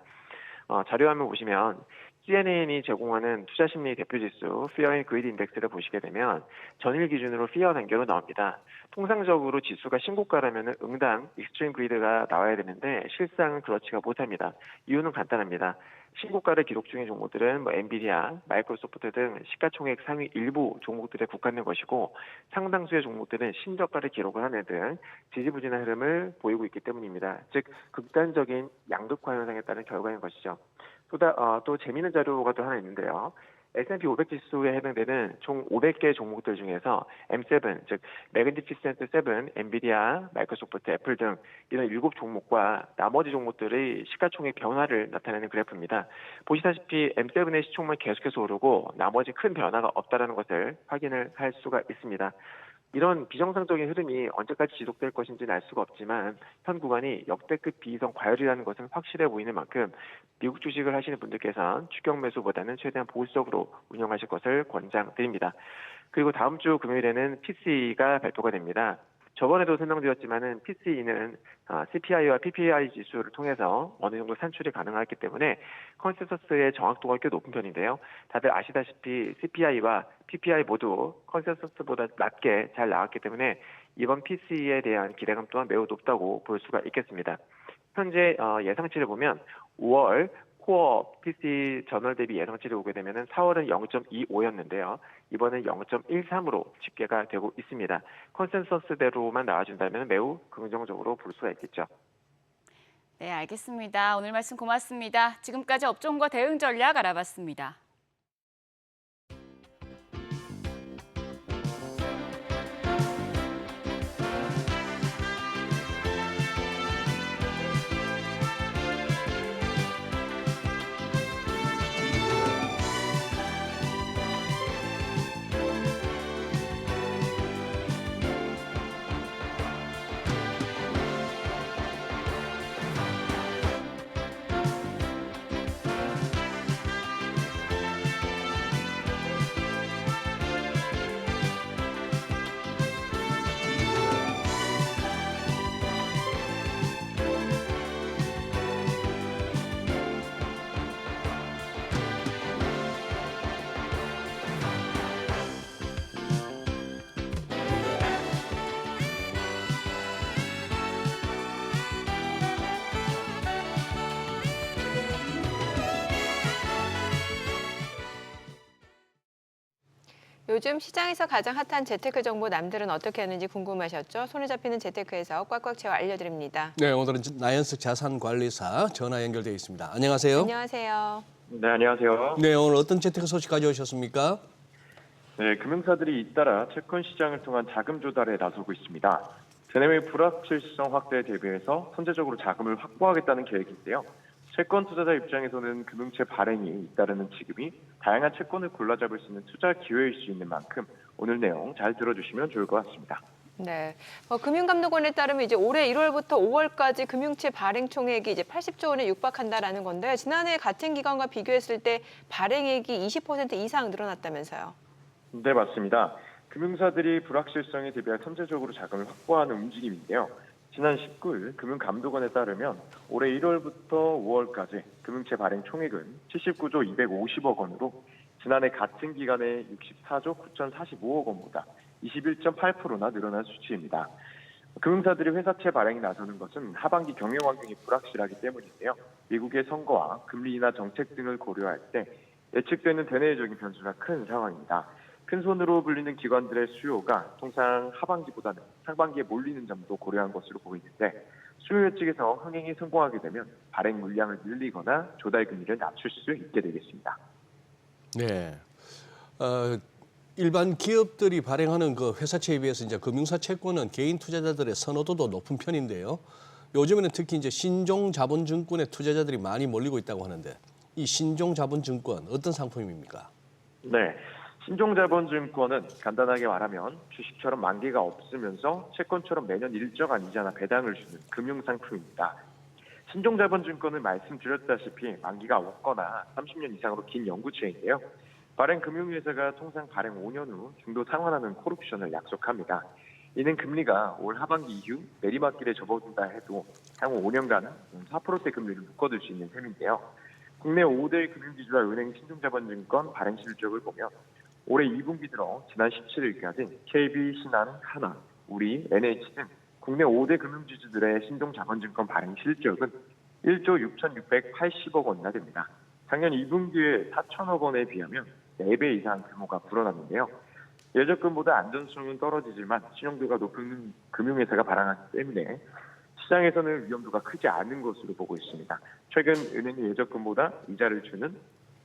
자료화면 보시면 CNN이 제공하는 투자심리 대표지수 Fear and Greed 인덱스를 보시게 되면 전일 기준으로 Fear 단계로 나옵니다. 통상적으로 지수가 신고가라면 응당 Extreme Greed가 나와야 되는데 실상은 그렇지가 못합니다. 이유는 간단합니다. 신고가를 기록 중인 종목들은 엔비디아, 마이크로소프트 등 시가총액 상위 일부 종목들에 국한된 것이고 상당수의 종목들은 신저가를 기록을 하는 등 지지부진한 흐름을 보이고 있기 때문입니다. 즉 극단적인 양극화 현상에 따른 결과인 것이죠. 또 재미있는 자료가 또 하나 있는데요. S&P 500 지수에 해당되는 총 500개 종목들 중에서 M7, 즉 매그니피센트 7, 엔비디아, 마이크로소프트, 애플 등 이런 7종목과 나머지 종목들의 시가총액 변화를 나타내는 그래프입니다. 보시다시피 M7의 시총만 계속해서 오르고 나머지 큰 변화가 없다는 것을 확인을 할 수가 있습니다. 이런 비정상적인 흐름이 언제까지 지속될 것인지는 알 수가 없지만 현 구간이 역대급 비이성 과열이라는 것은 확실해 보이는 만큼 미국 주식을 하시는 분들께서는 추격 매수보다는 최대한 보수적으로 운영하실 것을 권장드립니다. 그리고 다음 주 금요일에는 PCE가 발표가 됩니다. 저번에도 설명드렸지만은 PCE는 CPI와 PPI 지수를 통해서 어느 정도 산출이 가능하기 때문에 컨센서스의 정확도가 꽤 높은 편인데요. 다들 아시다시피 CPI와 PPI 모두 컨센서스보다 낮게 잘 나왔기 때문에 이번 PCE에 대한 기대감 또한 매우 높다고 볼 수가 있겠습니다. 현재 예상치를 보면 5월 코어 PC 전월 대비 예상치를 보게 되면 4월은 0.25였는데요. 이번엔 0.13으로 집계가 되고 있습니다. 컨센서스대로만 나와준다면 매우 긍정적으로 볼 수가 있겠죠. 네, 알겠습니다. 오늘 말씀 고맙습니다. 지금까지 업종과 대응 전략 알아봤습니다. 요즘 시장에서 가장 핫한 재테크 정보 남들은 어떻게 하는지 궁금하셨죠? 손에 잡히는 재테크에서 꽉꽉 채워 알려드립니다. 네, 오늘은 나연석 자산관리사 전화 연결되어 있습니다. 안녕하세요. 안녕하세요. 네, 안녕하세요. 네, 오늘 어떤 재테크 소식 가져오셨습니까? 네, 금융사들이 잇따라 채권 시장을 통한 자금 조달에 나서고 있습니다. 제네외 불확실성 확대에 대비해서 선제적으로 자금을 확보하겠다는 계획인데요. 채권 투자자 입장에서는 금융채 발행이 잇따르는 지금이 다양한 채권을 골라 잡을 수 있는 투자 기회일 수 있는 만큼 오늘 내용 잘 들어주시면 좋을 것 같습니다. 네, 금융감독원에 따르면 이제 올해 1월부터 5월까지 금융채 발행 총액이 이제 80조 원에 육박한다라는 건데 지난해 같은 기간과 비교했을 때 발행액이 20% 이상 늘어났다면서요. 네, 맞습니다. 금융사들이 불확실성에 대비해 선제적으로 자금을 확보하는 움직임인데요. 지난 19일 금융감독원에 따르면 올해 1월부터 5월까지 금융채 발행 총액은 79조 250억 원으로 지난해 같은 기간에 64조 9,045억 원보다 21.8%나 늘어난 수치입니다. 금융사들이 회사채 발행에 나서는 것은 하반기 경영 환경이 불확실하기 때문인데요. 미국의 선거와 금리 인하 정책 등을 고려할 때 예측되는 대내외적인 변수가 큰 상황입니다. 큰 손으로 불리는 기관들의 수요가 통상 하반기보다는 상반기에 몰리는 점도 고려한 것으로 보이는데 수요 예측에서 흥행이 성공하게 되면 발행 물량을 늘리거나 조달 금리를 낮출 수 있게 되겠습니다. 네. 일반 기업들이 발행하는 그 회사채에 비해서 이제 금융사 채권은 개인 투자자들의 선호도도 높은 편인데요. 요즘에는 특히 이제 신종자본증권의 투자자들이 많이 몰리고 있다고 하는데 이 신종자본증권 어떤 상품입니까? 네. 신종자본증권은 간단하게 말하면 주식처럼 만기가 없으면서 채권처럼 매년 일정한 이자나 배당을 주는 금융상품입니다. 신종자본증권은 말씀드렸다시피 만기가 없거나 30년 이상으로 긴 연구체인데요. 발행 금융회사가 통상 발행 5년 후 중도 상환하는 콜옵션을 약속합니다. 이는 금리가 올 하반기 이후 내리막길에 접어든다 해도 향후 5년간은 4%대 금리를 묶어둘 수 있는 셈인데요. 국내 5대 금융기주와 은행 신종자본증권 발행 실적을 보면 올해 2분기 들어 지난 17일까지 KB, 신한, 하나, 우리, NH 등 국내 5대 금융지주들의 신종자본증권 발행 실적은 1조 6,680억 원이나 됩니다. 작년 2분기에 4천억 원에 비하면 4배 이상 규모가 불어났는데요. 예적금보다 안전성은 떨어지지만 신용도가 높은 금융회사가 발행하기 때문에 시장에서는 위험도가 크지 않은 것으로 보고 있습니다. 최근 은행의 예적금보다 이자를 주는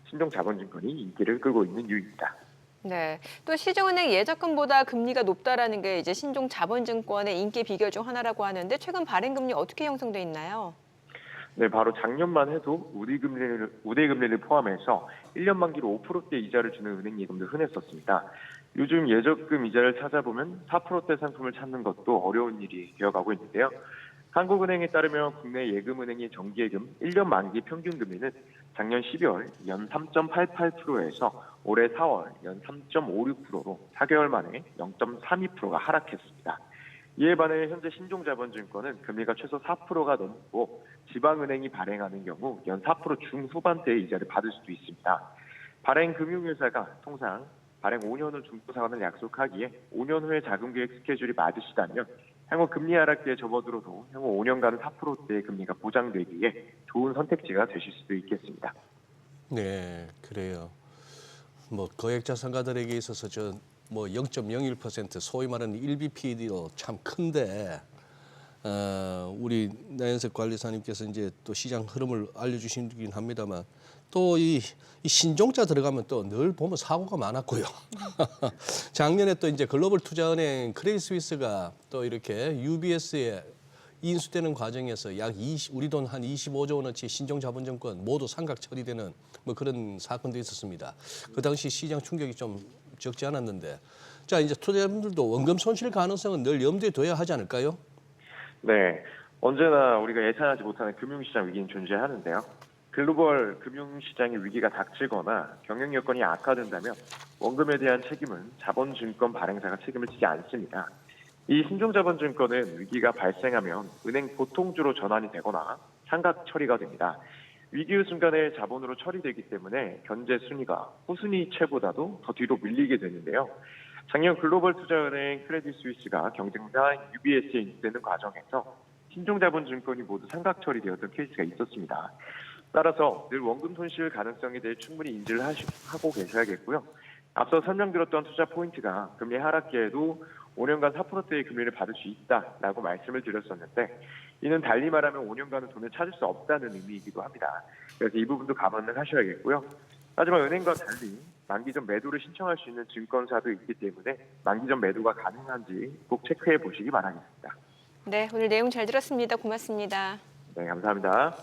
신종자본증권이 인기를 끌고 있는 이유입니다. 네, 또 시중은행 예적금보다 금리가 높다라는 게 이제 신종자본증권의 인기 비결 중 하나라고 하는데 최근 발행 금리 어떻게 형성돼 있나요? 네, 바로 작년만 해도 우대금리를 포함해서 1년 만기로 5%대 이자를 주는 은행 예금도 흔했었습니다. 요즘 예적금 이자를 찾아보면 4%대 상품을 찾는 것도 어려운 일이 되어가고 있는데요. 한국은행에 따르면 국내 예금은행의 정기예금 1년 만기 평균 금리는 작년 12월 연 3.88%에서 올해 4월 연 3.56%로 4개월 만에 0.32%가 하락했습니다. 이에 반해 현재 신종자본증권은 금리가 최소 4%가 넘고 지방은행이 발행하는 경우 연 4% 중후반대의 이자를 받을 수도 있습니다. 발행 금융회사가 통상 발행 5년 후 중도 상환을 약속하기에 5년 후에 자금계획 스케줄이 맞으시다면 향후 금리 하락기에 접어들어도 향후 5년간은 4%대의 금리가 보장되기에 좋은 선택지가 되실 수도 있겠습니다. 네, 그래요. 뭐 거액자산가들에게 있어서 저 뭐 0.01% 소위 말하는 1bp도 참 큰데 우리 나연석 관리사님께서 이제 또 시장 흐름을 알려주시긴 합니다만 또 이 신종자 들어가면 또 늘 보면 사고가 많았고요. 작년에 또 이제 글로벌 투자은행 크레딧 스위스가 또 이렇게 UBS에 인수되는 과정에서 우리 돈 한 25조 원어치 신종자본증권 모두 상각 처리되는 뭐 그런 사건도 있었습니다. 그 당시 시장 충격이 좀 적지 않았는데, 자 이제 투자자분들도 원금 손실 가능성은 늘 염두에 둬야 하지 않을까요? 네, 언제나 우리가 예상하지 못하는 금융시장 위기는 존재하는데요. 글로벌 금융시장의 위기가 닥치거나 경영 여건이 악화된다면 원금에 대한 책임은 자본증권 발행사가 책임을 지지 않습니다. 이 신종자본증권은 위기가 발생하면 은행 보통주로 전환이 되거나 상각 처리가 됩니다. 위기의 순간에 자본으로 처리되기 때문에 현재 순위가 후순위채보다도 더 뒤로 밀리게 되는데요. 작년 글로벌 투자은행 크레딧 스위스가 경쟁사 UBS에 인수되는 과정에서 신종자본증권이 모두 상각 처리되었던 케이스가 있었습니다. 따라서 늘 원금 손실 가능성에 대해 충분히 인지를 하고 계셔야겠고요. 앞서 설명드렸던 투자 포인트가 금리 하락기에도 5년간 4%대의 금리를 받을 수 있다라고 말씀을 드렸었는데 이는 달리 말하면 5년간은 돈을 찾을 수 없다는 의미이기도 합니다. 그래서 이 부분도 감안을 하셔야겠고요. 하지만 은행과 달리 만기 전 매도를 신청할 수 있는 증권사도 있기 때문에 만기 전 매도가 가능한지 꼭 체크해 보시기 바라겠습니다. 네, 오늘 내용 잘 들었습니다. 고맙습니다. 네, 감사합니다.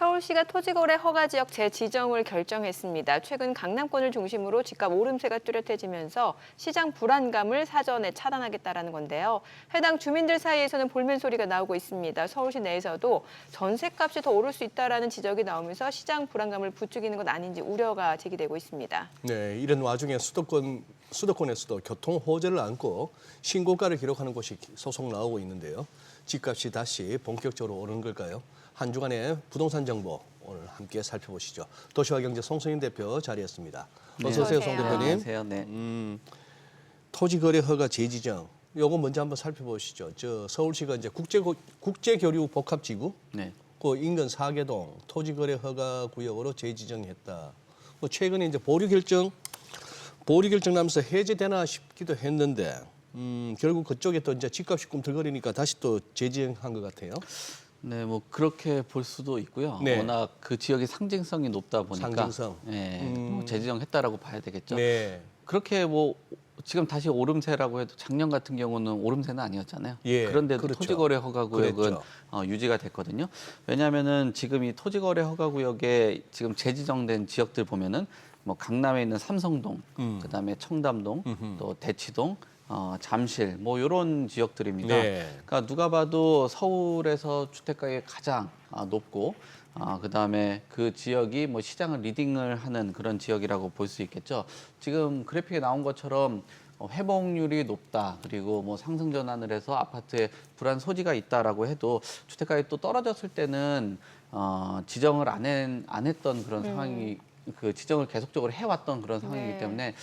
서울시가 토지거래 허가 지역 재지정을 결정했습니다. 최근 강남권을 중심으로 집값 오름세가 뚜렷해지면서 시장 불안감을 사전에 차단하겠다라는 건데요. 해당 주민들 사이에서는 볼멘 소리가 나오고 있습니다. 서울시 내에서도 전세값이 더 오를 수 있다라는 지적이 나오면서 시장 불안감을 부추기는 것 아닌지 우려가 제기되고 있습니다. 네, 이런 와중에 수도권에서도 교통 호재를 안고 신고가를 기록하는 곳이 소속 나오고 있는데요. 집값이 다시 본격적으로 오르는 걸까요? 한 주간의 부동산 정보 오늘 함께 살펴보시죠. 도시와 경제 송승인 대표 자리했습니다. 어서 오세요, 송 대표님. 안녕하세요. 네. 토지거래 허가 재지정. 요거 먼저 한번 살펴보시죠. 서울시가 이제 국제교류 복합지구, 네. 그 인근 4개동 토지거래 허가 구역으로 재지정했다. 최근에 이제 보류 결정 나면서 해제되나 싶기도 했는데 결국 그쪽에 또 이제 집값이 꿈틀거리니까 다시 또 재지정한 것 같아요. 네, 뭐 그렇게 볼 수도 있고요. 네. 워낙 그 지역의 상징성이 높다 보니까 상징성. 네, 뭐 재지정했다라고 봐야 되겠죠. 네. 그렇게 뭐 지금 다시 오름세라고 해도 작년 같은 경우는 오름세는 아니었잖아요. 예, 그런데도 그렇죠. 토지거래 허가구역은 그랬죠. 유지가 됐거든요. 왜냐하면은 지금 이 토지거래 허가구역에 지금 재지정된 지역들 보면은 뭐 강남에 있는 삼성동, 그다음에 청담동, 또 대치동, 잠실 뭐 이런 지역들입니다. 네. 그러니까 누가 봐도 서울에서 주택가격이 가장 높고 그다음에 그 지역이 뭐 시장을 리딩을 하는 그런 지역이라고 볼 수 있겠죠. 지금 그래픽에 나온 것처럼 회복률이 높다. 그리고 뭐 상승 전환을 해서 아파트에 불안 소지가 있다라고 해도 주택가격이 또 떨어졌을 때는 지정을 안 했던 그런 상황이 그 지정을 계속적으로 해왔던 그런 상황이기 네. 때문에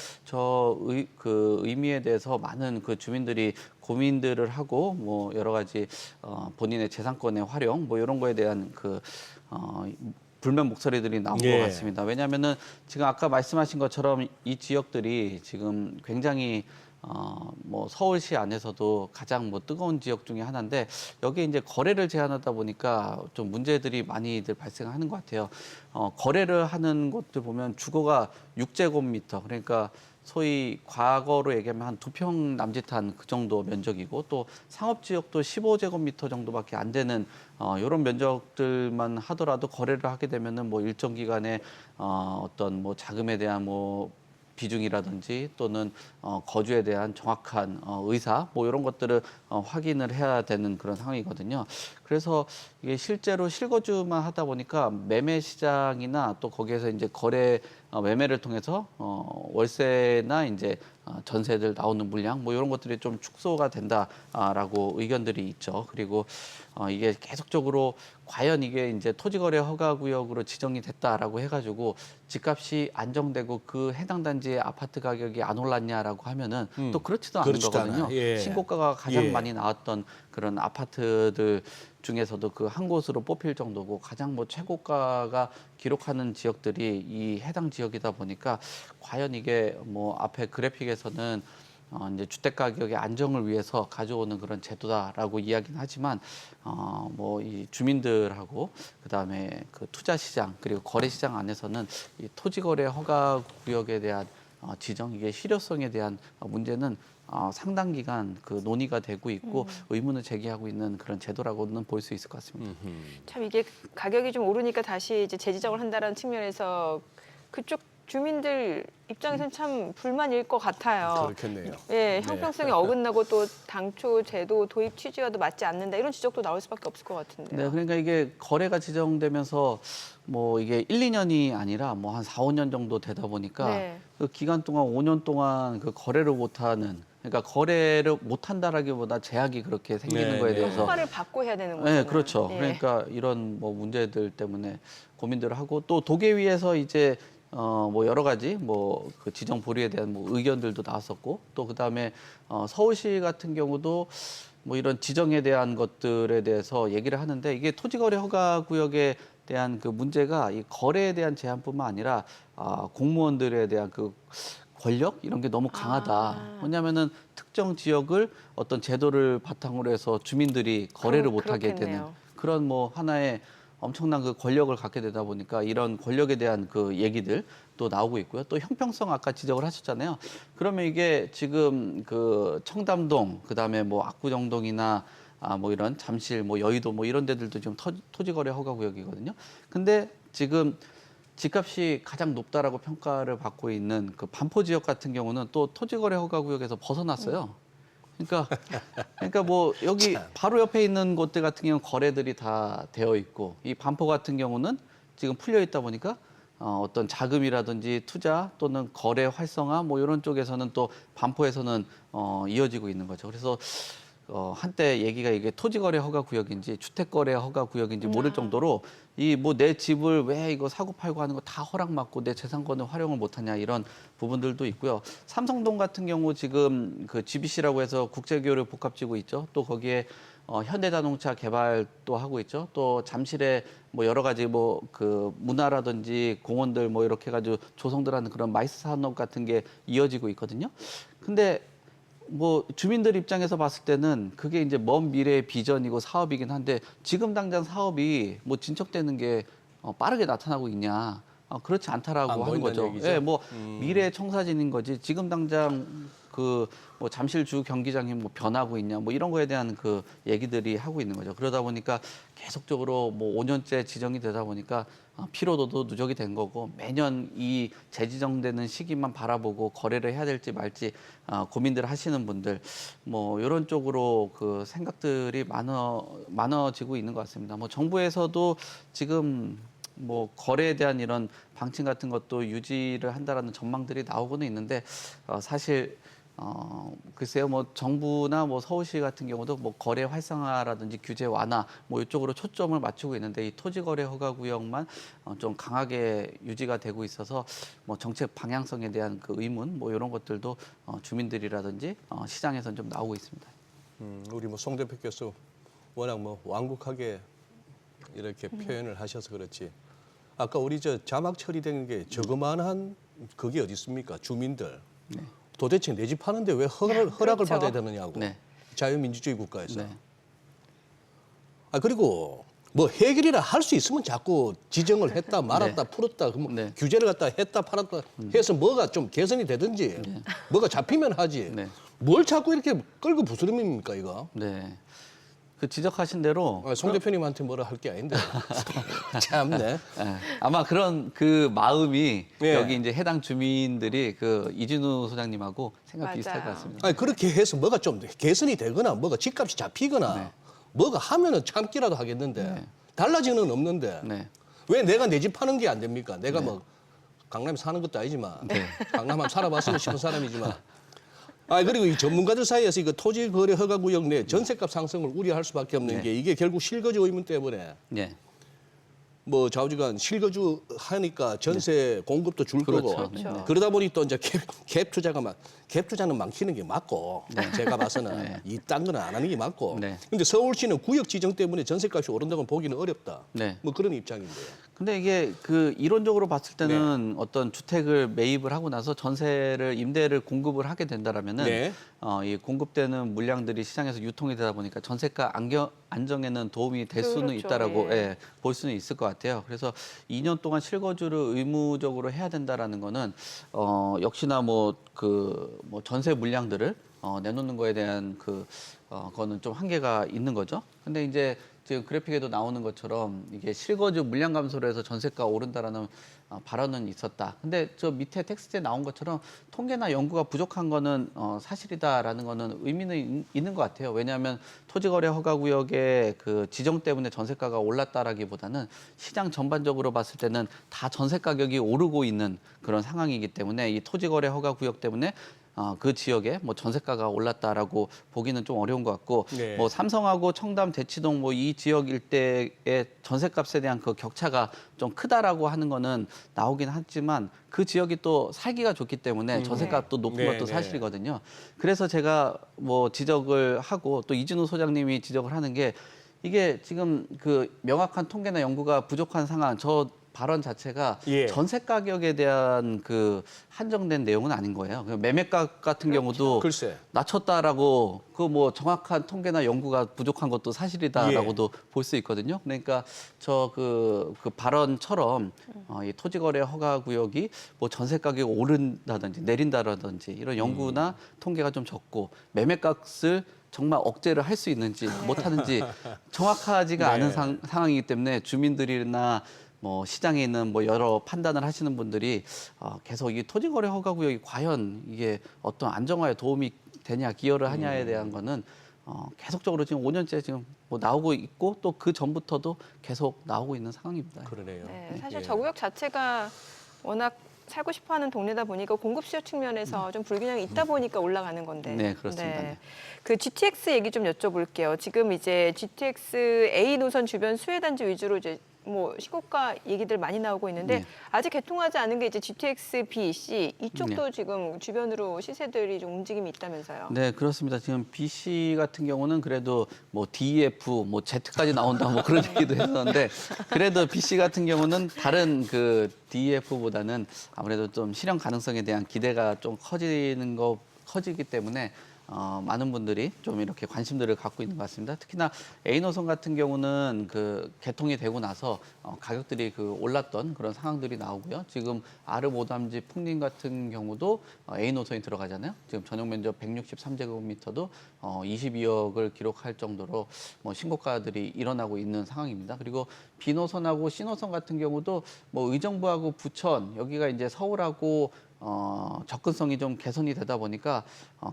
그 의미에 대해서 많은 그 주민들이 고민들을 하고 뭐 여러 가지 본인의 재산권의 활용 뭐 이런 거에 대한 그 불면 목소리들이 나온 예. 것 같습니다. 왜냐하면은 지금 아까 말씀하신 것처럼 이 지역들이 지금 굉장히 뭐 서울시 안에서도 가장 뭐 뜨거운 지역 중에 하나인데 여기에 이제 거래를 제한하다 보니까 좀 문제들이 많이들 발생하는 것 같아요. 거래를 하는 곳들 보면 주거가 6제곱미터 그러니까 소위 과거로 얘기하면 한 2평 남짓한 그 정도 면적이고 또 상업지역도 15제곱미터 정도밖에 안 되는 이런 면적들만 하더라도 거래를 하게 되면은 뭐 일정 기간에 어떤 뭐 자금에 대한 뭐 비중이라든지 또는 거주에 대한 정확한 의사 뭐 이런 것들을 확인을 해야 되는 그런 상황이거든요. 그래서 이게 실제로 실거주만 하다 보니까 매매 시장이나 또 거기에서 이제 거래 매매를 통해서 월세나 이제 전세들 나오는 물량 뭐 이런 것들이 좀 축소가 된다라고 의견들이 있죠. 그리고 이게 계속적으로 과연 이게 이제 토지거래 허가구역으로 지정이 됐다라고 해가지고 집값이 안정되고 그 해당 단지의 아파트 가격이 안 올랐냐라고 하면은 또 그렇지도 않은 그렇지도 거거든요. 않아요. 예. 신고가가 가장 예. 많이 나왔던 그런 아파트들 중에서도 그 한 곳으로 뽑힐 정도고 가장 뭐 최고가가 기록하는 지역들이 이 해당 지역이다 보니까 과연 이게 뭐 앞에 그래픽에서는 이제 주택 가격의 안정을 위해서 가져오는 그런 제도다라고 이야기는 하지만 뭐 이 주민들하고 그다음에 그 투자 시장 그리고 거래 시장 안에서는 이 토지 거래 허가 구역에 대한 지정 이게 실효성에 대한 문제는 상당 기간 그 논의가 되고 있고 의문을 제기하고 있는 그런 제도라고는 볼 수 있을 것 같습니다. 참 이게 가격이 좀 오르니까 다시 이제 재지정을 한다는 측면에서 그쪽 주민들 입장에서는 참 불만일 것 같아요. 그렇겠네요. 예, 형평성이 어긋나고 또 당초 제도 도입 취지와도 맞지 않는다 이런 지적도 나올 수밖에 없을 것 같은데요. 네, 그러니까 이게 거래가 지정되면서 뭐 이게 1, 2년이 아니라 뭐 한 4, 5년 정도 되다 보니까 네. 그 기간 동안 5년 동안 그 거래를 못하는 그러니까 거래를 못한다라기보다 제약이 그렇게 생기는 네, 거에 네. 대해서 허가를 받고 해야 되는 거잖아요. 네, 그렇죠. 예. 그러니까 이런 뭐 문제들 때문에 고민들을 하고 또 도계위에서 이제 뭐 여러 가지 뭐 그 지정 보류에 대한 뭐 의견들도 나왔었고 또 그다음에 서울시 같은 경우도 뭐 이런 지정에 대한 것들에 대해서 얘기를 하는데 이게 토지거래 허가 구역에 대한 그 문제가 이 거래에 대한 제한뿐만 아니라 공무원들에 대한 그 권력 이런 게 너무 강하다. 왜냐하면은 특정 지역을 어떤 제도를 바탕으로 해서 주민들이 거래를 못하게 되는 그렇겠네요. 그런 뭐 하나의 엄청난 그 권력을 갖게 되다 보니까 이런 권력에 대한 그 얘기들 또 나오고 있고요. 또 형평성 아까 지적을 하셨잖아요. 그러면 이게 지금 그 청담동 그다음에 뭐 압구정동이나 뭐 이런 잠실, 뭐 여의도 뭐 이런 데들도 지금 토지거래 허가구역이거든요. 근데 지금 집값이 가장 높다라고 평가를 받고 있는 그 반포 지역 같은 경우는 또 토지거래 허가구역에서 벗어났어요. 그러니까 뭐 여기 바로 옆에 있는 곳들 같은 경우는 거래들이 다 되어 있고 이 반포 같은 경우는 지금 풀려 있다 보니까 어떤 자금이라든지 투자 또는 거래 활성화 뭐 이런 쪽에서는 또 반포에서는 이어지고 있는 거죠. 그래서 한때 얘기가 이게 토지거래 허가구역인지 주택거래 허가구역인지 모를 정도로 이 뭐 내 집을 왜 이거 사고 팔고 하는 거 다 허락받고 내 재산권을 활용을 못하냐 이런 부분들도 있고요. 삼성동 같은 경우 지금 그 GBC라고 해서 국제교류 복합지구 있죠. 또 거기에 현대자동차 개발도 하고 있죠. 또 잠실에 뭐 여러 가지 뭐 그 문화라든지 공원들 뭐 이렇게 해가지고 조성들 하는 그런 마이스 산업 같은 게 이어지고 있거든요. 근데 뭐 주민들 입장에서 봤을 때는 그게 이제 먼 미래의 비전이고 사업이긴 한데 지금 당장 사업이 뭐 진척되는 게 빠르게 나타나고 있냐? 그렇지 않다라고 안 하는 거죠. 보인다는 얘기죠? 예, 뭐 미래의 청사진인 거지. 지금 당장 그 뭐 잠실주 경기장이 뭐 변하고 있냐? 뭐 이런 거에 대한 그 얘기들이 하고 있는 거죠. 그러다 보니까 계속적으로 뭐 5년째 지정이 되다 보니까 피로도도 누적이 된 거고 매년 이 재지정되는 시기만 바라보고 거래를 해야 될지 말지 고민들 하시는 분들 뭐 이런 쪽으로 그 생각들이 많아지고 있는 것 같습니다. 뭐 정부에서도 지금 뭐 거래에 대한 이런 방침 같은 것도 유지를 한다라는 전망들이 나오고는 있는데 사실 글쎄요, 뭐 정부나 뭐 서울시 같은 경우도 뭐 거래 활성화라든지 규제 완화 뭐 이쪽으로 초점을 맞추고 있는데 이 토지거래 허가구역만 좀 강하게 유지가 되고 있어서 뭐 정책 방향성에 대한 그 의문 뭐 이런 것들도 주민들이라든지 시장에서는 좀 나오고 있습니다. 우리 뭐 송 대표께서 워낙 뭐 완곡하게 이렇게 표현을 하셔서 그렇지. 아까 우리 저 자막 처리된 게 저그만한 그게 어디 있습니까? 주민들. 네. 도대체 내 집 파는데 왜 허락을 그렇죠. 받아야 되느냐고. 네. 자유민주주의 국가에서. 네. 그리고 뭐 해결이라 할 수 있으면 자꾸 지정을 했다 말았다 네. 풀었다 뭐 네. 규제를 갖다 했다 팔았다 해서 뭐가 좀 개선이 되든지 뭐가 잡히면 하지. 네. 뭘 자꾸 이렇게 끌고 부스럼입니까 이거? 네. 그 지적하신 대로 송 대표님한테 뭐라 할 게 아닌데. 참네. 예, 아마 그런 그 마음이 예. 여기 이제 해당 주민들이 그 이진우 소장님하고 생각 비슷할 것 맞아요. 같습니다. 아니 그렇게 해서 뭐가 좀 개선이 되거나 뭐가 집값이 잡히거나 네. 뭐가 하면은 참기라도 하겠는데 네. 달라지는 건 없는데 네. 왜 내가 내 집 파는 게 안 됩니까? 내가 뭐 강남에 사는 것도 아니지만 강남 한번 살아봤으면 싶은 사람이지만 그리고 이 전문가들 사이에서 이거 토지 거래 허가 구역 내 전세값 상승을 우려할 수밖에 없는 네. 게 이게 결국 실거주 의문 때문에 네. 뭐 좌우지간 실거주 하니까 전세 공급도 줄 그렇죠. 거고 그렇죠. 그러다 보니 또 이제 갭 투자는 많기는 게 맞고 제가 봐서는 네. 이딴 거는 안 하는 게 맞고 네. 근데 서울시는 구역 지정 때문에 전세값이 오른다고 보기는 어렵다. 네. 뭐 그런 입장인데요. 근데 이게 그 이론적으로 봤을 때는 어떤 주택을 매입을 하고 나서 전세를 임대를 공급을 하게 된다라면은 네. 이 공급되는 물량들이 시장에서 유통이 되다 보니까 전세가 안정에는 도움이 될 수는 그렇죠. 있다라고 예. 볼 수는 있을 것 같아요. 그래서 2년 동안 실거주를 의무적으로 해야 된다라는 거는 역시나 뭐 전세 물량들을 내놓는 거에 대한 그거는 좀 한계가 있는 거죠. 근데 이제 지금 그래픽에도 나오는 것처럼 이게 실거주 물량 감소로 해서 전세가 오른다라는 발언은 있었다. 근데 저 밑에 텍스트에 나온 것처럼 통계나 연구가 부족한 거는 사실이다라는 거는 의미는 있는 것 같아요. 왜냐하면 토지거래 허가구역의 그 지정 때문에 전세가가 올랐다라기보다는 시장 전반적으로 봤을 때는 다 전세 가격이 오르고 있는 그런 상황이기 때문에 이 토지거래 허가구역 때문에 그 지역에 뭐 전세가가 올랐다라고 보기는 좀 어려운 것 같고 네. 뭐 삼성하고 청담, 대치동 뭐 이 지역 일대의 전세값에 대한 그 격차가 좀 크다라고 하는 거는 나오긴 하지만 그 지역이 또 살기가 좋기 때문에 전세값도 높은 네, 것도 네. 사실이거든요. 그래서 제가 뭐 지적을 하고 또 이진우 소장님이 지적을 하는 게 이게 지금 그 명확한 통계나 연구가 부족한 상황 저 발언 자체가 예. 전세 가격에 대한 그 한정된 내용은 아닌 거예요. 매매가 같은 경우도 글쎄. 낮췄다라고 그 뭐 정확한 통계나 연구가 부족한 것도 사실이다라고도 볼 수 있거든요. 그러니까 저 그 발언처럼 이 토지거래 허가 구역이 뭐 전세 가격이 오른다든지 내린다라든지 이런 연구나 통계가 좀 적고 매매값을 정말 억제를 할 수 있는지 못하는지 정확하지가 않은 상황이기 때문에 주민들이나 뭐 시장에 있는 뭐 여러 판단을 하시는 분들이 계속 이 토지거래 허가 구역이 과연 이게 어떤 안정화에 도움이 되냐 기여를 하냐에 대한 거는 계속적으로 지금 5년째 지금 뭐 나오고 있고 또 그 전부터도 계속 나오고 있는 상황입니다. 그러네요. 네, 사실 예. 저 구역 자체가 워낙 살고 싶어하는 동네다 보니까 공급 수요 측면에서 좀 불균형이 있다 보니까 올라가는 건데. 네, 그렇습니다. 네. 그 GTX 얘기 좀 여쭤볼게요. 지금 이제 GTX A 노선 주변 수혜 단지 위주로 이제 뭐 시고가 얘기들 많이 나오고 있는데 네. 아직 개통하지 않은 게 이제 GTX B, C 이쪽도 네. 지금 주변으로 시세들이 좀 움직임이 있다면서요. 네, 그렇습니다. 지금 BC 같은 경우는 그래도 뭐 DF, 뭐 Z까지 나온다 뭐 그런 얘기도 했었는데 그래도 BC 같은 경우는 다른 그 DF보다는 아무래도 좀 실현 가능성에 대한 기대가 좀 커지기 때문에 많은 분들이 좀 이렇게 관심들을 갖고 있는 것 같습니다. 특히나 A 노선 같은 경우는 그 개통이 되고 나서 가격들이 그 올랐던 그런 상황들이 나오고요. 지금 아르 오담지 풍림 같은 경우도 A 노선이 들어가잖아요. 지금 전용 면적 163제곱미터도 22억을 기록할 정도로 뭐 신고가들이 일어나고 있는 상황입니다. 그리고 B 노선하고 C 노선 같은 경우도 뭐 의정부하고 부천 여기가 이제 서울하고 접근성이 좀 개선이 되다 보니까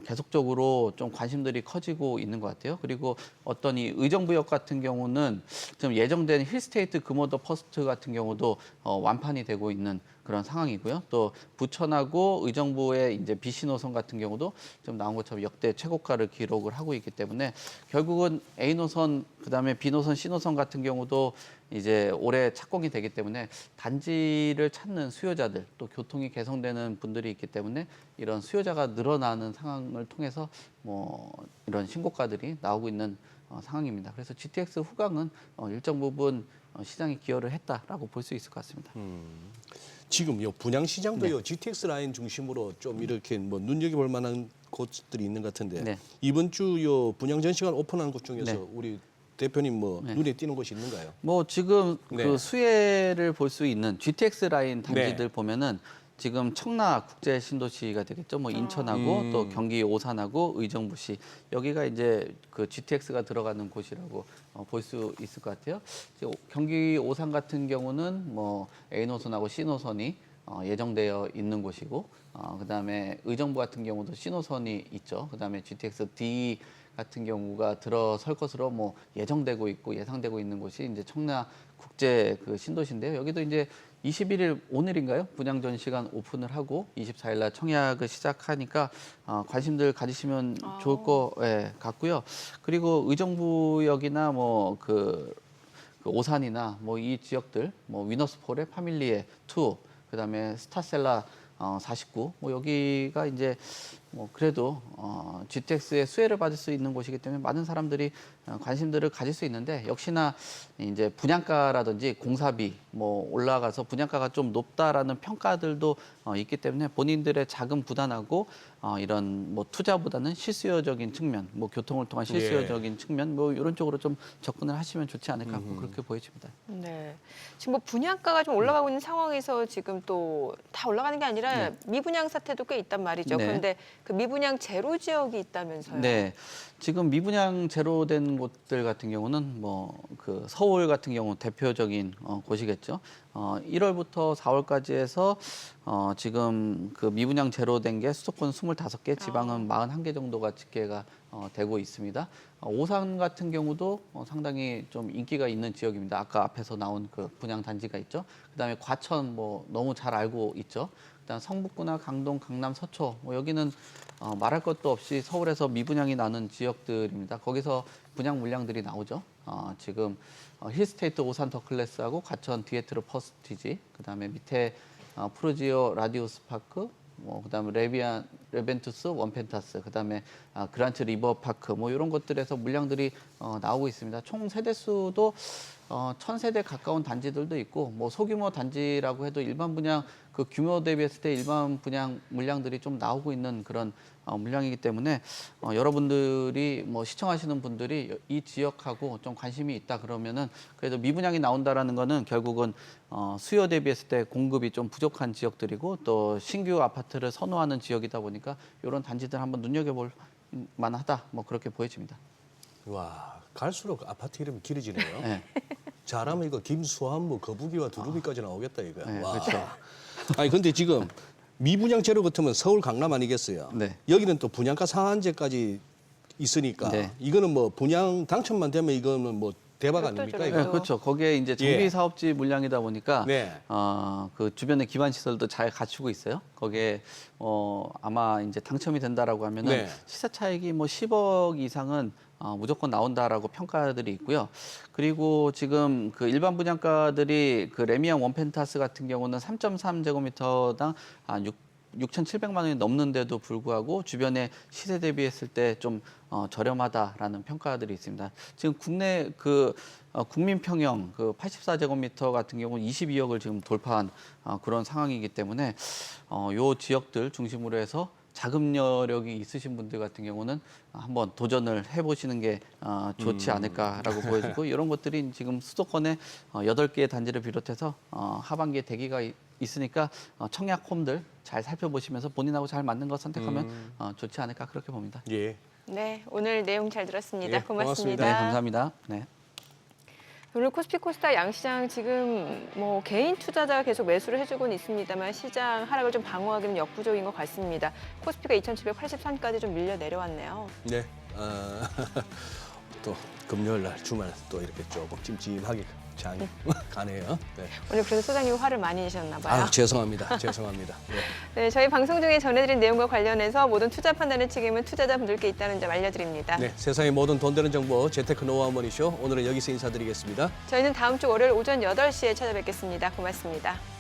계속적으로 좀 관심들이 커지고 있는 것 같아요. 그리고 어떤 이 의정부역 같은 경우는 지금 예정된 힐스테이트 금오더 퍼스트 같은 경우도 완판이 되고 있는 그런 상황이고요. 또 부천하고 의정부의 이제 BC 노선 같은 경우도 좀 나온 것처럼 역대 최고가를 기록을 하고 있기 때문에 결국은 A 노선 그다음에 B 노선, C 노선 같은 경우도 이제 올해 착공이 되기 때문에 단지를 찾는 수요자들 또 교통이 개선되는 분들이 있기 때문에 이런 수요자가 늘어나는 상황을 통해서 뭐 이런 신고가들이 나오고 있는 상황입니다. 그래서 GTX 후광은 일정 부분 시장에 기여를 했다라고 볼 수 있을 것 같습니다. 지금 요 분양 시장도요 GTX 라인 중심으로 좀 이렇게 뭐 눈여겨볼 만한 곳들이 있는 것 같은데 네. 이번 주 요 분양 전시관 오픈한 곳 중에서 네. 우리 대표님 뭐 네. 눈에 띄는 곳이 있는가요? 뭐 지금 네. 그 수혜를 볼 수 있는 GTX 라인 단지들 보면은 지금 청라 국제 신도시가 되겠죠. 뭐 인천하고 또 경기 오산하고 의정부시 여기가 이제 그 GTX가 들어가는 곳이라고 볼 수 있을 것 같아요. 경기 오산 같은 경우는 뭐 A 노선하고 C 노선이 예정되어 있는 곳이고 그다음에 의정부 같은 경우도 C 노선이 있죠. 그다음에 GTX D 같은 경우가 들어설 것으로 뭐 예정되고 있고 예상되고 있는 곳이 이제 청라 국제 그 신도시인데요. 여기도 이제 21일 오늘인가요? 분양 전시관 오픈을 하고 24일 날 청약을 시작하니까 관심들 가지시면 좋을 것 같고요. 그리고 의정부역이나 뭐 그 오산이나 뭐 이 지역들 뭐 위너스폴의 파밀리에 2 그다음에 스타셀라 49 뭐 여기가 이제 뭐 그래도 GTX의 수혜를 받을 수 있는 곳이기 때문에 많은 사람들이 관심들을 가질 수 있는데 역시나 이제 분양가라든지 공사비 뭐 올라가서 분양가가 좀 높다라는 평가들도 있기 때문에 본인들의 자금 부담하고 이런 뭐 투자보다는 실수요적인 측면, 뭐 교통을 통한 실수요적인 측면 뭐 이런 쪽으로 좀 접근을 하시면 좋지 않을까 그렇게 보여집니다. 네. 지금 뭐 분양가가 좀 올라가고 있는 상황에서 지금 또 다 올라가는 게 아니라 미분양 사태도 꽤 있단 말이죠. 네. 그런데 그 미분양 제로 지역이 있다면서요? 네. 지금 미분양 제로된 곳들 같은 경우는 뭐 그 서울 같은 경우 대표적인 곳이겠죠. 1월부터 4월까지 해서 지금 그 미분양 제로된 게 수도권 25개, 지방은 41개 정도가 집계가 되고 있습니다. 오산 같은 경우도 상당히 좀 인기가 있는 지역입니다. 아까 앞에서 나온 그 분양 단지가 있죠. 그다음에 과천 뭐 너무 잘 알고 있죠. 그다음 성북구나 강동, 강남, 서초 뭐 여기는 말할 것도 없이 서울에서 미분양이 나는 지역들입니다. 거기서 분양 물량들이 나오죠. 지금 힐스테이트 오산 더클래스하고 과천 디에트로 퍼스티지, 그다음에 밑에 프로지오 라디우스 파크, 뭐 그다음에 레벤투스 원펜타스, 그다음에 그란츠 리버 파크 뭐 이런 것들에서 물량들이 나오고 있습니다. 총 세대 수도 1000세대 가까운 단지들도 있고 뭐 소규모 단지라고 해도 일반 분양 그 규모 대비했을 때 일반 분양 물량들이 좀 나오고 있는 그런 물량이기 때문에 여러분들이 뭐 시청하시는 분들이 이 지역하고 좀 관심이 있다 그러면은 그래도 미분양이 나온다라는 거는 결국은 수요 대비했을 때 공급이 좀 부족한 지역들이고 또 신규 아파트를 선호하는 지역이다 보니까 이런 단지들 한번 눈여겨볼 만하다 뭐 그렇게 보여집니다. 와, 갈수록 아파트 이름이 길어지네요. 네. 잘하면 이거 김수환, 뭐 거북이와 두루비까지 나오겠다 이거. 네, 와. 그렇죠. 아니 근데 지금 미분양제로 같으면 서울, 강남 아니겠어요? 네. 여기는 또 분양가 상한제까지 있으니까 네. 이거는 뭐 분양 당첨만 되면 이거는 뭐 대박 그렇죠, 아닙니까? 저렇게. 이거? 네, 그렇죠. 거기에 이제 정비 예. 사업지 물량이다 보니까 네. 그 주변에 기반 시설도 잘 갖추고 있어요. 거기에 아마 이제 당첨이 된다라고 하면은 네. 시세 차익이 뭐 10억 이상은 무조건 나온다라고 평가들이 있고요. 그리고 지금 그 일반 분양가들이 그 레미안 원펜타스 같은 경우는 3.3제곱미터당 6,700만 원이 넘는데도 불구하고 주변에 시세 대비했을 때 좀 저렴하다라는 평가들이 있습니다. 지금 국내 그 국민 평형 그 84제곱미터 같은 경우는 22억을 지금 돌파한 그런 상황이기 때문에 요 지역들 중심으로 해서 자금 여력이 있으신 분들 같은 경우는 한번 도전을 해보시는 게 좋지 않을까라고 보여지고 이런 것들이 지금 수도권에 8개의 단지를 비롯해서 하반기에 대기가 있으니까 청약홈들 잘 살펴보시면서 본인하고 잘 맞는 거 선택하면 좋지 않을까 그렇게 봅니다. 예. 네, 오늘 내용 잘 들었습니다. 예, 고맙습니다. 네, 감사합니다. 네. 오늘 코스피 코스닥 양시장 지금 뭐 개인 투자자가 계속 매수를 해주고는 있습니다만 시장 하락을 좀 방어하기는 역부족인 것 같습니다. 코스피가 2,783까지 좀 밀려 내려왔네요. 네. 또 금요일 날 주말 또 이렇게 조금 찜찜하게 장이 가네요. 네. 오늘 그래서 소장님 화를 많이 내셨나 봐요. 아, 죄송합니다. 죄송합니다. 네. 네, 저희 방송 중에 전해드린 내용과 관련해서 모든 투자 판단의 책임은 투자자분들께 있다는 점 알려드립니다. 네, 세상의 모든 돈 되는 정보 재테크 노하우 머니쇼 오늘은 여기서 인사드리겠습니다. 저희는 다음 주 월요일 오전 8시에 찾아뵙겠습니다. 고맙습니다.